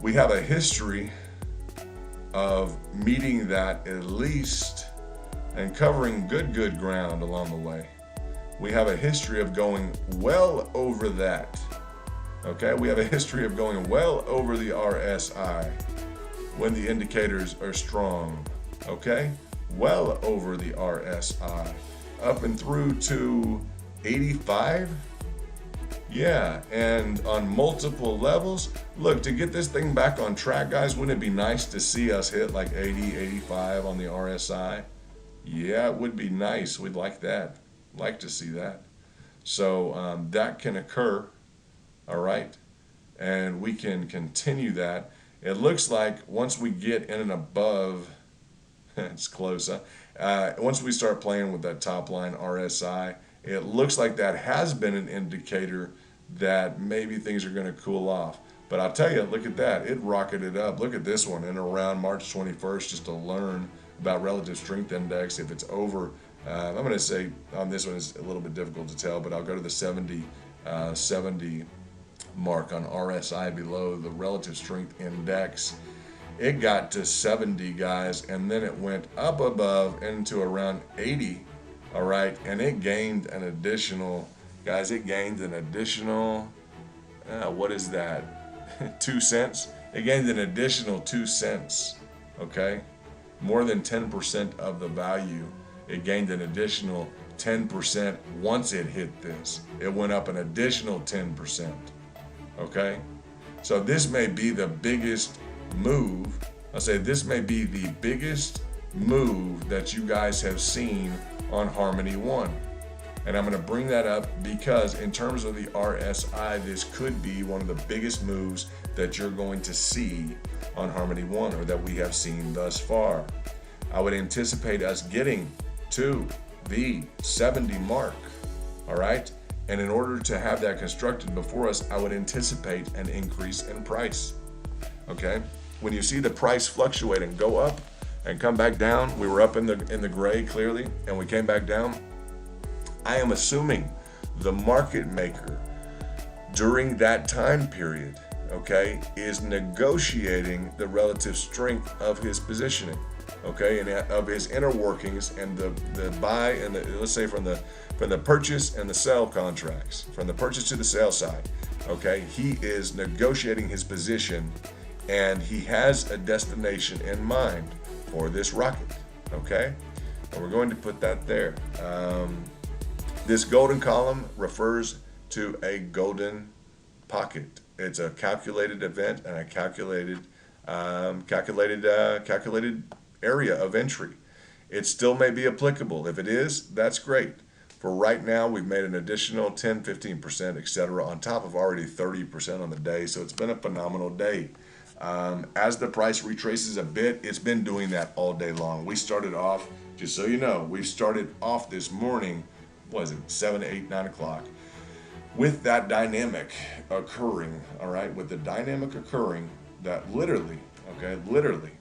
We have a history of meeting that at least and covering good ground along the way. We have a history of going well over that. Okay, we have a history of going well over the RSI when the indicators are strong. Okay, well over the RSI, up and through to 85. Yeah, and on multiple levels. Look, to get this thing back on track, guys, wouldn't it be nice to see us hit like 80, 85 on the RSI? Yeah, it would be nice. We'd like that. Like to see that. So that can occur. All right, and we can continue that. It looks like once we get in and above, it's close, huh? Once we start playing with that top line RSI, it looks like that has been an indicator that maybe things are going to cool off. But I'll tell you, look at that. It rocketed up. Look at this one in around March 21st, just to learn about relative strength index. If it's over, I'm going to say on this one is a little bit difficult to tell, but I'll go to the 70 mark on RSI below the relative strength index. It got to 70, guys, and then it went up above into around 80. All right, and it gained an additional, guys, what is that? 2 cents. It gained an additional 2 cents. Okay, more than 10% of the value. It gained an additional 10% once it hit this. It went up an additional 10%. Okay, so this may be the biggest move. I'll say this may be the biggest move that you guys have seen on Harmony One. And I'm going to bring that up because in terms of the RSI, this could be one of the biggest moves that you're going to see on Harmony One, or that we have seen thus far. I would anticipate us getting to the 70 mark. All right. And in order to have that constructed before us, I would anticipate an increase in price. Okay, when you see the price fluctuate and go up and come back down, we were up in the gray clearly, and we came back down. I am assuming the market maker during that time period, okay, is negotiating the relative strength of his positioning, okay, and of his inner workings and the buy and the, let's say from the purchase and the sell contracts, from the purchase to the sell side, okay, he is negotiating his position and he has a destination in mind for this rocket, okay, and we're going to put that there. This golden column refers to a golden pocket. It's a calculated event and a calculated calculated area of entry. It still may be applicable. If it is, that's great. For right now, we've made an additional 10, 15%, etc., on top of already 30% on the day. So it's been a phenomenal day. As the price retraces a bit, it's been doing that all day long. We started off, just so you know, we started off this morning, what is it, 7, 8, 9 o'clock, with that dynamic occurring, all right, with the dynamic occurring that literally, okay, literally,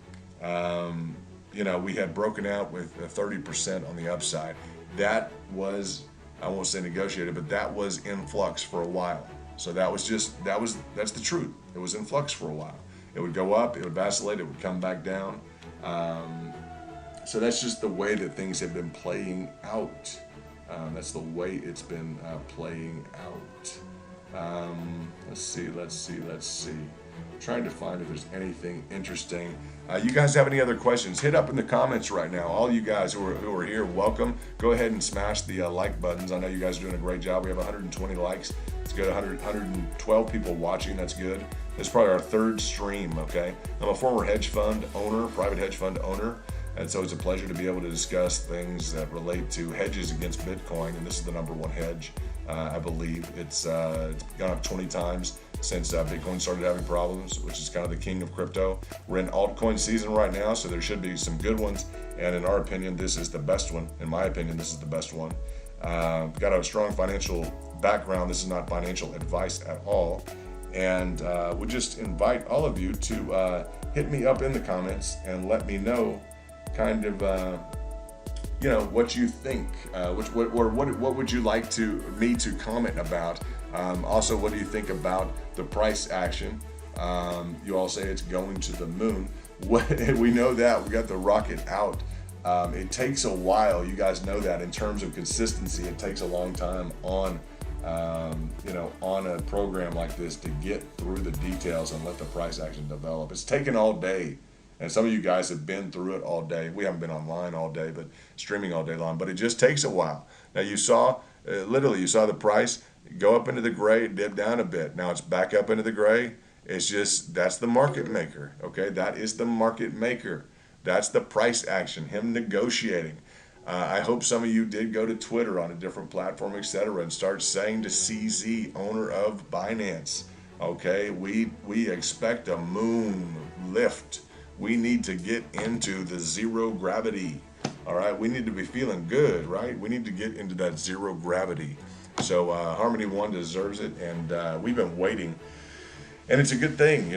we had broken out with a 30% on the upside. That was, I won't say negotiated, but that was in flux for a while. So that's the truth. It was in flux for a while. It would go up, it would vacillate, it would come back down. So that's just the way that things have been playing out. That's the way it's been playing out. Let's see. Trying to find if there's anything interesting. You guys have any other questions? Hit up in the comments right now. All you guys who are here, welcome. Go ahead and smash the like buttons. I know you guys are doing a great job. We have 120 likes. It's good. 112 people watching. That's good. This is probably our third stream. Okay. I'm a former hedge fund owner, private hedge fund owner. And so it's a pleasure to be able to discuss things that relate to hedges against Bitcoin. And this is the number one hedge, I believe. It's gone up 20 times since Bitcoin started having problems, which is kind of the king of crypto. We're in altcoin season right now, so there should be some good ones. And in our opinion, this is the best one. In my opinion, this is the best one. Got a strong financial background. This is not financial advice at all. And would just invite all of you to hit me up in the comments and let me know kind of what you think. What would you like me to comment about? Also, what do you think about the price action? You all say it's going to the moon. We know that. We got the rocket out. It takes a while. You guys know that. In terms of consistency, it takes a long time on a program like this to get through the details and let the price action develop. It's taken all day. And some of you guys have been through it all day. We haven't been online all day, but streaming all day long. But it just takes a while. Now you saw the price go up into the gray, dip down a bit. Now it's back up into the gray. It's just, that's the market maker, okay? That is the market maker. That's the price action, him negotiating. I hope some of you did go to Twitter on a different platform, etc., and start saying to CZ, owner of Binance, okay, we expect a moon lift. We need to get into the zero gravity, all right? We need to be feeling good, right? We need to get into that zero gravity. So Harmony One deserves it, and we've been waiting, and it's a good thing.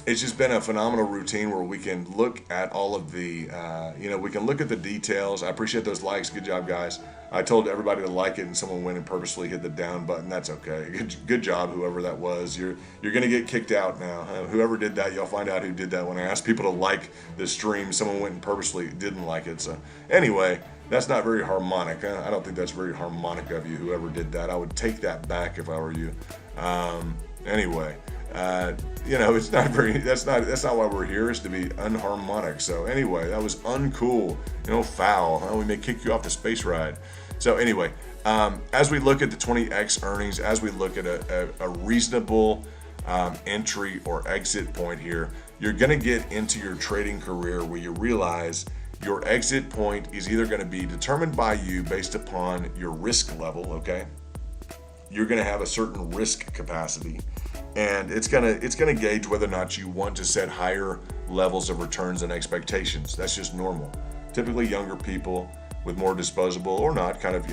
It's just been a phenomenal routine where we can look at all of the, we can look at the details. I appreciate those likes. Good job, guys. I told everybody to like it, and someone went and purposely hit the down button. That's okay. Good job, whoever that was. You're going to get kicked out now. Whoever did that, you'll find out who did that. When I asked people to like the stream, someone went and purposely didn't like it. So anyway, that's not very harmonic. I don't think that's very harmonic of you, whoever did that. I would take that back if I were you. Anyway. It's not very, that's not why we're here, is to be unharmonic. So anyway, that was uncool, foul. We may kick you off the space ride. So anyway, as we look at the 20x earnings, as we look at a reasonable entry or exit point here, you're going to get into your trading career where you realize your exit point is either going to be determined by you based upon your risk level, okay? You're going to have a certain risk capacity. And it's gonna gauge whether or not you want to set higher levels of returns and expectations. That's just normal. Typically, younger people with more disposable or not, kind of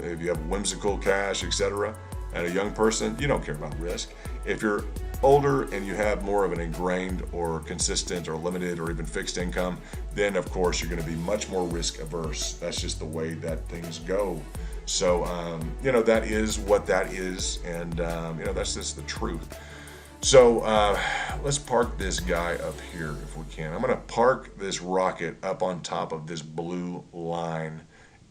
if you have whimsical cash, etc. And a young person, you don't care about risk. If you're older and you have more of an ingrained or consistent or limited or even fixed income, then of course you're going to be much more risk averse. That's just the way that things go. So, that is what that is, and, that's just the truth. So, let's park this guy up here if we can. I'm going to park this rocket up on top of this blue line,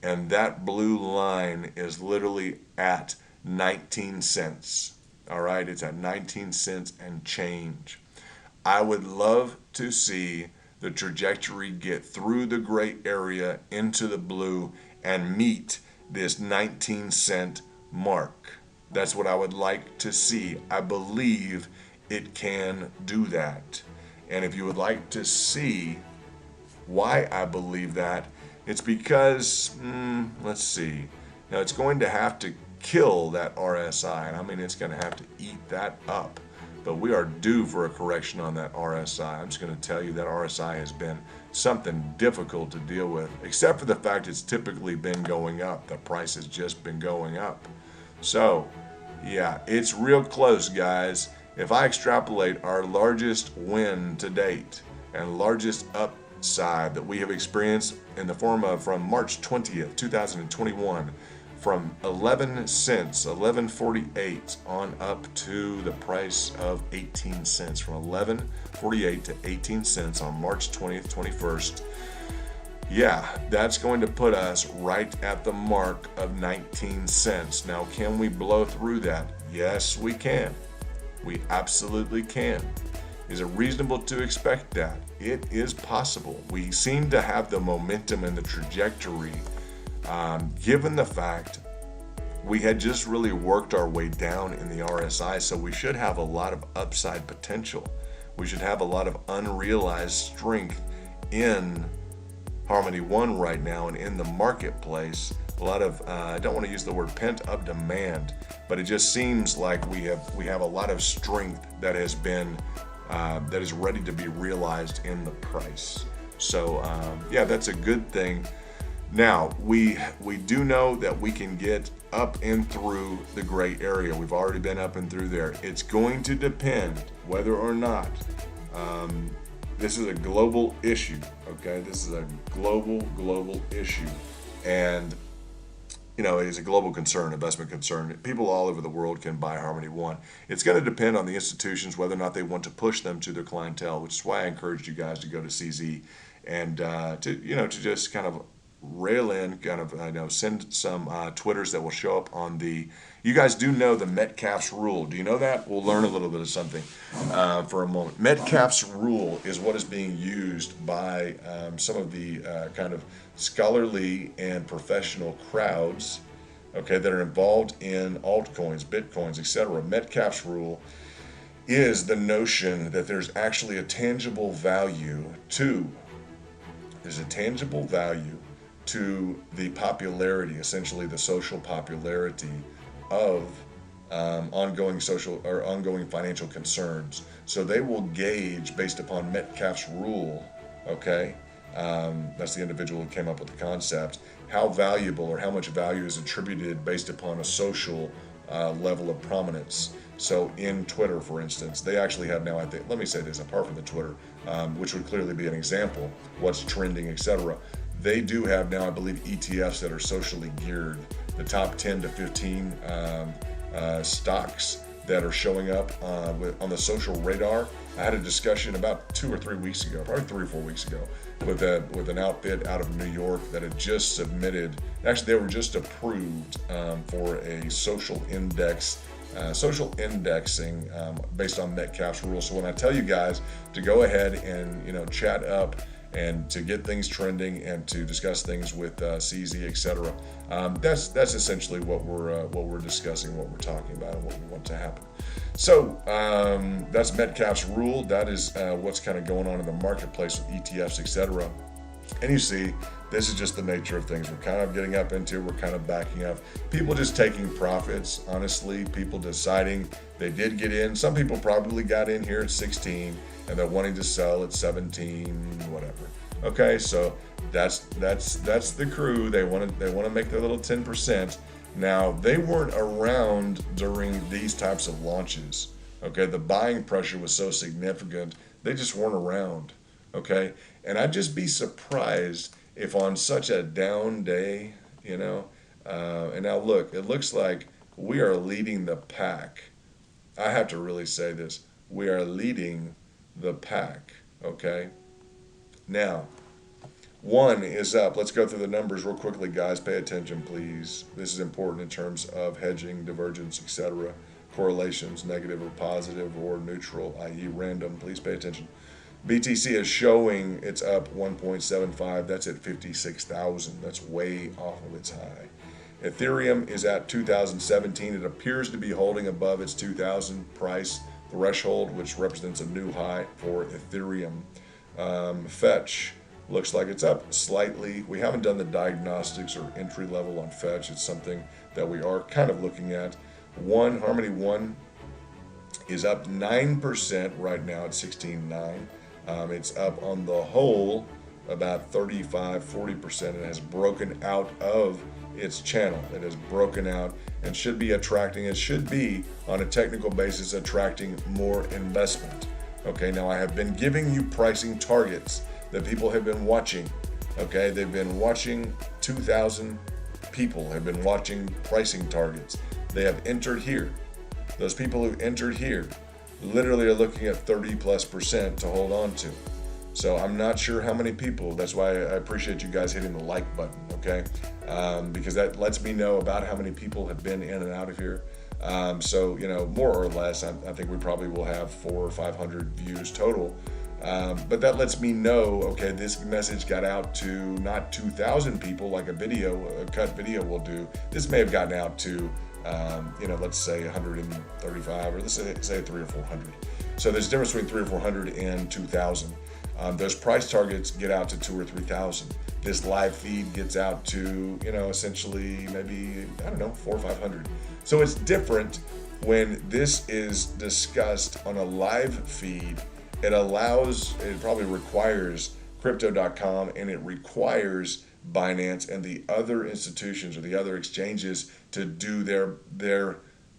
and that blue line is literally at 19 cents. All right, it's at 19 cents and change. I would love to see the trajectory get through the gray area into the blue and meet this 19 cent mark. That's what I would like to see. I believe it can do that. And if you would like to see why I believe that, it's because, let's see. Now it's going to have to kill that RSI. And I mean, it's going to have to eat that up. But we are due for a correction on that RSI. I'm just going to tell you that RSI has been something difficult to deal with, except for the fact it's typically been going up. The price has just been going up. So, yeah, it's real close, guys. If I extrapolate our largest win to date and largest upside that we have experienced in the form of from March 20th, 2021, from 11 cents, 11.48 on up to the price of 18 cents, from 11.48 to 18 cents on March 20th, 21st. Yeah, that's going to put us right at the mark of 19 cents. Now, can we blow through that? Yes, we can. We absolutely can. Is it reasonable to expect that? It is possible. We seem to have the momentum and the trajectory, given the fact we had just really worked our way down in the RSI, so we should have a lot of upside potential. We should have a lot of unrealized strength in Harmony One right now and in the marketplace. A lot of I don't want to use the word pent up demand, but it just seems like we have a lot of strength that has been that is ready to be realized in the price. So yeah, that's a good thing. Now we do know that we can get up and through the gray area. We've already been up and through there. It's going to depend whether or not this is a global issue. Okay, this is a global issue, and you know, it is a global concern, investment concern. People all over the world can buy Harmony One. It's going to depend on the institutions whether or not they want to push them to their clientele, which is why I encouraged you guys to go to CZ and to just kind of rail in, kind of send some Twitters that will show up on the. You guys do know the Metcalfe's rule. Do you know that? We'll learn a little bit of something for a moment. Metcalfe's rule is what is being used by some of the kind of scholarly and professional crowds, okay, that are involved in altcoins, bitcoins, etc. Metcalfe's rule is the notion that there's actually a tangible value to. There's a tangible value to the popularity, essentially the social popularity of ongoing social or ongoing financial concerns. So they will gauge based upon Metcalfe's rule, okay? That's the individual who came up with the concept, how valuable or how much value is attributed based upon a social level of prominence. So in Twitter, for instance, they actually have now, I think, let me say this, apart from the Twitter, which would clearly be an example, what's trending, etc. They do have now, I believe, ETFs that are socially geared. The top 10 to 15 stocks that are showing up on the social radar. I had a discussion about 2 or 3 weeks ago, probably 3 or 4 weeks ago, with an outfit out of New York that had just submitted. Actually, they were just approved for a social index. Social indexing based on Metcalfe's rules. So when I tell you guys to go ahead and chat up and to get things trending and to discuss things with CZ, etc., that's essentially what we're discussing, what we're talking about, and what we want to happen. So that's Metcalfe's rule. That is what's kind of going on in the marketplace with ETFs, etc. And you see, this is just the nature of things. We're kind of getting up into, we're kind of backing up. People just taking profits, honestly. People deciding they did get in. Some people probably got in here at 16 and they're wanting to sell at 17, whatever. Okay, so that's the crew. They want to make their little 10%. Now, they weren't around during these types of launches. Okay, the buying pressure was so significant, they just weren't around. Okay, and I'd just be surprised if on such a down day, and now look, it looks like we are leading the pack. I have to really say this. We are leading the pack, okay? Now, one is up. Let's go through the numbers real quickly, guys. Pay attention, please. This is important in terms of hedging, divergence, etc. Correlations, negative or positive or neutral, i.e. random. Please pay attention. BTC is showing it's up 1.75. That's at 56,000. That's way off of its high. Ethereum is at 2017. It appears to be holding above its 2000 price threshold, which represents a new high for Ethereum. Fetch looks like it's up slightly. We haven't done the diagnostics or entry level on Fetch. It's something that we are kind of looking at. Harmony One is up 9% right now at 16.9. It's up on the whole about 35-40%. It has broken out of its channel. It has broken out and should be attracting, it should be on a technical basis attracting more investment. Okay, now I have been giving you pricing targets that people have been watching. Okay, they've been watching. 2,000 people have been watching pricing targets. They have entered here. Those people who entered here literally are looking at 30+% to hold on to. So I'm not sure how many people. That's why I appreciate you guys hitting the like button, okay? Because that lets me know about how many people have been in and out of here. So, more or less, I think we probably will have 400 or 500 views total. But that lets me know, okay, this message got out to not 2,000 people like a cut video will do. This may have gotten out to, let's say 135, or let's say 300 or 400. So there's a difference between 300 or 400 and 2,000. Those price targets get out to 2,000 or 3,000. This live feed gets out to, essentially maybe, 400 or 500. So it's different when this is discussed on a live feed. It probably requires Crypto.com, and it requires Binance and the other institutions or the other exchanges to do their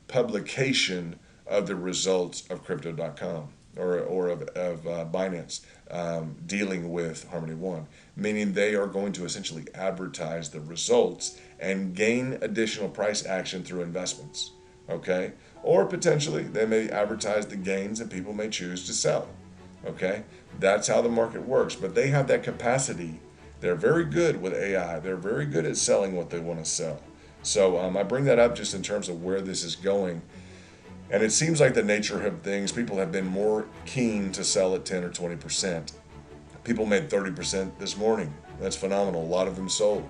publication of the results of Crypto.com or of Binance dealing with Harmony One, meaning they are going to essentially advertise the results and gain additional price action through investments, okay? Or potentially they may advertise the gains and people may choose to sell, okay? That's how the market works, but they have that capacity. They're very good with AI. They're very good at selling what they want to sell. So I bring that up just in terms of where this is going. And it seems like the nature of things, people have been more keen to sell at 10 or 20%. People made 30% this morning. That's phenomenal. A lot of them sold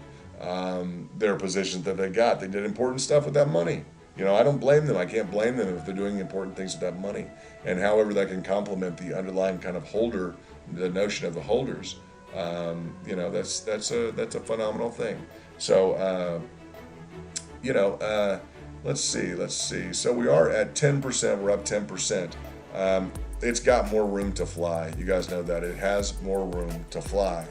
their positions that they got. They did important stuff with that money. I don't blame them. I can't blame them if they're doing important things with that money. And however that can complement the underlying kind of holder, the notion of the holders, that's a phenomenal thing. So, let's see. So we are at 10%. We're up 10%. It's got more room to fly. You guys know that. It has more room to fly.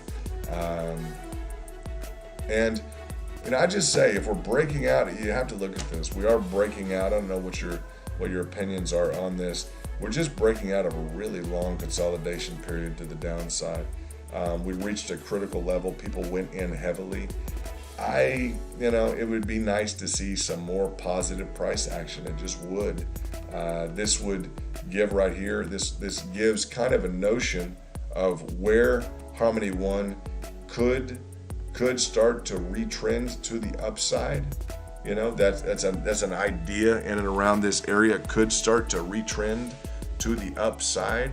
And I just say, if we're breaking out, you have to look at this. We are breaking out. I don't know what your opinions are on this. We're just breaking out of a really long consolidation period to the downside. We reached a critical level. People went in heavily. It would be nice to see some more positive price action. It just would. This would give right here, this gives kind of a notion of where Harmony One could start to retrend to the upside. That's an idea in and around this area. Could start to retrend to the upside.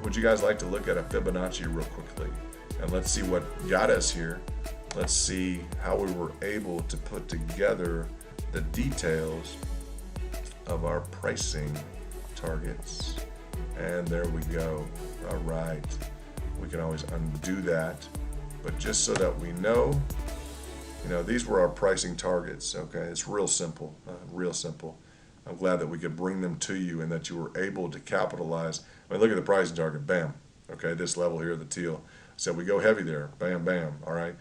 Would you guys like to look at a Fibonacci real quickly? And let's see what got us here. Let's see how we were able to put together the details of our pricing targets. And there we go. All right. We can always undo that. But just so that we know, these were our pricing targets. Okay, it's real simple, real simple. I'm glad that we could bring them to you and that you were able to capitalize. Look at the pricing target, bam. Okay, this level here, the teal. So we go heavy there, bam, bam, all right.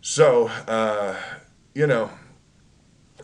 So,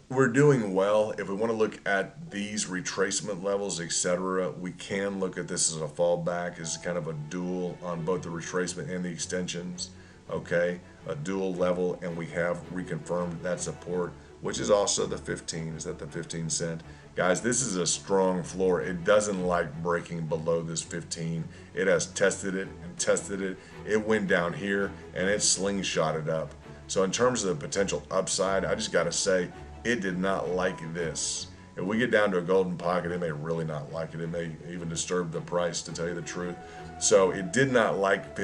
we're doing well. If we want to look at these retracement levels, etc., we can look at this as a fallback, as kind of a dual on both the retracement and the extensions. Okay, a dual level, and we have reconfirmed that support, which is also the 15. Is that the 15 cent? Guys, this is a strong floor. It doesn't like breaking below this 15. It has tested it and tested it. It went down here and it slingshotted up. So in terms of the potential upside, I just got to say, it did not like this. If we get down to a golden pocket, it may really not like it. It may even disturb the price, to tell you the truth. So it did not like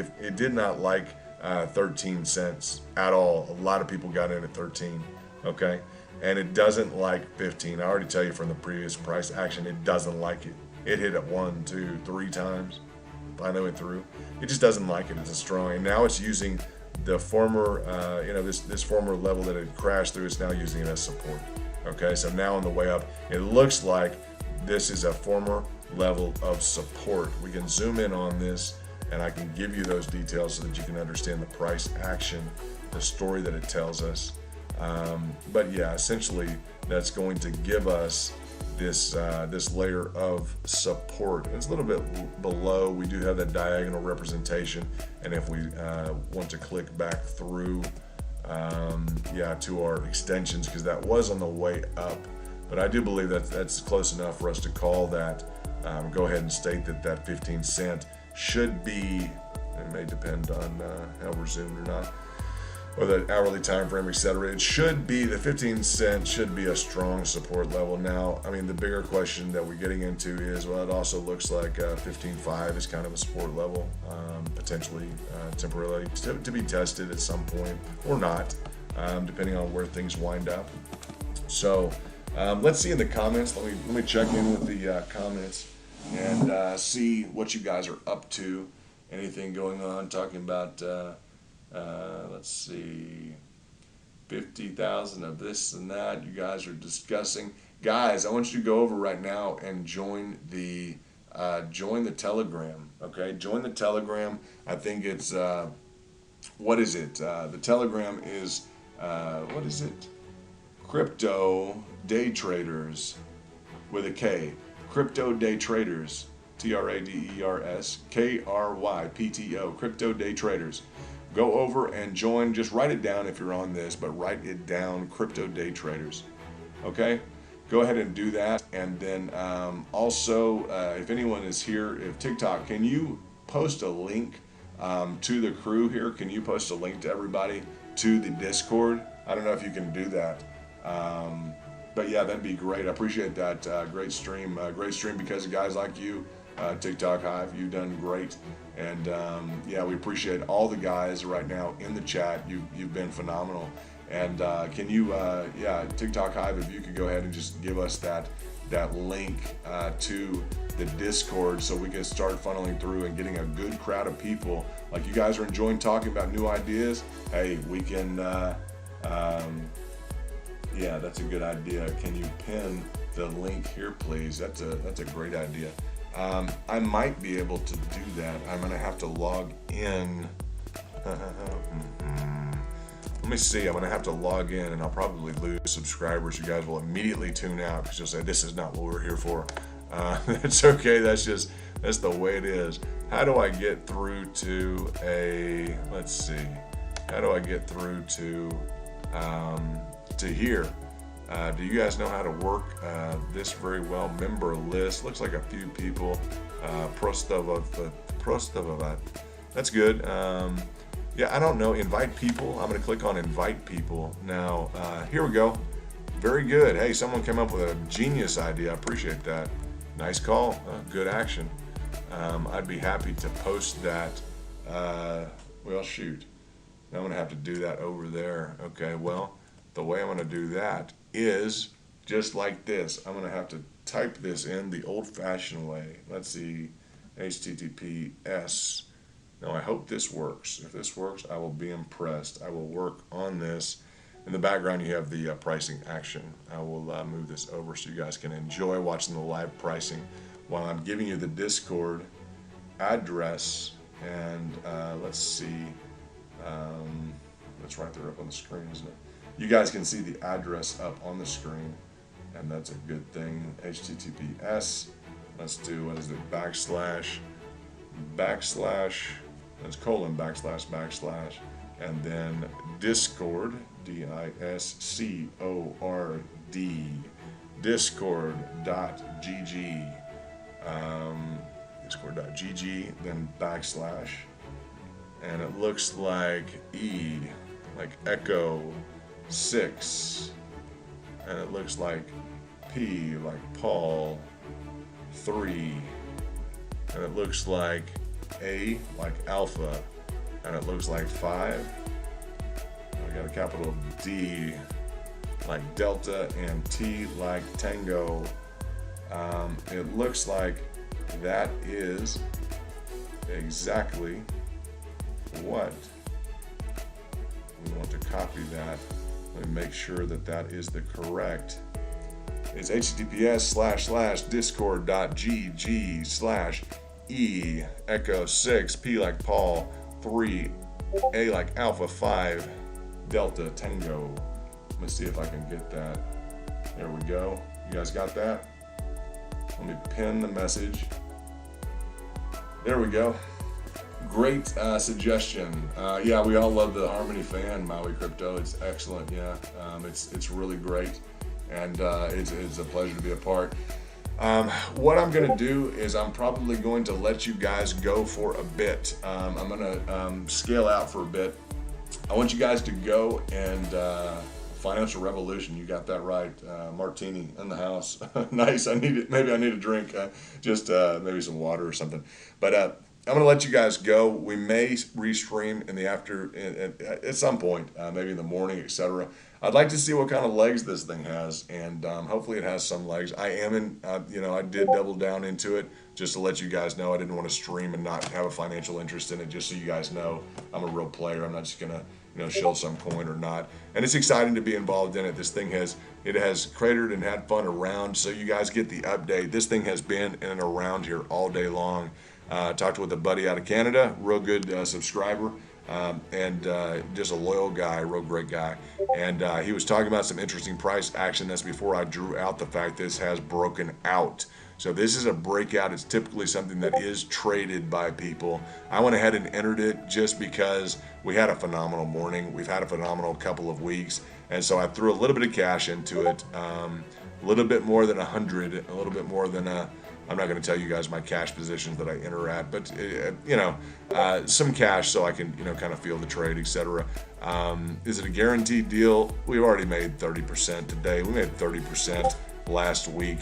13 cents at all. A lot of people got in at 13, okay? And it doesn't like 15. I already tell you from the previous price action, it doesn't like it. It hit it 1, 2, 3 times, finally went through. It just doesn't like it. It's a strong, and now it's using the former, this former level that it crashed through. It's now using it as support. Okay, so now on the way up, it looks like this is a former level of support. We can zoom in on this, and I can give you those details so that you can understand the price action, the story that it tells us. But yeah, essentially, that's going to give us this layer of support. It's a little bit below. We do have that diagonal representation, and if we want to click back through, to our extensions, because that was on the way up. But I do believe that that's close enough for us to call that. Go ahead and state that 15 cent should be. It may depend on how we're zoomed or not, or the hourly time frame, etc. It should be, the 15 cent should be a strong support level. Now, I mean, the bigger question that we're getting into is, well, it also looks like 15.5 is kind of a support level, potentially temporarily to be tested at some point or not, depending on where things wind up. So let's see in the comments. Let me check in with the comments and see what you guys are up to. Anything going on? Talking about let's see, 50,000 of this and that. You guys are discussing. Guys, I want you to go over right now and join the Telegram. Okay, join the Telegram. I think it's what is it? The Telegram is what is it? Crypto Day Traders with a K. Crypto Day Traders. TRADERS KRYPTO. Crypto Day Traders. Go over and join. Just write it down if you're on this, but write it down. Crypto Day Traders. Okay? Go ahead and do that. And then also, if anyone is here, if TikTok, can you post a link to the crew here? Can you post a link to everybody to the Discord? I don't know if you can do that. But yeah, that'd be great. I appreciate that. Great stream. Great stream because of guys like you. TikTok Hive, you've done great. And yeah, we appreciate all the guys right now in the chat. You've been phenomenal. And can you, TikTok Hive, if you could go ahead and just give us that link to the Discord so we can start funneling through and getting a good crowd of people. Like you guys are enjoying talking about new ideas. Hey, we can, yeah, that's a good idea. Can you pin the link here, please? That's a great idea. I might be able to do that. I'm gonna have to log in. Let me see. I'm gonna have to log in, and I'll probably lose subscribers. You guys will immediately tune out because you'll say this is not what we're here for. That's okay. That's the way it is. How do I get through to a? Let's see. How do I get through to here? Do you guys know how to work this very well? Member list. Looks like a few people. Prostovat. That's good. Yeah, I don't know. Invite people. I'm going to click on invite people. Now, here we go. Very good. Hey, someone came up with a genius idea. I appreciate that. Nice call. Good action. I'd be happy to post that. Well, shoot. Now I'm going to have to do that over there. Okay, well, the way I'm going to do that is just like this. I'm going to have to type this in the old-fashioned way. Let's see. HTTPS. Now, I hope this works. If this works, I will be impressed. I will work on this. In the background, you have the pricing action. I will move this over so you guys can enjoy watching the live pricing while I'm giving you the Discord address. And let's see. That's right there up on the screen, isn't it? You guys can see the address up on the screen, and that's a good thing. HTTPS. Let's do, what is it? Backslash. That's colon // and then Discord, Discord, discord.gg, discord.gg, then /, and it looks like E, like Echo 6, and it looks like P, like Paul 3, and it looks like A, like Alpha, and it looks like 5. I got a capital D like Delta and T like Tango. It looks like that is exactly what we want to copy that. Let me make sure that that is the correct. It's https://discord.gg/E echo 6 P like Paul 3 A like Alpha 5 Delta Tango. Let me see if I can get that. There we go. You guys got that? Let me pin the message. There we go. Great suggestion. Yeah, we all love the Harmony fan, Maui Crypto. It's excellent. Yeah, it's really great, and it's a pleasure to be a part. What I'm going to do is I'm probably going to let you guys go for a bit. I'm going to scale out for a bit. I want you guys to go and Financial Revolution. You got that right. Martini in the house. Nice. Maybe I need a drink. Just maybe some water or something. But I'm going to let you guys go. We may restream in the at some point, maybe in the morning, etc. I'd like to see what kind of legs this thing has, and hopefully it has some legs. I am in, I did double down into it just to let you guys know. I didn't want to stream and not have a financial interest in it, just so you guys know I'm a real player. I'm not just gonna, shill some coin or not. And it's exciting to be involved in it. This thing has cratered and had fun around, so you guys get the update. This thing has been in and around here all day long. Talked with a buddy out of Canada, real good subscriber, and just a loyal guy, real great guy. And he was talking about some interesting price action. That's before I drew out the fact this has broken out. So this is a breakout. It's typically something that is traded by people. I went ahead and entered it just because we had a phenomenal morning. We've had a phenomenal couple of weeks. And so I threw a little bit of cash into it, a little bit more than 100, a little bit more than I'm not going to tell you guys my cash positions that I enter at, but some cash so I can kind of feel the trade, etc. Is it a guaranteed deal? We've already made 30% today. We made 30% last week.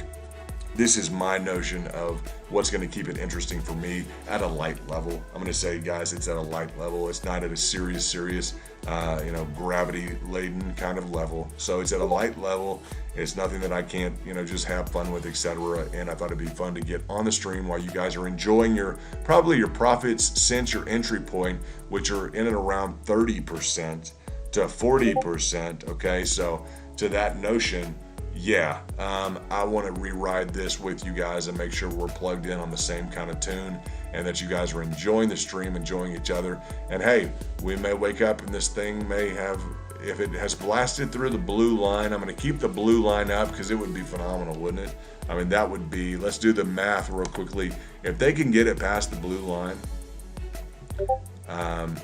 This is my notion of what's going to keep it interesting for me at a light level. I'm going to say, guys, it's at a light level. It's not at a serious, gravity-laden kind of level. So it's at a light level. It's nothing that I can't, just have fun with, etc. And I thought it'd be fun to get on the stream while you guys are enjoying probably your profits since your entry point, which are in and around 30% to 40%. Okay, so to that notion. Yeah, I want to re-ride this with you guys and make sure we're plugged in on the same kind of tune and that you guys are enjoying the stream, enjoying each other. And hey, we may wake up and this thing may have, if it has blasted through the blue line, I'm going to keep the blue line up because it would be phenomenal, wouldn't it? I mean, that would be, let's do the math real quickly. If they can get it past the blue line,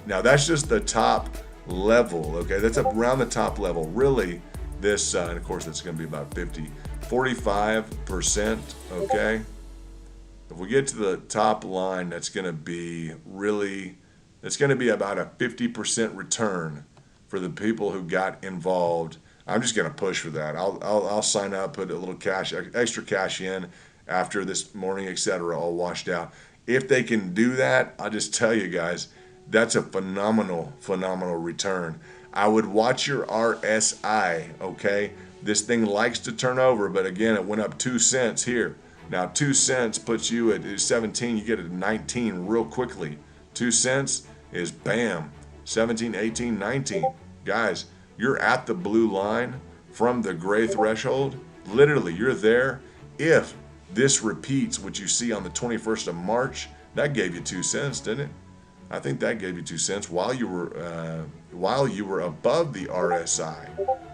now that's just the top level, okay? That's around the top level. Really, this, and of course, that's going to be about 45%, okay? If we get to the top line, that's going to be about a 50% return for the people who got involved. I'm just going to push for that. I'll sign up, put a little extra cash in after this morning, etc., all washed out. If they can do that, I'll just tell you guys, that's a phenomenal return. I would watch your RSI, okay? This thing likes to turn over, but again, it went up 2 cents here. Now, 2 cents puts you at 17. You get it at 19 real quickly. 2 cents is bam, 17, 18, 19. Guys, you're at the blue line from the gray threshold. Literally, you're there. If this repeats what you see on the 21st of March, that gave you 2 cents, didn't it? I think that gave you 2 cents while you were above the RSI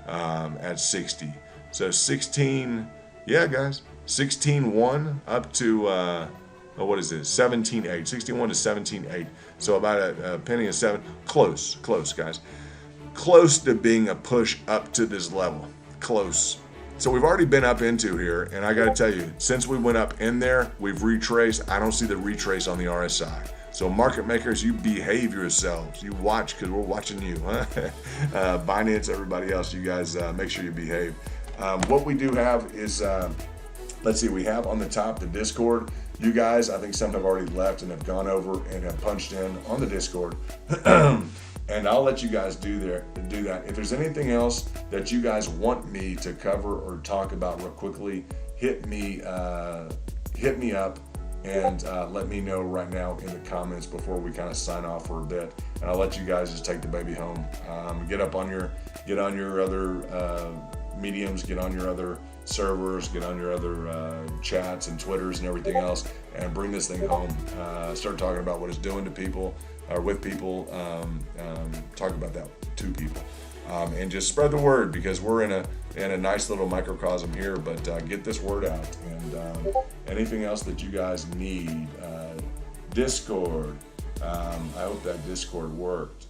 at 60. So 16, yeah, guys, 16.1 up to what is this? 17.8, 61 to 17.8. So about a penny and 7. Close, guys. Close to being a push up to this level. Close. So we've already been up into here, and I got to tell you, since we went up in there, we've retraced. I don't see the retrace on the RSI. So market makers, you behave yourselves. You watch, because we're watching you. Binance, everybody else, you guys make sure you behave. What we do have is, let's see, we have on the top the Discord. You guys, I think some have already left and have gone over and have punched in on the Discord. And I'll let you guys do that. If there's anything else that you guys want me to cover or talk about real quickly, hit me up and let me know right now in the comments before we kind of sign off for a bit. And I'll let you guys just take the baby home. Get on your other mediums, get on your other servers, get on your other chats and Twitters and everything else, and bring this thing home. Start talking about what it's doing to people, or with people. Talk about that to people, and just spread the word, because we're in a nice little microcosm here. But get this word out, and anything else that you guys need. Discord. I hope that Discord worked.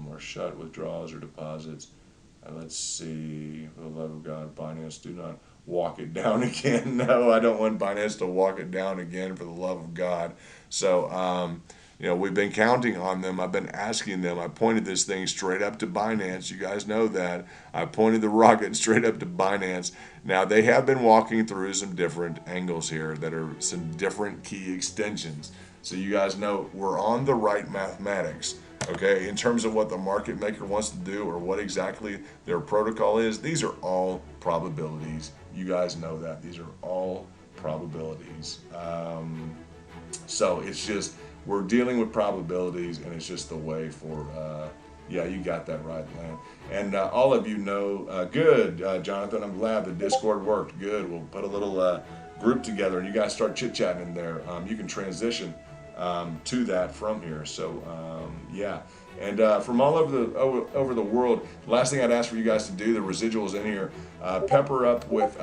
Or shut withdrawals or deposits. Let's see. For the love of God, Binance, do not walk it down again. No, I don't want Binance to walk it down again, for the love of God. So, we've been counting on them. I've been asking them. I pointed this thing straight up to Binance. You guys know that. I pointed the rocket straight up to Binance. Now, they have been walking through some different angles here that are some different key extensions. So you guys know we're on the right mathematics. Okay, in terms of what the market maker wants to do or what exactly their protocol is, these are all probabilities. You guys know that. These are all probabilities. So it's just, we're dealing with probabilities, and it's just the way for, yeah, you got that right, man. And all of you know, good, Jonathan, I'm glad the Discord worked. Good, we'll put a little group together, and you guys start chit-chatting in there. You can transition to that from here. So yeah, and from all over the world, last thing I'd ask for you guys to do, the residuals in here, pepper up with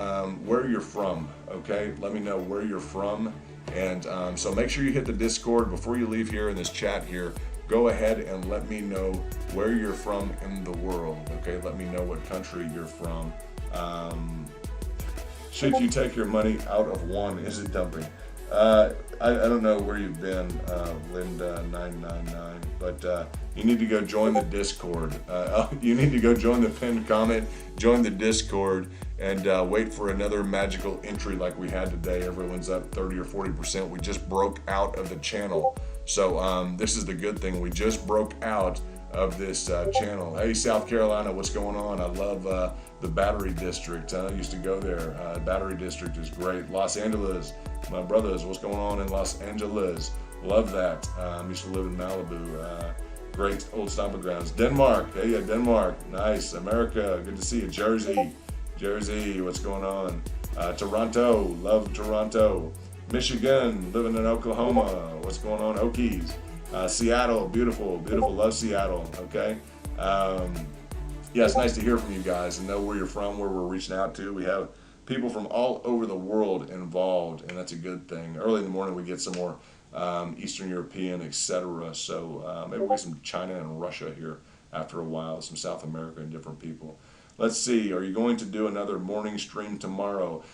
where you're from. Okay, let me know where you're from, and so make sure you hit the Discord before you leave here in this chat here. Go ahead and let me know where you're from in the world. Okay, let me know what country you're from. Should you take your money out of one? Is it dumping? I don't know where you've been, Linda999, but you need to go join the Discord. You need to go join the pinned comment, join the Discord, and wait for another magical entry like we had today. Everyone's up 30 or 40%. We just broke out of the channel. So this is the good thing. We just broke out of this channel. Hey, South Carolina, what's going on? I love the Battery District. I used to go there. Battery District is great. Los Angeles, my brothers, what's going on in Los Angeles? Love that. Used to live in Malibu. Great old stomping grounds. Denmark, hey, yeah, Denmark, nice. America, good to see you. Jersey, what's going on? Toronto, love Toronto. Michigan, living in Oklahoma, what's going on? Okies. Seattle, beautiful, love Seattle, okay? Yeah, it's nice to hear from you guys and know where you're from, where we're reaching out to. We have people from all over the world involved, and that's a good thing. Early in the morning, we get some more Eastern European, etc. So maybe we'll get some China and Russia here after a while, some South America and different people. Let's see, are you going to do another morning stream tomorrow?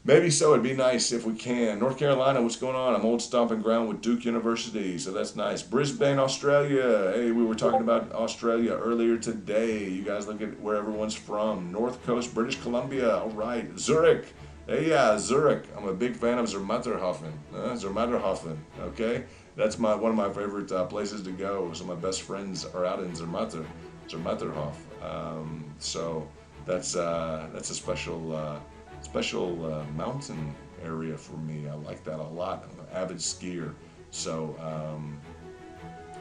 Maybe so. It'd be nice if we can. North Carolina, what's going on? I'm old stomping ground with Duke University, so that's nice. Brisbane, Australia. Hey, we were talking about Australia earlier today. You guys look at where everyone's from. North Coast, British Columbia. All right. Zurich. Hey, yeah, Zurich. I'm a big fan of Zermatterhofen. Zermatterhofen. Okay, that's one of my favorite places to go. Some of my best friends are out in Zermatterhof. So that's a special mountain area for me. I like that a lot. I'm an avid skier. So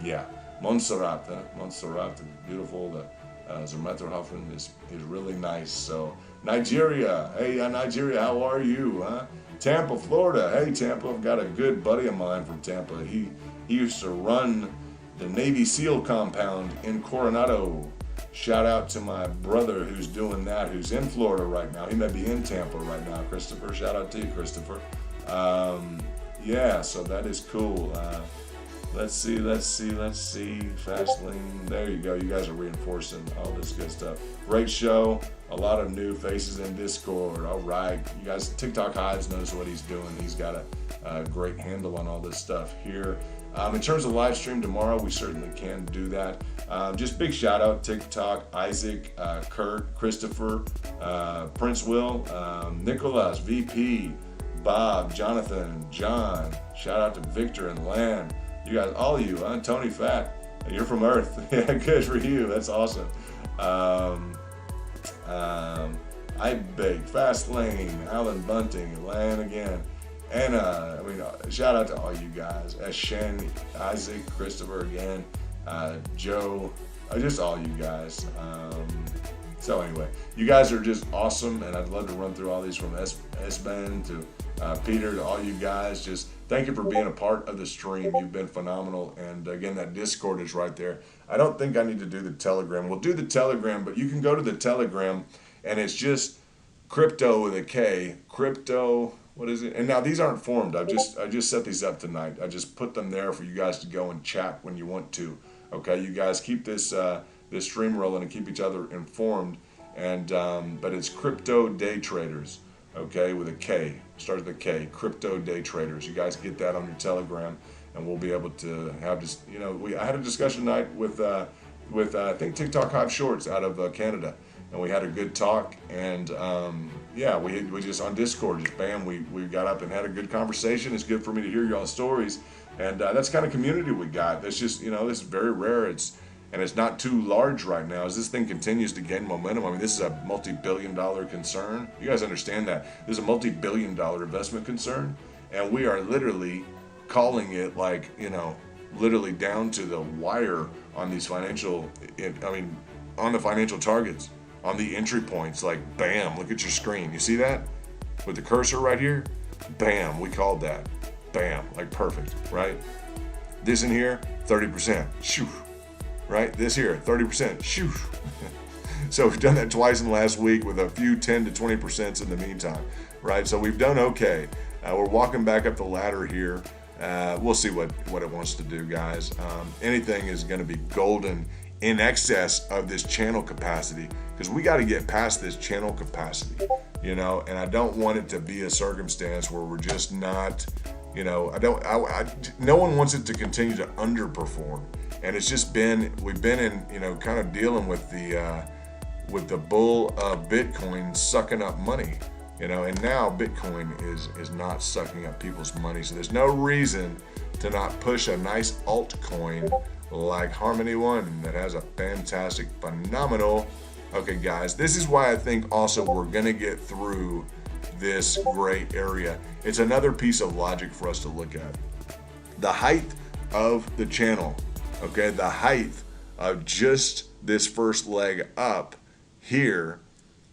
yeah, Montserrat is beautiful. The Zermatterhofen is really nice. So Nigeria, hey, Nigeria, how are you? Huh? Tampa, Florida. Hey, Tampa, I've got a good buddy of mine from Tampa. He used to run the Navy SEAL compound in Coronado. Shout out to my brother who's doing that, who's in Florida right now. He may be in Tampa right now, Christopher. Shout out to you, Christopher. Yeah, so that is cool. Let's see. Fastlane. There you go. You guys are reinforcing all this good stuff. Great show. A lot of new faces in Discord. All right. You guys, TikTok Hives knows what he's doing. He's got a great handle on all this stuff here. In terms of live stream tomorrow, we certainly can do that. Just big shout out, TikTok, Isaac, Kurt, Christopher, Prince Will, Nicholas, VP, Bob, Jonathan, John. Shout out to Victor and Lan. You guys, all of you, Tony Fat. You're from Earth. Yeah, good for you. That's awesome. I Bake, Fast Lane, Alan Bunting, Lan again. Anna, shout out to all you guys. Shen, Isaac, Christopher again, Joe, just all you guys. So anyway, you guys are just awesome, and I'd love to run through all these from S-Ben to Peter to all you guys. Just thank you for being a part of the stream. You've been phenomenal, and again, that Discord is right there. I don't think I need to do the Telegram. We'll do the Telegram, but you can go to the Telegram, and it's just crypto with a K. Crypto, what is it? And now these aren't formed. I just set these up tonight. I just put them there for you guys to go and chat when you want to. Okay, you guys keep this this stream rolling and keep each other informed. And but it's Crypto Day Traders. Okay, with a K. Starts with a K. Crypto Day Traders. You guys get that on your Telegram, and we'll be able to have just I had a discussion tonight with I think TikTok Hive Shorts out of Canada. And we had a good talk, and yeah, we just on Discord, just bam, we got up and had a good conversation. It's good for me to hear y'all's stories, and that's the kind of community we got. That's just this is very rare. And it's not too large right now. As this thing continues to gain momentum, I mean, this is a multi-billion-dollar concern. You guys understand that this is a multi-billion-dollar investment concern, and we are literally calling it like literally down to the wire on these financial. On the financial targets. On the entry points, like bam, look at your screen. You see that? With the cursor right here? Bam, we called that. Bam, like perfect, right? This in here, 30%. Shoo. Right? This here, 30%. Shoo. So we've done that twice in the last week with a few 10 to 20% in the meantime, right? So we've done okay. We're walking back up the ladder here. We'll see what it wants to do, guys. Anything is going to be golden in excess of this channel capacity, because we got to get past this channel capacity, and I don't want it to be a circumstance where we're just not, no one wants it to continue to underperform, and it's just we've been in, kind of dealing with the bull of Bitcoin sucking up money, and now Bitcoin is not sucking up people's money, so there's no reason to not push a nice altcoin like Harmony One that has a fantastic, phenomenal. Okay, guys, this is why I think also we're gonna get through this gray area. It's another piece of logic for us to look at. The height of the channel, okay, the height of just this first leg up here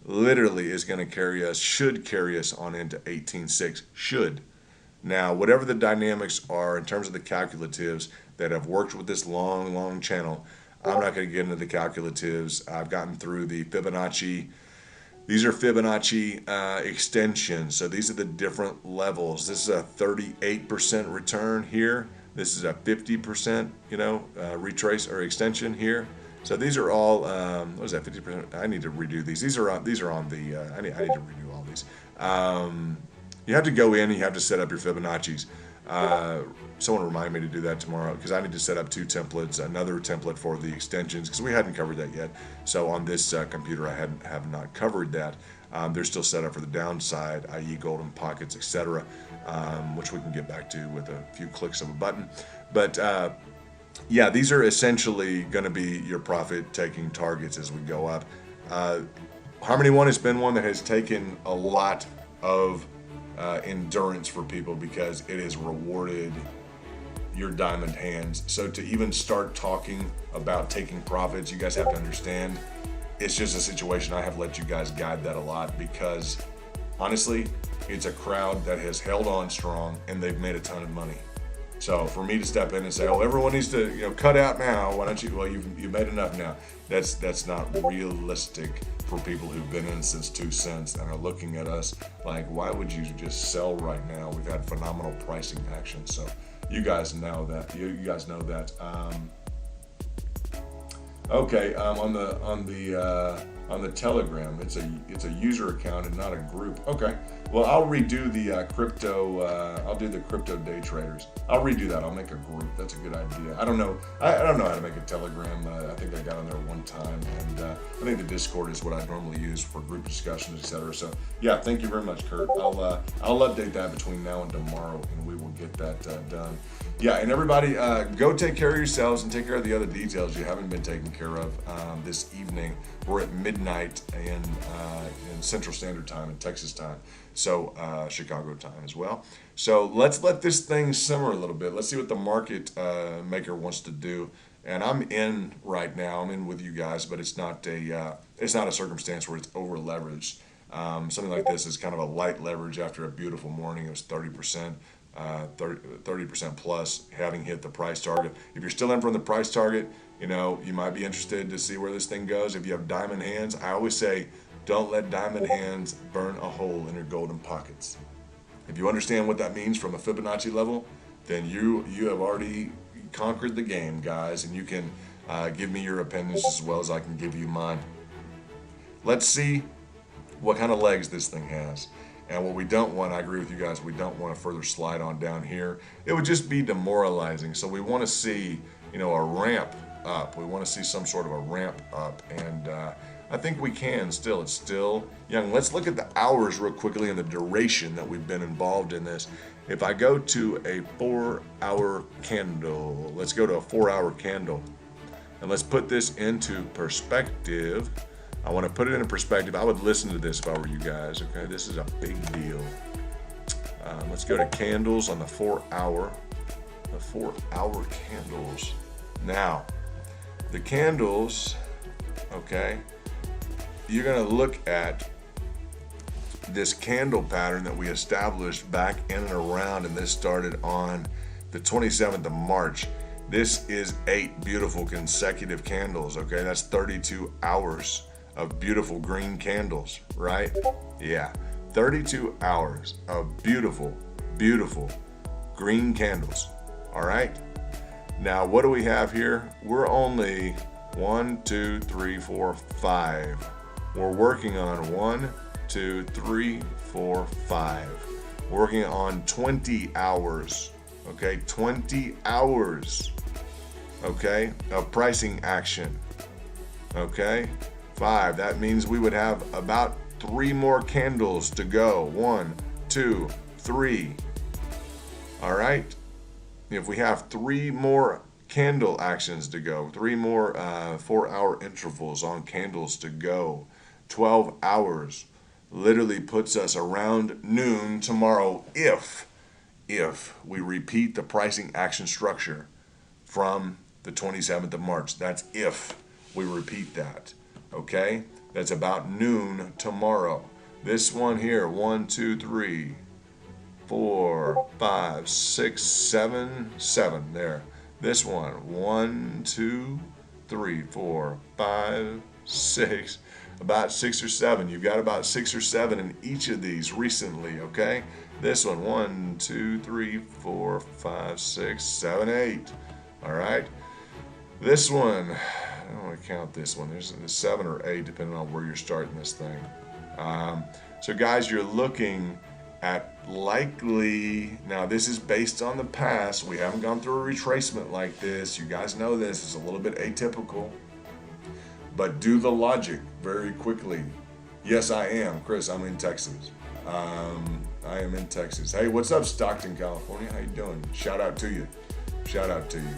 literally is gonna should carry us on into 18.6, should. Now, whatever the dynamics are in terms of the calculatives that have worked with this long channel, I'm not going to get into the calculatives. I've gotten through the Fibonacci. These are Fibonacci extensions. So these are the different levels. This is a 38% return here. This is a 50%, retrace or extension here. So these are all, what is that, 50%? I need to redo these. These are on the, I need to redo all these. You have to go in and you have to set up your Fibonacci's. Someone remind me to do that tomorrow, because I need to set up 2 templates, another template for the extensions, because we hadn't covered that yet. So on this computer, I have not covered that. They're still set up for the downside, i.e. golden pockets, etc., which we can get back to with a few clicks of a button. But yeah, these are essentially going to be your profit-taking targets as we go up. Harmony One has been one that has taken a lot of endurance for people, because it has rewarded your diamond hands. So to even start talking about taking profits, you guys have to understand it's just a situation. I have let you guys guide that a lot, because honestly, it's a crowd that has held on strong and they've made a ton of money. So for me to step in and say, oh, everyone needs to cut out now, why don't you? Well, you've made enough now. That's not realistic for people who've been in since 2 cents and are looking at us like, why would you just sell right now? We've had phenomenal pricing action. So you guys know that. You guys know that. Okay, on on the Telegram. It's a user account and not a group. Okay. Well, I'll redo the crypto. I'll do the crypto day traders. I'll redo that. I'll make a group. That's a good idea. I don't know. I don't know how to make a Telegram. I think I got on there one time, and I think the Discord is what I normally use for group discussions, etc. So yeah, thank you very much, Kurt. I'll update that between now and tomorrow, and we will get that done. Yeah, and everybody, go take care of yourselves and take care of the other details you haven't been taken care of this evening. We're at midnight in Central Standard Time and Texas time, so Chicago time as well. So let's let this thing simmer a little bit. Let's see what the market maker wants to do. And I'm in right now. I'm in with you guys, but it's not a circumstance where it's over leveraged. Something like this is kind of a light leverage after a beautiful morning. It was 30%. 30% plus, having hit the price target. If you're still in from the price target, you know, you might be interested to see where this thing goes. If you have diamond hands, I always say, don't let diamond hands burn a hole in your golden pockets. If you understand what that means from a Fibonacci level, then you have already conquered the game, guys, and you can give me your opinions as well as I can give you mine. Let's see what kind of legs this thing has. And what we don't want, I agree with you guys, we don't want to further slide on down here. It would just be demoralizing. So we want to see, you know, a ramp up. We want to see some sort of a ramp up. And I think we can still. It's still young. Let's look at the hours real quickly and the duration that we've been involved in this. If I go to a 4-hour candle, let's go to a 4-hour candle. And let's put this into perspective. I want to put it in perspective. I would listen to this if I were you guys, okay? This is a big deal. Let's go to candles on the 4-hour. The 4-hour candles. Now, the candles, okay, you're going to look at this candle pattern that we established back in and around, and this started on the 27th of March. This is 8 beautiful consecutive candles, okay? That's 32 hours of beautiful green candles, right? Yeah, 32 hours of beautiful, beautiful green candles, all right? Now, what do we have here? We're only 1, 2, 3, 4, 5. We're working on 1, 2, 3, 4, 5. We're working on 20 hours, okay? 20 hours, okay, of pricing action, okay? 5, that means we would have about 3 more candles to go. 1, 2, 3. All right. If we have 3 more candle actions to go, 3 more 4-hour intervals on candles to go, 12 hours literally puts us around noon tomorrow if we repeat the pricing action structure from the 27th of March. That's if we repeat that. Okay, that's about noon tomorrow. This one here, 1, 2, 3, 4, 5, 6, 7, 7. There. This one, 1, 2, 3, 4, 5, 6. About 6 or 7. You've got about 6 or 7 in each of these recently. Okay. This one, 1, 2, 3, 4, 5, 6, 7, 8. All right. This one, I don't want to count this one. There's 7 or 8 depending on where you're starting this thing. So guys, you're looking at likely, now this is based on the past. We haven't gone through a retracement like this. You guys know this is a little bit atypical. But do the logic very quickly. Yes, I am. Chris, I'm in Texas. I am in Texas. Hey, what's up, Stockton, California? How you doing? Shout out to you. Shout out to you.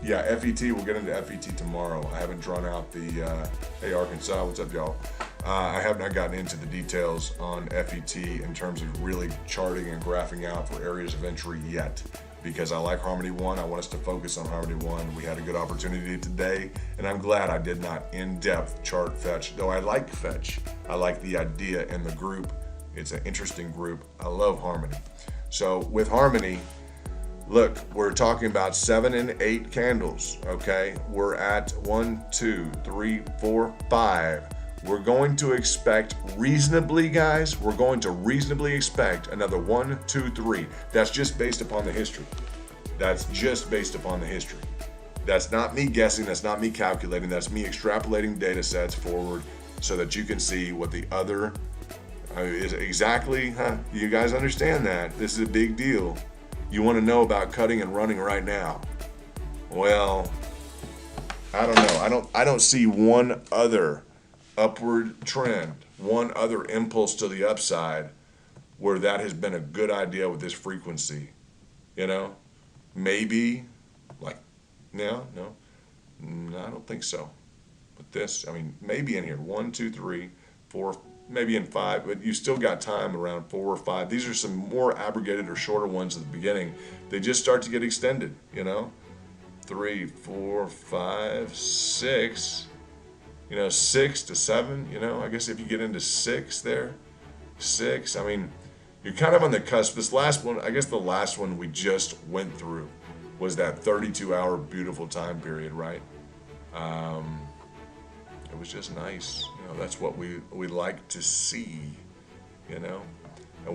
Yeah, FET, we'll get into FET tomorrow. I haven't drawn out the, hey Arkansas, what's up y'all? I have not gotten into the details on FET in terms of really charting and graphing out for areas of entry yet, because I like Harmony 1. I want us to focus on Harmony 1. We had a good opportunity today, and I'm glad I did not in-depth chart fetch, though I like fetch. I like the idea and the group. It's an interesting group. I love Harmony. So with Harmony, look, we're talking about 7 and 8 candles, okay? We're at 1, 2, 3, 4, 5. We're going to expect reasonably, guys, we're going to reasonably expect another 1, 2, 3. That's just based upon the history. That's just based upon the history. That's not me guessing, that's not me calculating, that's me extrapolating data sets forward so that you can see what the other is exactly. You guys understand that this is a big deal. You want to know about cutting and running right now. Well, I don't know. I don't see one other upward trend, one other impulse to the upside where that has been a good idea with this frequency. You know, maybe like no, I don't think so. But this, I mean, maybe in here 1, 2, 3, 4, maybe in 5, but you still got time around 4 or 5. These are some more abrogated or shorter ones at the beginning. They just start to get extended. 3, 4, 5, 6. 6 to 7. I guess if you get into 6 there, 6. I mean, you're kind of on the cusp. This last one, I guess the last one we just went through was that 32-hour beautiful time period, right? It was just nice. That's what we like to see, And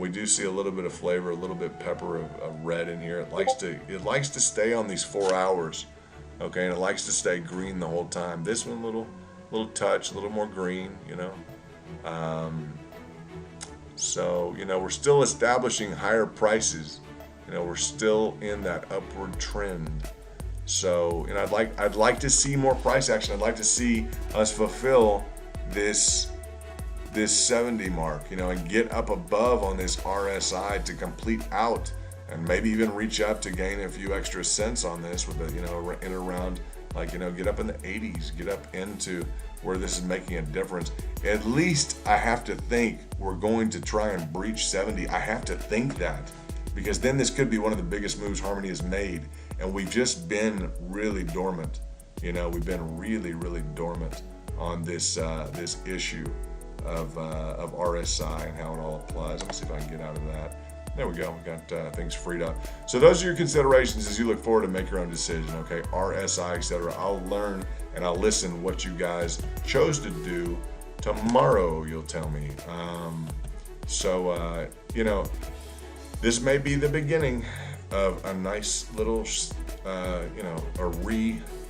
we do see a little bit of flavor, a little bit pepper of red in here. It likes to stay on these 4 hours, okay? And it likes to stay green the whole time. This one, little touch, a little more green, So, we're still establishing higher prices. We're still in that upward trend. So, I'd like to see more price action. I'd like to see us fulfill this 70 mark, and get up above on this RSI to complete out, and maybe even reach up to gain a few extra cents on this with in around get up in the 80s, get up into where this is making a difference. At least I have to think we're going to try and breach 70. I have to think that, because then this could be one of the biggest moves Harmony has made, and we've just been really dormant. We've been really, really dormant on this issue of RSI and how it all applies. Let me see if I can get out of that. There we go. We got things freed up. So those are your considerations as you look forward to make your own decision. Okay, RSI, etc. I'll learn and I'll listen what you guys chose to do tomorrow. You'll tell me. This may be the beginning of a nice little, a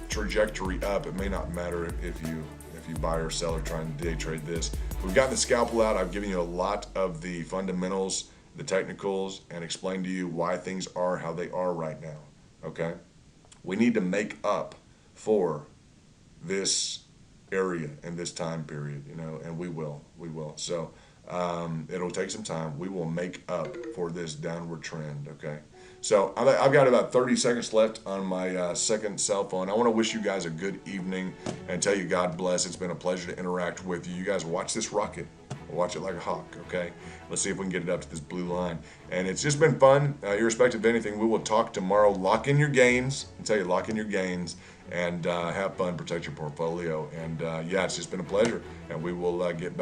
trajectory up. It may not matter if you buy or sell or try and day trade this. We've got the scalpel out. I've given you a lot of the fundamentals, the technicals, and explained to you why things are how they are right now. Okay, we need to make up for this area and this time period, and we will. So it'll take some time. We will make up for this downward trend. Okay. So I've got about 30 seconds left on my second cell phone. I want to wish you guys a good evening and tell you God bless. It's been a pleasure to interact with you. You guys watch this rocket. Watch it like a hawk, okay? Let's see if we can get it up to this blue line. And it's just been fun. Irrespective of anything, we will talk tomorrow. Lock in your gains. I tell you, lock in your gains and have fun, protect your portfolio. And it's just been a pleasure. And we will get back.